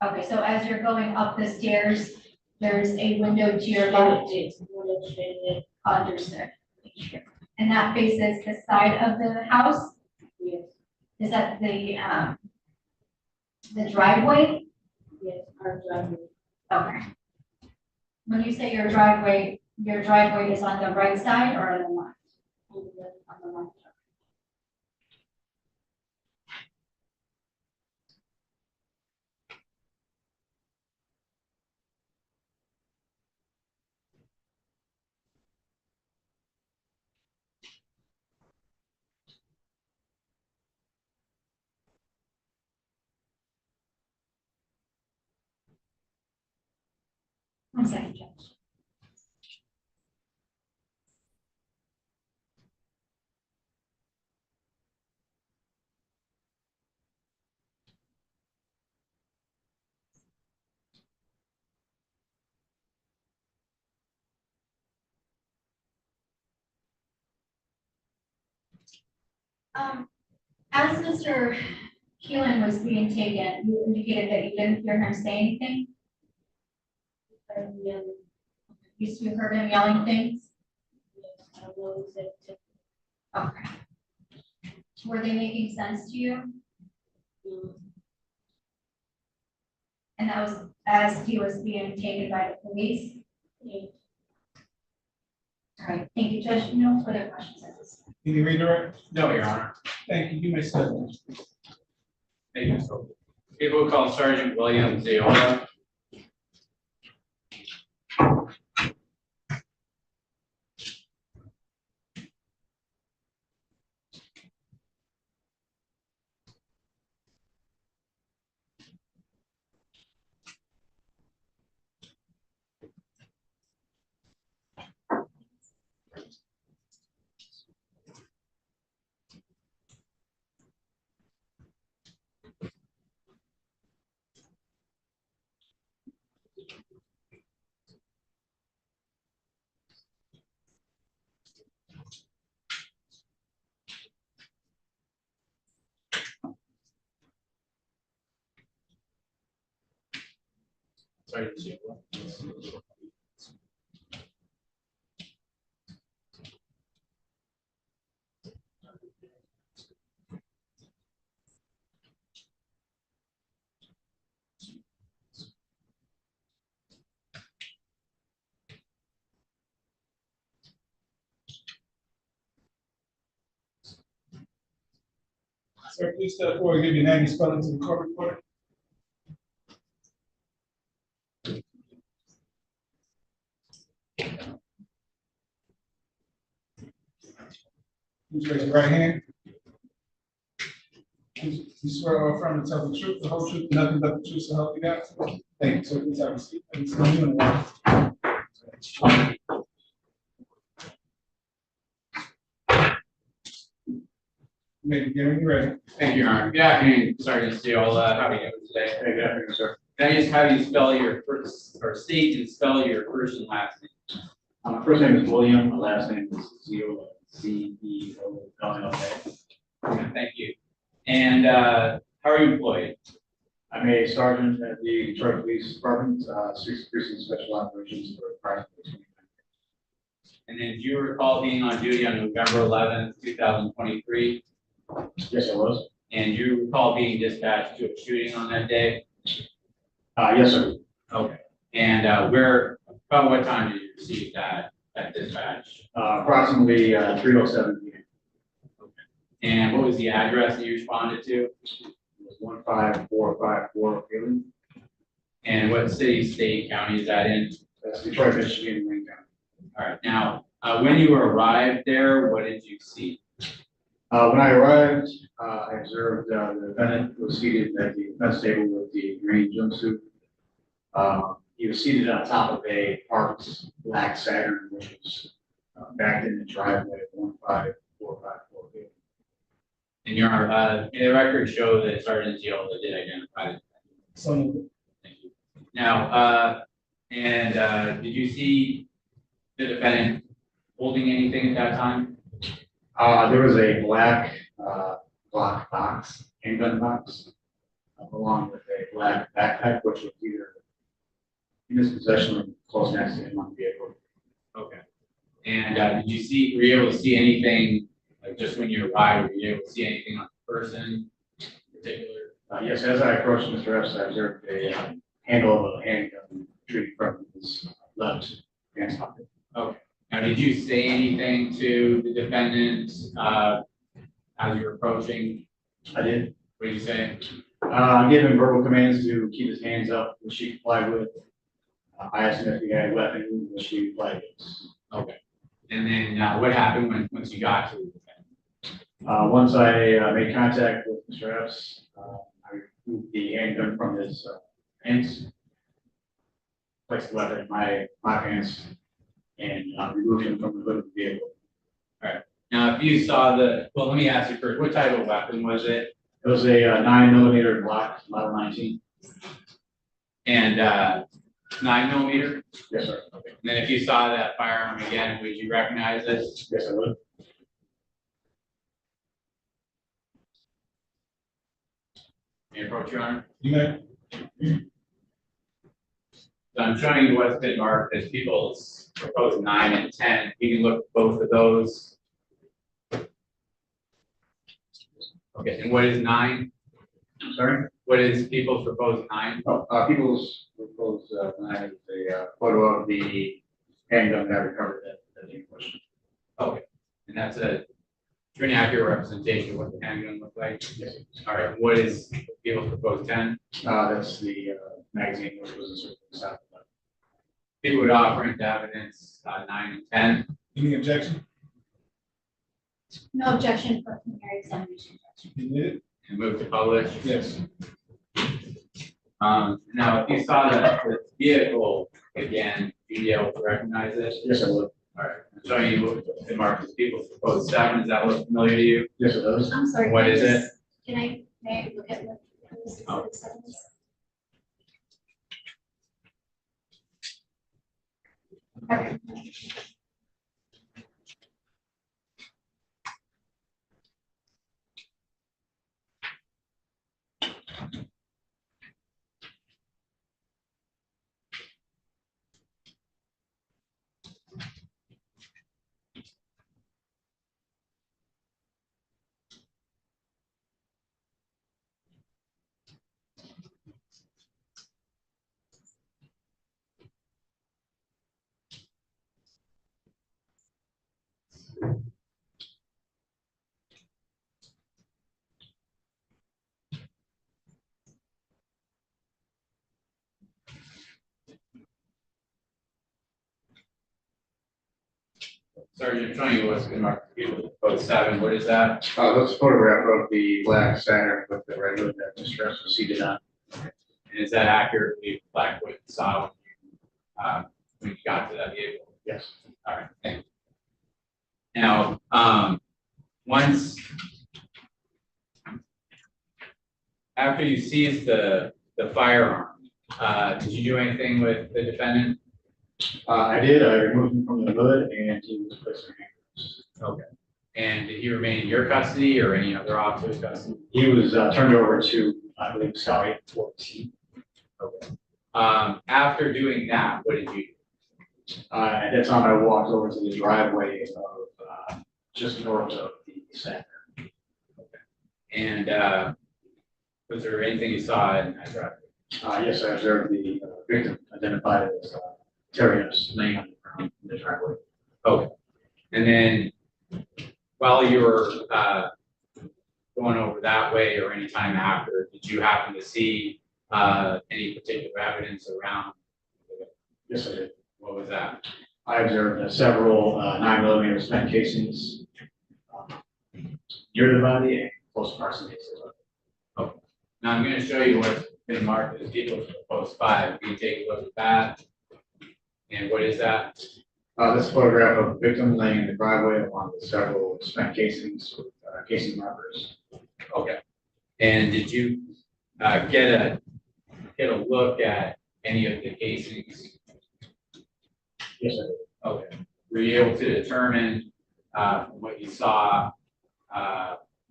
Okay, so as you're going up the stairs, there's a window to your left. Understood. And that faces the side of the house? Yes. Is that the driveway? Yes, our driveway. Okay. When you say your driveway is on the right side or on the left? On the left. One second, Judge. As Mr. Keelan was being taken, you indicated that you didn't hear him say anything? You heard him yelling things? Okay. Were they making sense to you? And that was as he was being taken by the police? All right, thank you, Judge. No further questions at this time. Any redirect? No, Your Honor. Thank you. You may step in. Thank you. People call Sergeant William Ziola. Sergeant Ziola. Sir, please step forward and give your name and spelling to the court reporter. Please raise your right hand. You swear or affirm to tell the truth, the whole truth, and nothing but the truth, so help you God? Thank you. So please have a seat. Please come in. You may begin when you're ready. Thank you, Your Honor. Good afternoon, Sergeant Ziola. How are you doing today? Hey, good afternoon, sir. Can I just have you spell your first, or state and spell your first and last name? My first name is William, my last name is Ziola, CEO, Illinois. Thank you. And how are you employed? I'm a sergeant at the Detroit Police Department, 6th Precinct Special Operations for approximately 25 years. And then do you recall being on duty on November 11th, 2023? Yes, I was. And do you recall being dispatched to a shooting on that day? Yes, sir. Okay. And about what time did you receive that dispatch? Approximately 3:07 p.m. Okay. And what was the address that you responded to? It was 15454 Freeland. And what city, state, county is that in? That's Detroit, Michigan, Wayne County. All right. Now, when you arrived there, what did you see? When I arrived, I observed the defendant was seated at the defense table with the green jumpsuit. He was seated on top of a parked black Saturn, which was backed in the driveway of 15454. And the records show that Sergeant Giola did identify the defendant. Thank you. Now, did you see the defendant holding anything at that time? There was a black block box, handgun box, along with a black backpack, which was either in his possession or close next to him on the vehicle. Okay. And were you able to see anything, like just when you arrived, were you able to see anything on the person in particular? Yes, as I approached Mr. Epps, I observed a handle of a handgun protruding from his left pants pocket. Okay. Now, did you say anything to the defendant as you were approaching? I did. What did you say? I gave him verbal commands to keep his hands up, which he complied with. I asked him if he had a weapon, which he replied yes. Okay. And then what happened once you got to the defendant? Once I made contact with Mr. Epps, I removed the handgun from his pants, placed the weapon in my pants, and removed him from the hood of the vehicle. All right. Now, if you saw well, let me ask you first, what type of weapon was it? It was a 9mm Glock, model 19. And 9mm? Yes, sir. Okay. And then if you saw that firearm again, would you recognize it? Yes, I would. May I approach, Your Honor? You may. So I'm showing you what's been marked as people's proposed 9 and 10. You can look at both of those. Okay, and what is 9? Sorry? What is people's proposed 9? Oh, people's proposed 9 is a photo of the handgun that I recovered at the question. Okay, and that's a pretty accurate representation of what the handgun looked like? Yes. All right, what is people's proposed 10? That's the magazine which was inserted in the south. People would offer into evidence 9 and 10. Any objection? No objection for preliminary examination. And move to publish? Yes. Now, if you saw the vehicle again, would you be able to recognize it? Yes, I would. All right. I'm showing you the marked as people's proposed 7. Does that look familiar to you? Yes, it does. I'm sorry. What is it? May I look at what? Oh. Okay. Sergeant, I'm showing you what's been marked as people's proposed 7. What is that? That's a photograph of the black Saturn with the red hood that Mr. Epps was seated on. Okay. And is that accurately black what you saw when you got to that vehicle? Yes. All right, thank you. Now, once after you seized the firearm, did you do anything with the defendant? I did. I removed him from the hood and he was placed in handcuffs. Okay. And did he remain in your custody or any other officer's custody? He was turned over to, I believe, Scout 14. Okay. After doing that, what did you do? At that time, I walked over to the driveway of just north of the center. And was there anything you saw in that driveway? Yes, I observed the victim identified as Terry laying on the ground in the driveway. Okay. And then while you were going over that way or any time after, did you happen to see any particular evidence around? Yes, I did. What was that? I observed several 9mm spent casings near the body and close proximity to the body. Okay. Now I'm going to show you what's been marked as People's Proposed 5. Can you take a look at that? And what is that? This photograph of a victim laying in the driveway along with several spent casings with casing markers. Okay. And did you get a look at any of the casings? Yes, I did. Okay. Were you able to determine from what you saw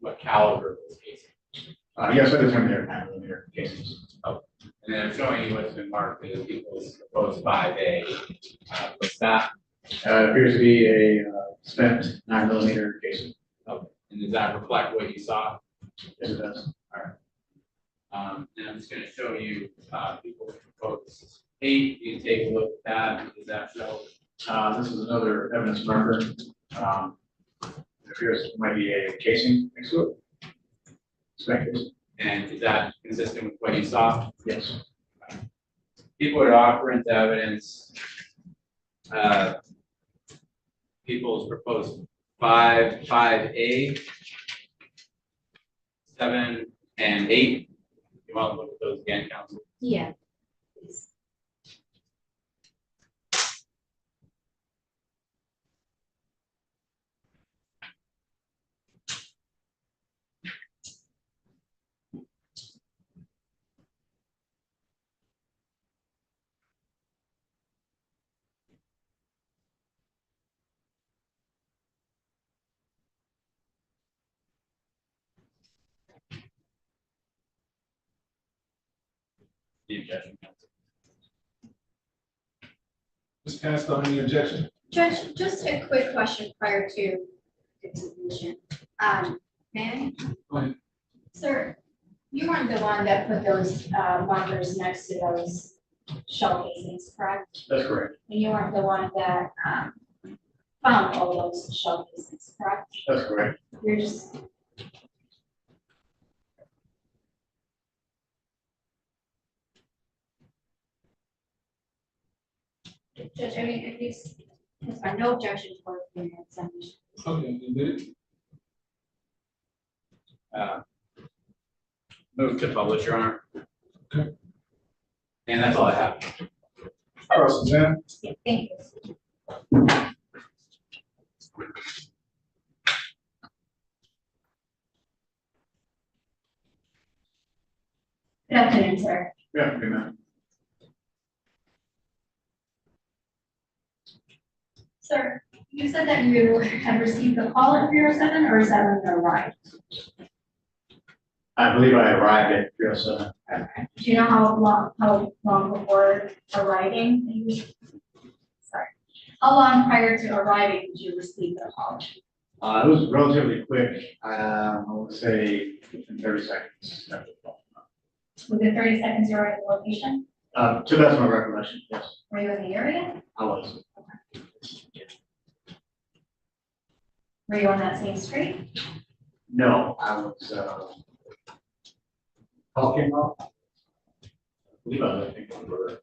what caliber was casing? Yes, I determined they're 9mm casings. Okay. And then I'm showing you what's been marked as People's Proposed 5A. What's that? It appears to be a spent 9mm casing. Okay. And does that reflect what you saw? Yes, it does. All right. And I'm just going to show you People's Proposed 8. You can take a look at that. Does that show? This is another evidence marker. It appears it might be a casing next to it. Spent casing. And is that consistent with what you saw? Yes. People would offer into evidence People's Proposed 5, 5A, 7, and 8. You want to look at those again, Council? Yeah. The objection, Council. Ms. Castle, any objection? Judge, just a quick question prior to the submission. May I? Go ahead. Sir, you weren't the one that put those markers next to those shell casings, correct? That's correct. And you weren't the one that found all those shell casings, correct? That's correct. You're just. Judge, I mean, at least, there's no objection for the submission. Okay, you did it? Move to publish, Your Honor. Okay. And that's all I have. All right, Suzanne. Yeah, thank you. Good afternoon, sir. Yeah, okay, ma'am. Sir, you said that you had received the call at 307 or 7 arrived? I believe I arrived at 307. Okay. Do you know how long before arriving? Sorry. How long prior to arriving did you receive the call? It was relatively quick. I would say within 30 seconds. Within 30 seconds, you were at the location? To the best of my recollection, yes, Were you in the area? I was. Were you on that same street? No, I was, call came up. I believe I was at Finkel and Burger.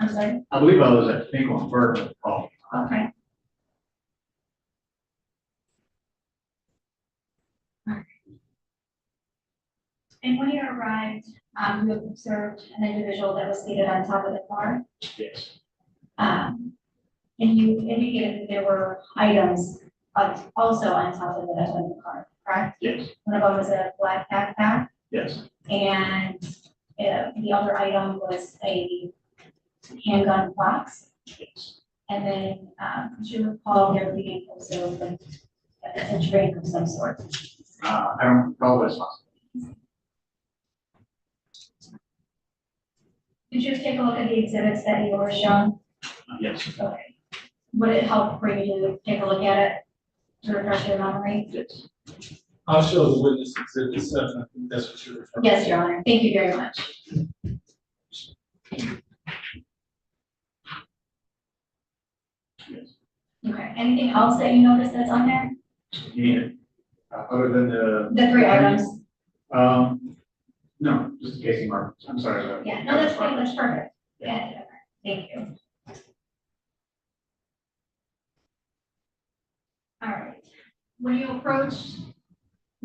I'm sorry? I believe I was at Finkel and Burger when the call came up. Okay. And when you arrived, you observed an individual that was seated on top of the car. Yes. And you indicated that there were items also on top of the car, correct? Yes. One of them was a black backpack, Yes. and the other item was a handgun box. Yes. And then, could you recall there being also a drink of some sort. I don't recall what it's possible. Did you take a look at the exhibits that you were shown? Yes. Okay. Would it help for you to take a look at it to refresh your memory? Yes. I'll show the witness exhibit 7. I think that's what you're referring to. Yes, Your Honor. Thank you very much. Yes. Okay. Anything else that you noticed that's on there? You need it. Other than The 3 items. No, just the casing markers. I'm sorry. Yeah, no, that's fine. That's perfect. Yeah. Thank you. All right. When you approached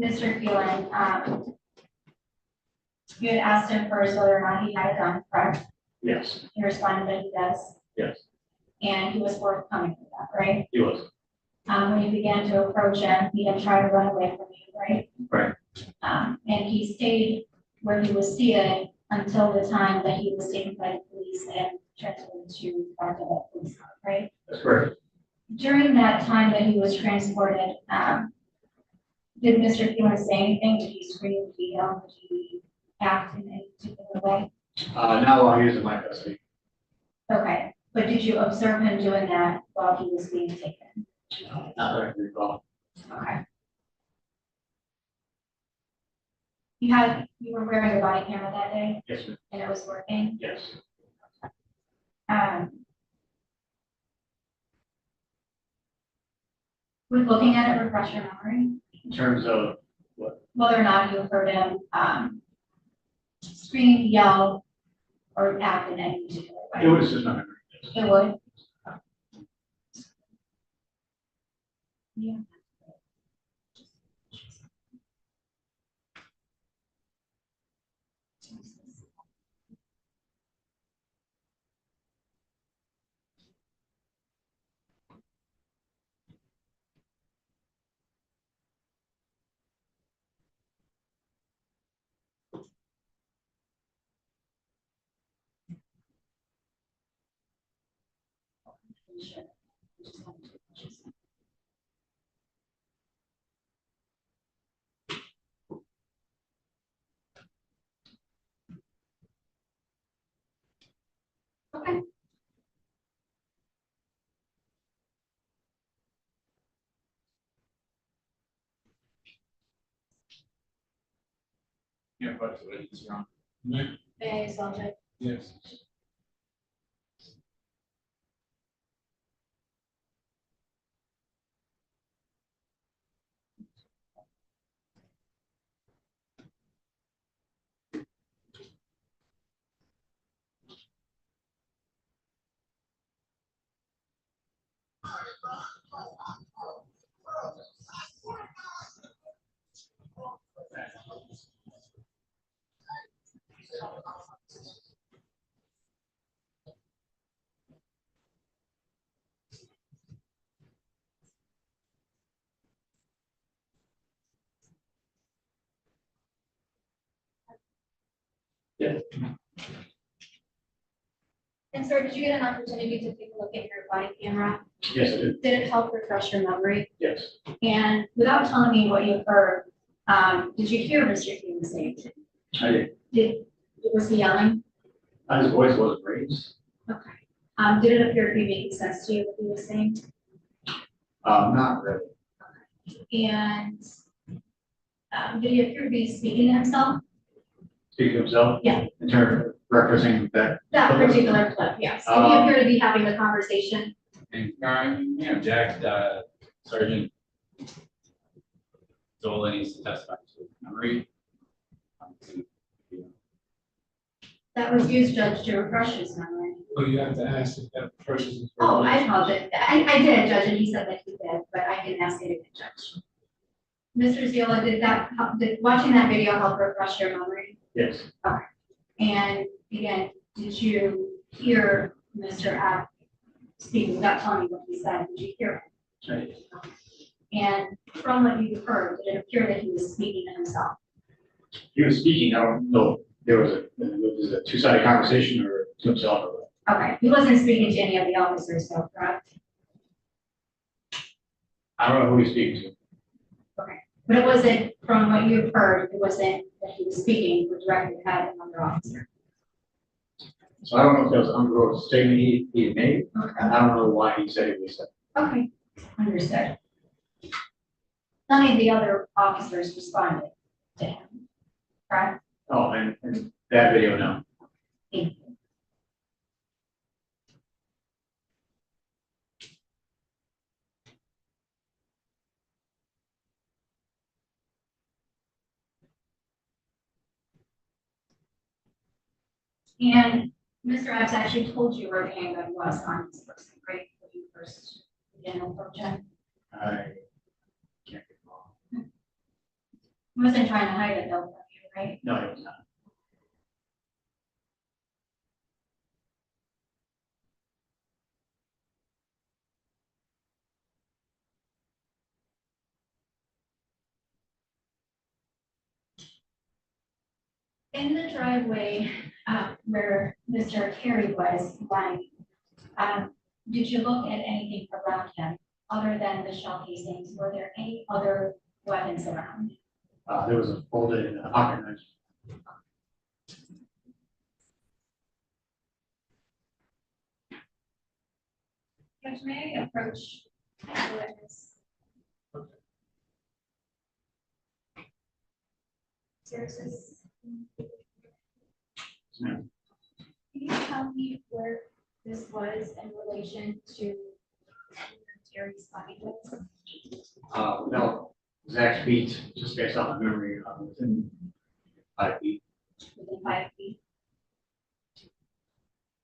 Mr. Phelan, you had asked him first whether or not he had a gun, correct? Yes. He responded that he does. Yes. And he was forthcoming with that, right? He was. When you began to approach him, he didn't try to run away from you, right? Right. And he stayed where he was seated until the time that he was taken by the police and transferred to the police car, right? That's correct. During that time that he was transported, did Mr. Phelan say anything? Did he scream? Did he yell? Did he act in any particular way? Not while he was in my custody. Okay, but did you observe him doing that while he was being taken? Not that I can recall. Okay. You were wearing a body camera that day? Yes, sir. And it was working? Yes. With looking at it, refresh your memory, In terms of what? whether or not you heard him scream, yell, or act in any particular way. It was just my memory. It would? Yeah. Okay. Yeah, but it's wrong. May I solve it? Yes. Yeah. And sir, did you get an opportunity to take a look at your body camera? Yes, I did. Did it help refresh your memory? Yes. And without telling me what you heard, did you hear Mr. King say anything? I did. Was he yelling? His voice wasn't raised. Okay. Did it appear to be making sense to you what he was saying? Not really. And did he appear to be speaking to himself? Speaking of himself? Yeah. In terms of referencing that. That particular clip, yes. Did he appear to be having a conversation? And, Jack, Sergeant Zola needs to testify to his memory. That was used, Judge, to refresh his memory. So you have to ask if that refreshes his. Oh, I apologize. I did, Judge, and he said that he did, but I didn't ask it again, Judge. Mr. Ziola, did watching that video help refresh your memory? Yes. Okay. And again, did you hear Mr. App speak without telling me what he said? Did you hear it? I did. And from what you heard, did it appear that he was speaking to himself? He was speaking. I don't know. There was a two-sided conversation or to himself. Okay. He wasn't speaking to any of the officers, though, correct? I don't know who he's speaking to. But it wasn't, from what you've heard, it wasn't that he was speaking directly at another officer. So I don't know if that was under a statement he had made. Okay. And I don't know why he said it was said. Okay, understood. None of the other officers responded to him, correct? Oh, and that video, no. Thank you. And Mr. Epps actually told you where the handgun was on this person, right? When you first began to approach him. I can't recall. He wasn't trying to hide it though, from you, right? No, it was not. In the driveway where Mr. Carey was lying, did you look at anything around him other than the shell casings? Were there any other weapons around? There was a folded pocket knife. Judge, may I approach the witness? Services. Ma'am. Can you tell me where this was in relation to Terry's body? No, exact feet, just based on the memory, within 5 feet. Within 5 feet?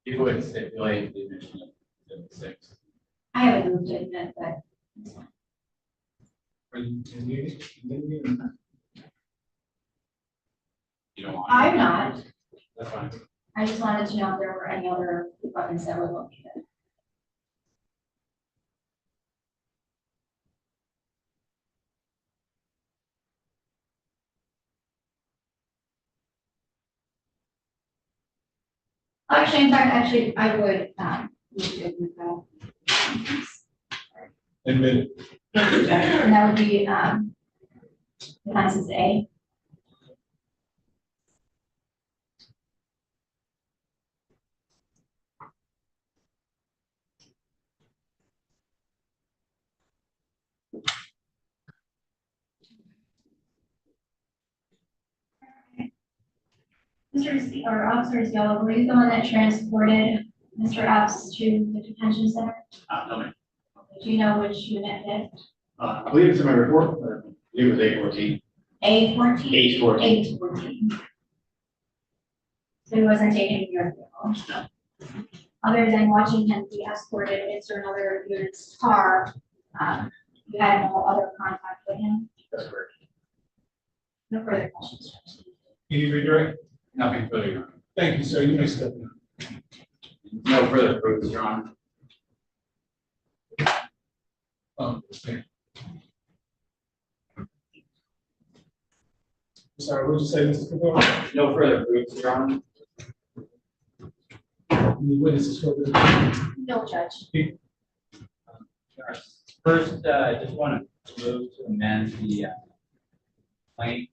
You would stipulate the admission of 6. I haven't moved it yet, but. Are you, You don't want. I'm not. That's fine. I just wanted to know if there were any other weapons that were located. Actually, in fact, I would, move to admit that. admitted. And that would be, offenses A. Officer Yellow, were you the one that transported Mr. Epps to the detention center? No, ma'am. Do you know which unit it is? I believe it's in my report, but I believe it was A14. A14? A14. A14. So he wasn't taken in your vehicle? Other than watching him be escorted into another unit's car, you had no other contact with him? That's correct. No further questions. Any redirect? Nothing further, Your Honor. Thank you, sir. You may step down. No further proof, Your Honor. Okay. Sorry, what did you say, Mr. Fedora? No further proof, Your Honor. Any witnesses for the? No, Judge. First, I just want to move to amend the complaint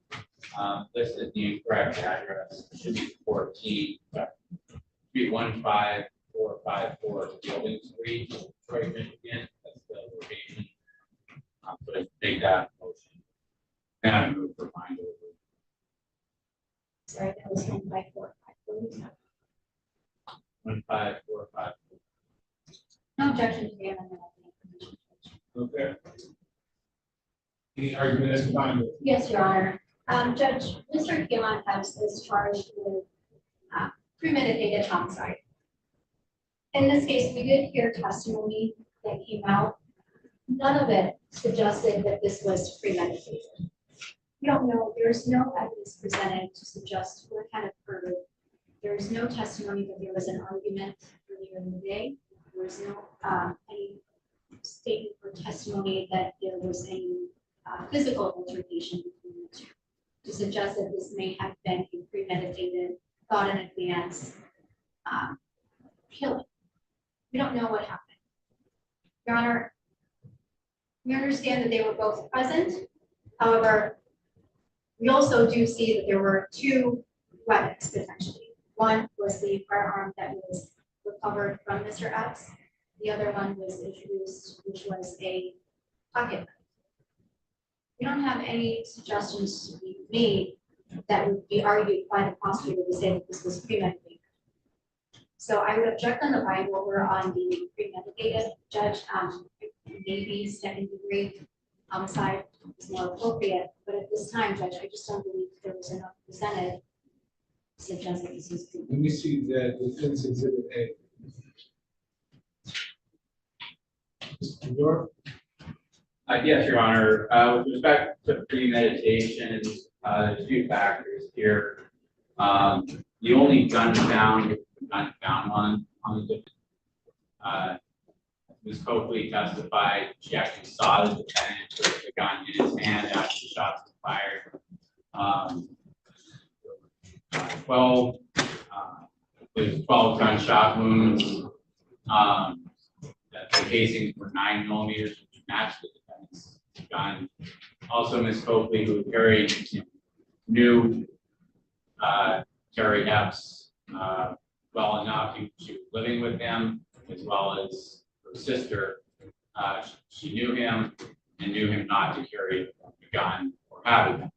listed the incorrect address. It should be 14, but be 15454 Building Street, Detroit, Michigan. That's the location. So I take that motion. And I move for mind over. Sorry, that was 15454. 15454. No objection to the amendment. Okay. Any argument as to bind? Yes, Your Honor. Judge, Mr. Keelan is charged with premeditated homicide. In this case, we did hear testimony that came out. None of it suggested that this was premeditated. We don't know, there's no evidence presented to suggest what kind of occurred. There's no testimony that there was an argument earlier in the day. There was no any statement or testimony that there was any physical altercation between the two to suggest that this may have been a premeditated, thought in advance killing. We don't know what happened. Your Honor, we understand that they were both present However, we also do see that there were two weapons potentially. One was the firearm that was recovered from Mr. X. The other one was introduced, which was a pocket knife. We don't have any suggestions to be made that would be argued by the prosecutor to say that this was premeditated. So I would object on the Bible over on the premeditated. Judge, maybe second degree homicide is more appropriate, but at this time, Judge, I just don't believe there was enough presented to suggest that this is. Let me see that defense exhibit A. Mr. York? Yes, Your Honor. With respect to premeditation, there's a few factors here. The only gun found on the Ms. Coakley testified she actually saw the defendant with the gun in his hand after the shots were fired. 12 gunshot wounds. The casings were 9 millimeters, which matched the defendant's gun. Also, Ms. Coakley, who carried, knew Terry Epps well enough. She was living with him, as well as her sister. She knew him and knew him not to carry a gun or have a gun.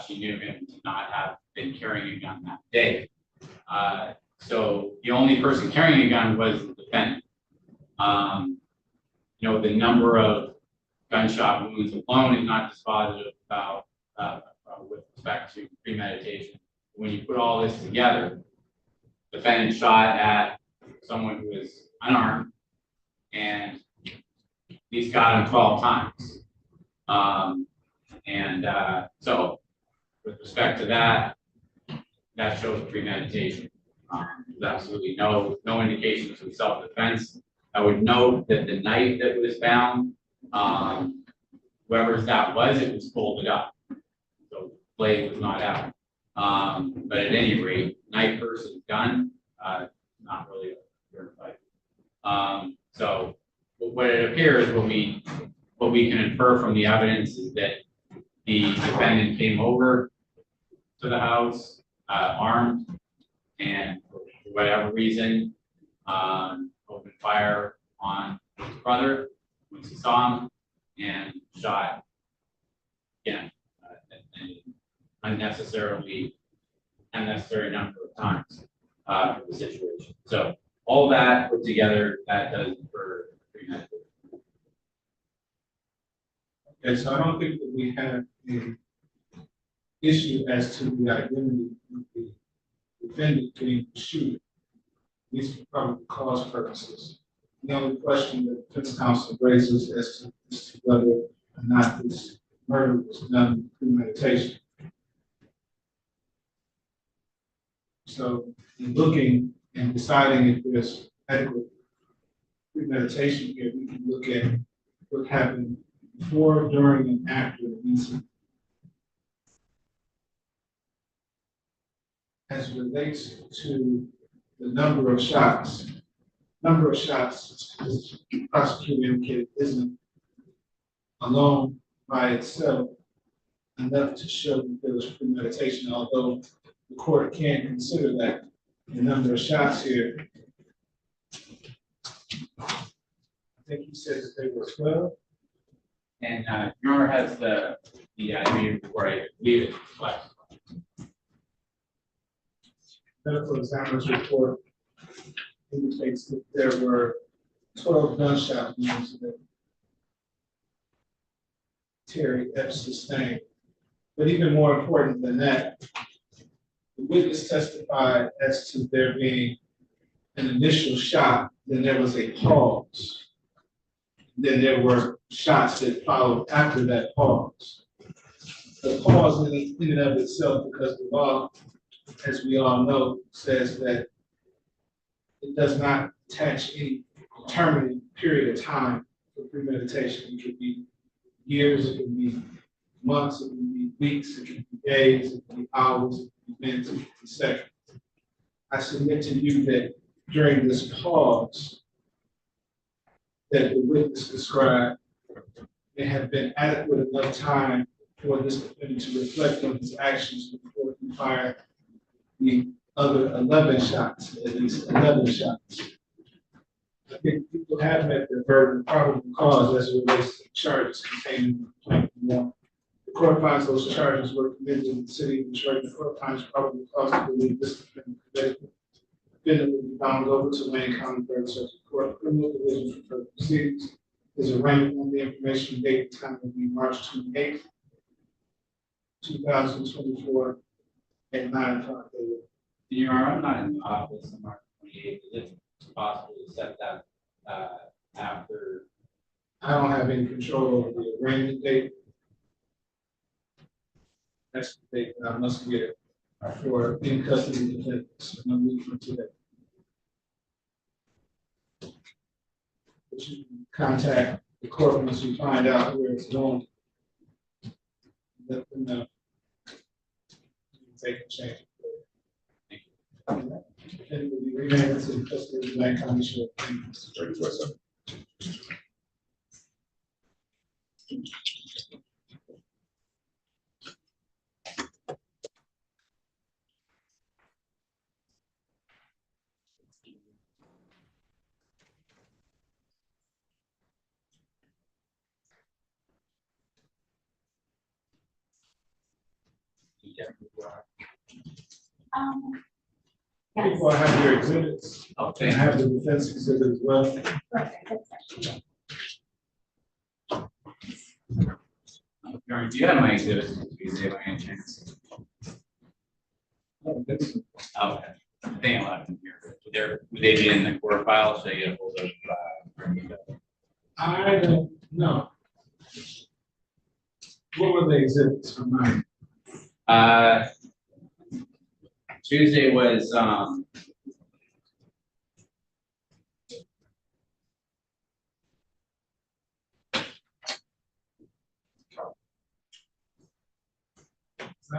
She knew him to not have been carrying a gun that day. So the only person carrying a gun was the defendant. The number of gunshot wounds alone is not dispositive about with respect to premeditation. When you put all this together, the defendant shot at someone who is unarmed, and he's got him 12 times. So with respect to that, that shows premeditation. There's absolutely no indications of self-defense. I would note that the knife that was found, whoever's that was, it was folded up. So the blade was not out. But at any rate, knife versus gun, not really a fair fight. So what it appears, what we can infer from the evidence is that the defendant came over to the house armed, and for whatever reason, opened fire on his brother once he saw him, and shot again an unnecessary number of times for the situation. So all that put together, that does infer premeditation. Okay, so I don't think that we have an issue as to the identity of the defendant being the shooter, at least for probable cause purposes. The only question that the defense counsel raises as to whether or not this murder was done with premeditation. So in looking and deciding if there's adequate premeditation here, we can look at what happened before, during, and after the incident. As it relates to the number of shots, as the prosecutor indicated, isn't alone by itself enough to show that there was premeditation, although the court can consider that the number of shots here. I think he said that they were 12. And Your Honor has the meeting report, I believe it reflects. Medical examiner's report indicates that there were 12 gunshot wounds that Terry Epps sustained. But even more important than that, the witness testified as to there being an initial shot, then there was a pause. Then there were shots that followed after that pause. The pause in and of itself, because the law, as we all know, says that it does not attach any determinate period of time for premeditation. It could be years, it could be months, it could be weeks, it could be days, it could be hours, it could be minutes, it could be seconds. I submit to you that during this pause that the witness described, there had been adequate enough time for this defendant to reflect on his actions before he fired the other 11 shots, at least 11 shots. I think people have met their burden of probable cause as it relates to charges contained in the complaint. The court finds those charges were committed in the city of Detroit. The court finds probable cause to believe this defendant committed. The defendant will be bound over to Wayne County Federal Circuit Court Criminal Division for further proceedings. His arraignment on the information date and time will be March 28th, 2024 at 9 o'clock a.m. Your Honor, I'm not in the office on March 28th. Is it possible to set that after? I don't have any control over the arraignment date. That's the date that I must get it for in custody defendants. No week from today. But you can contact the court once you find out where it's going. Let them know. You can take a change. And will be remanded to the custody of the Wayne County Sheriff. People have your exhibits. Okay. And have the defense exhibit as well. Your Honor, do you have my exhibits? Tuesday by any chance? Okay. I think I'll have them here. Would they be in the court file? Should I get a hold of? I don't know. What were the exhibits from mine? Tuesday was I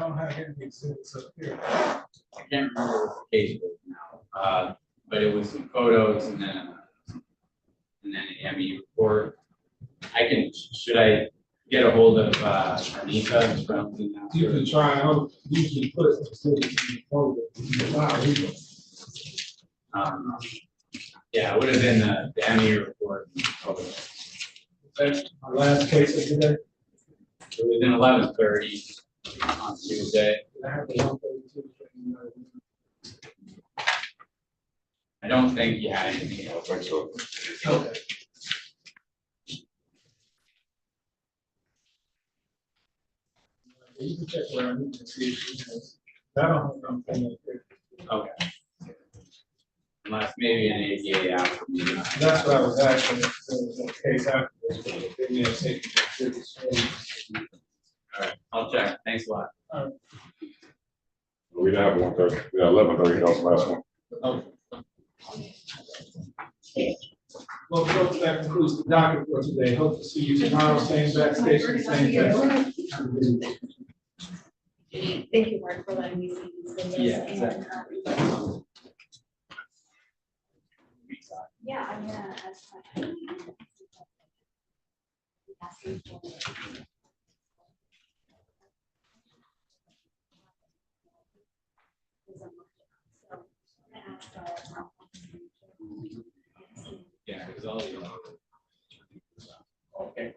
don't have any exhibits up here. I can't remember what the case was now, but it was some photos and then an ME report. Should I get a hold of Anita from the? You can try. I don't usually put exhibits in the folder. Yeah, it would have been the ME report. That's my last case of today. It was in 11:30 on Tuesday. I don't think you had anything else. Okay. You can check where I need to see if she has. I don't have something up there. Okay. Unless maybe an ADA after me. That's what I was asking. If there was a case after this, but they may have taken exhibits. All right, I'll check. Thanks a lot. All right. We didn't have 1:30, we had 11:30, that was the last one. Well, folks, that concludes the docket for today. Hope to see you tomorrow, same back station, same time. Thank you, Mark, for letting me see these. Yeah, exactly. Yeah, I'm gonna ask my. Yeah, because all you know. Okay.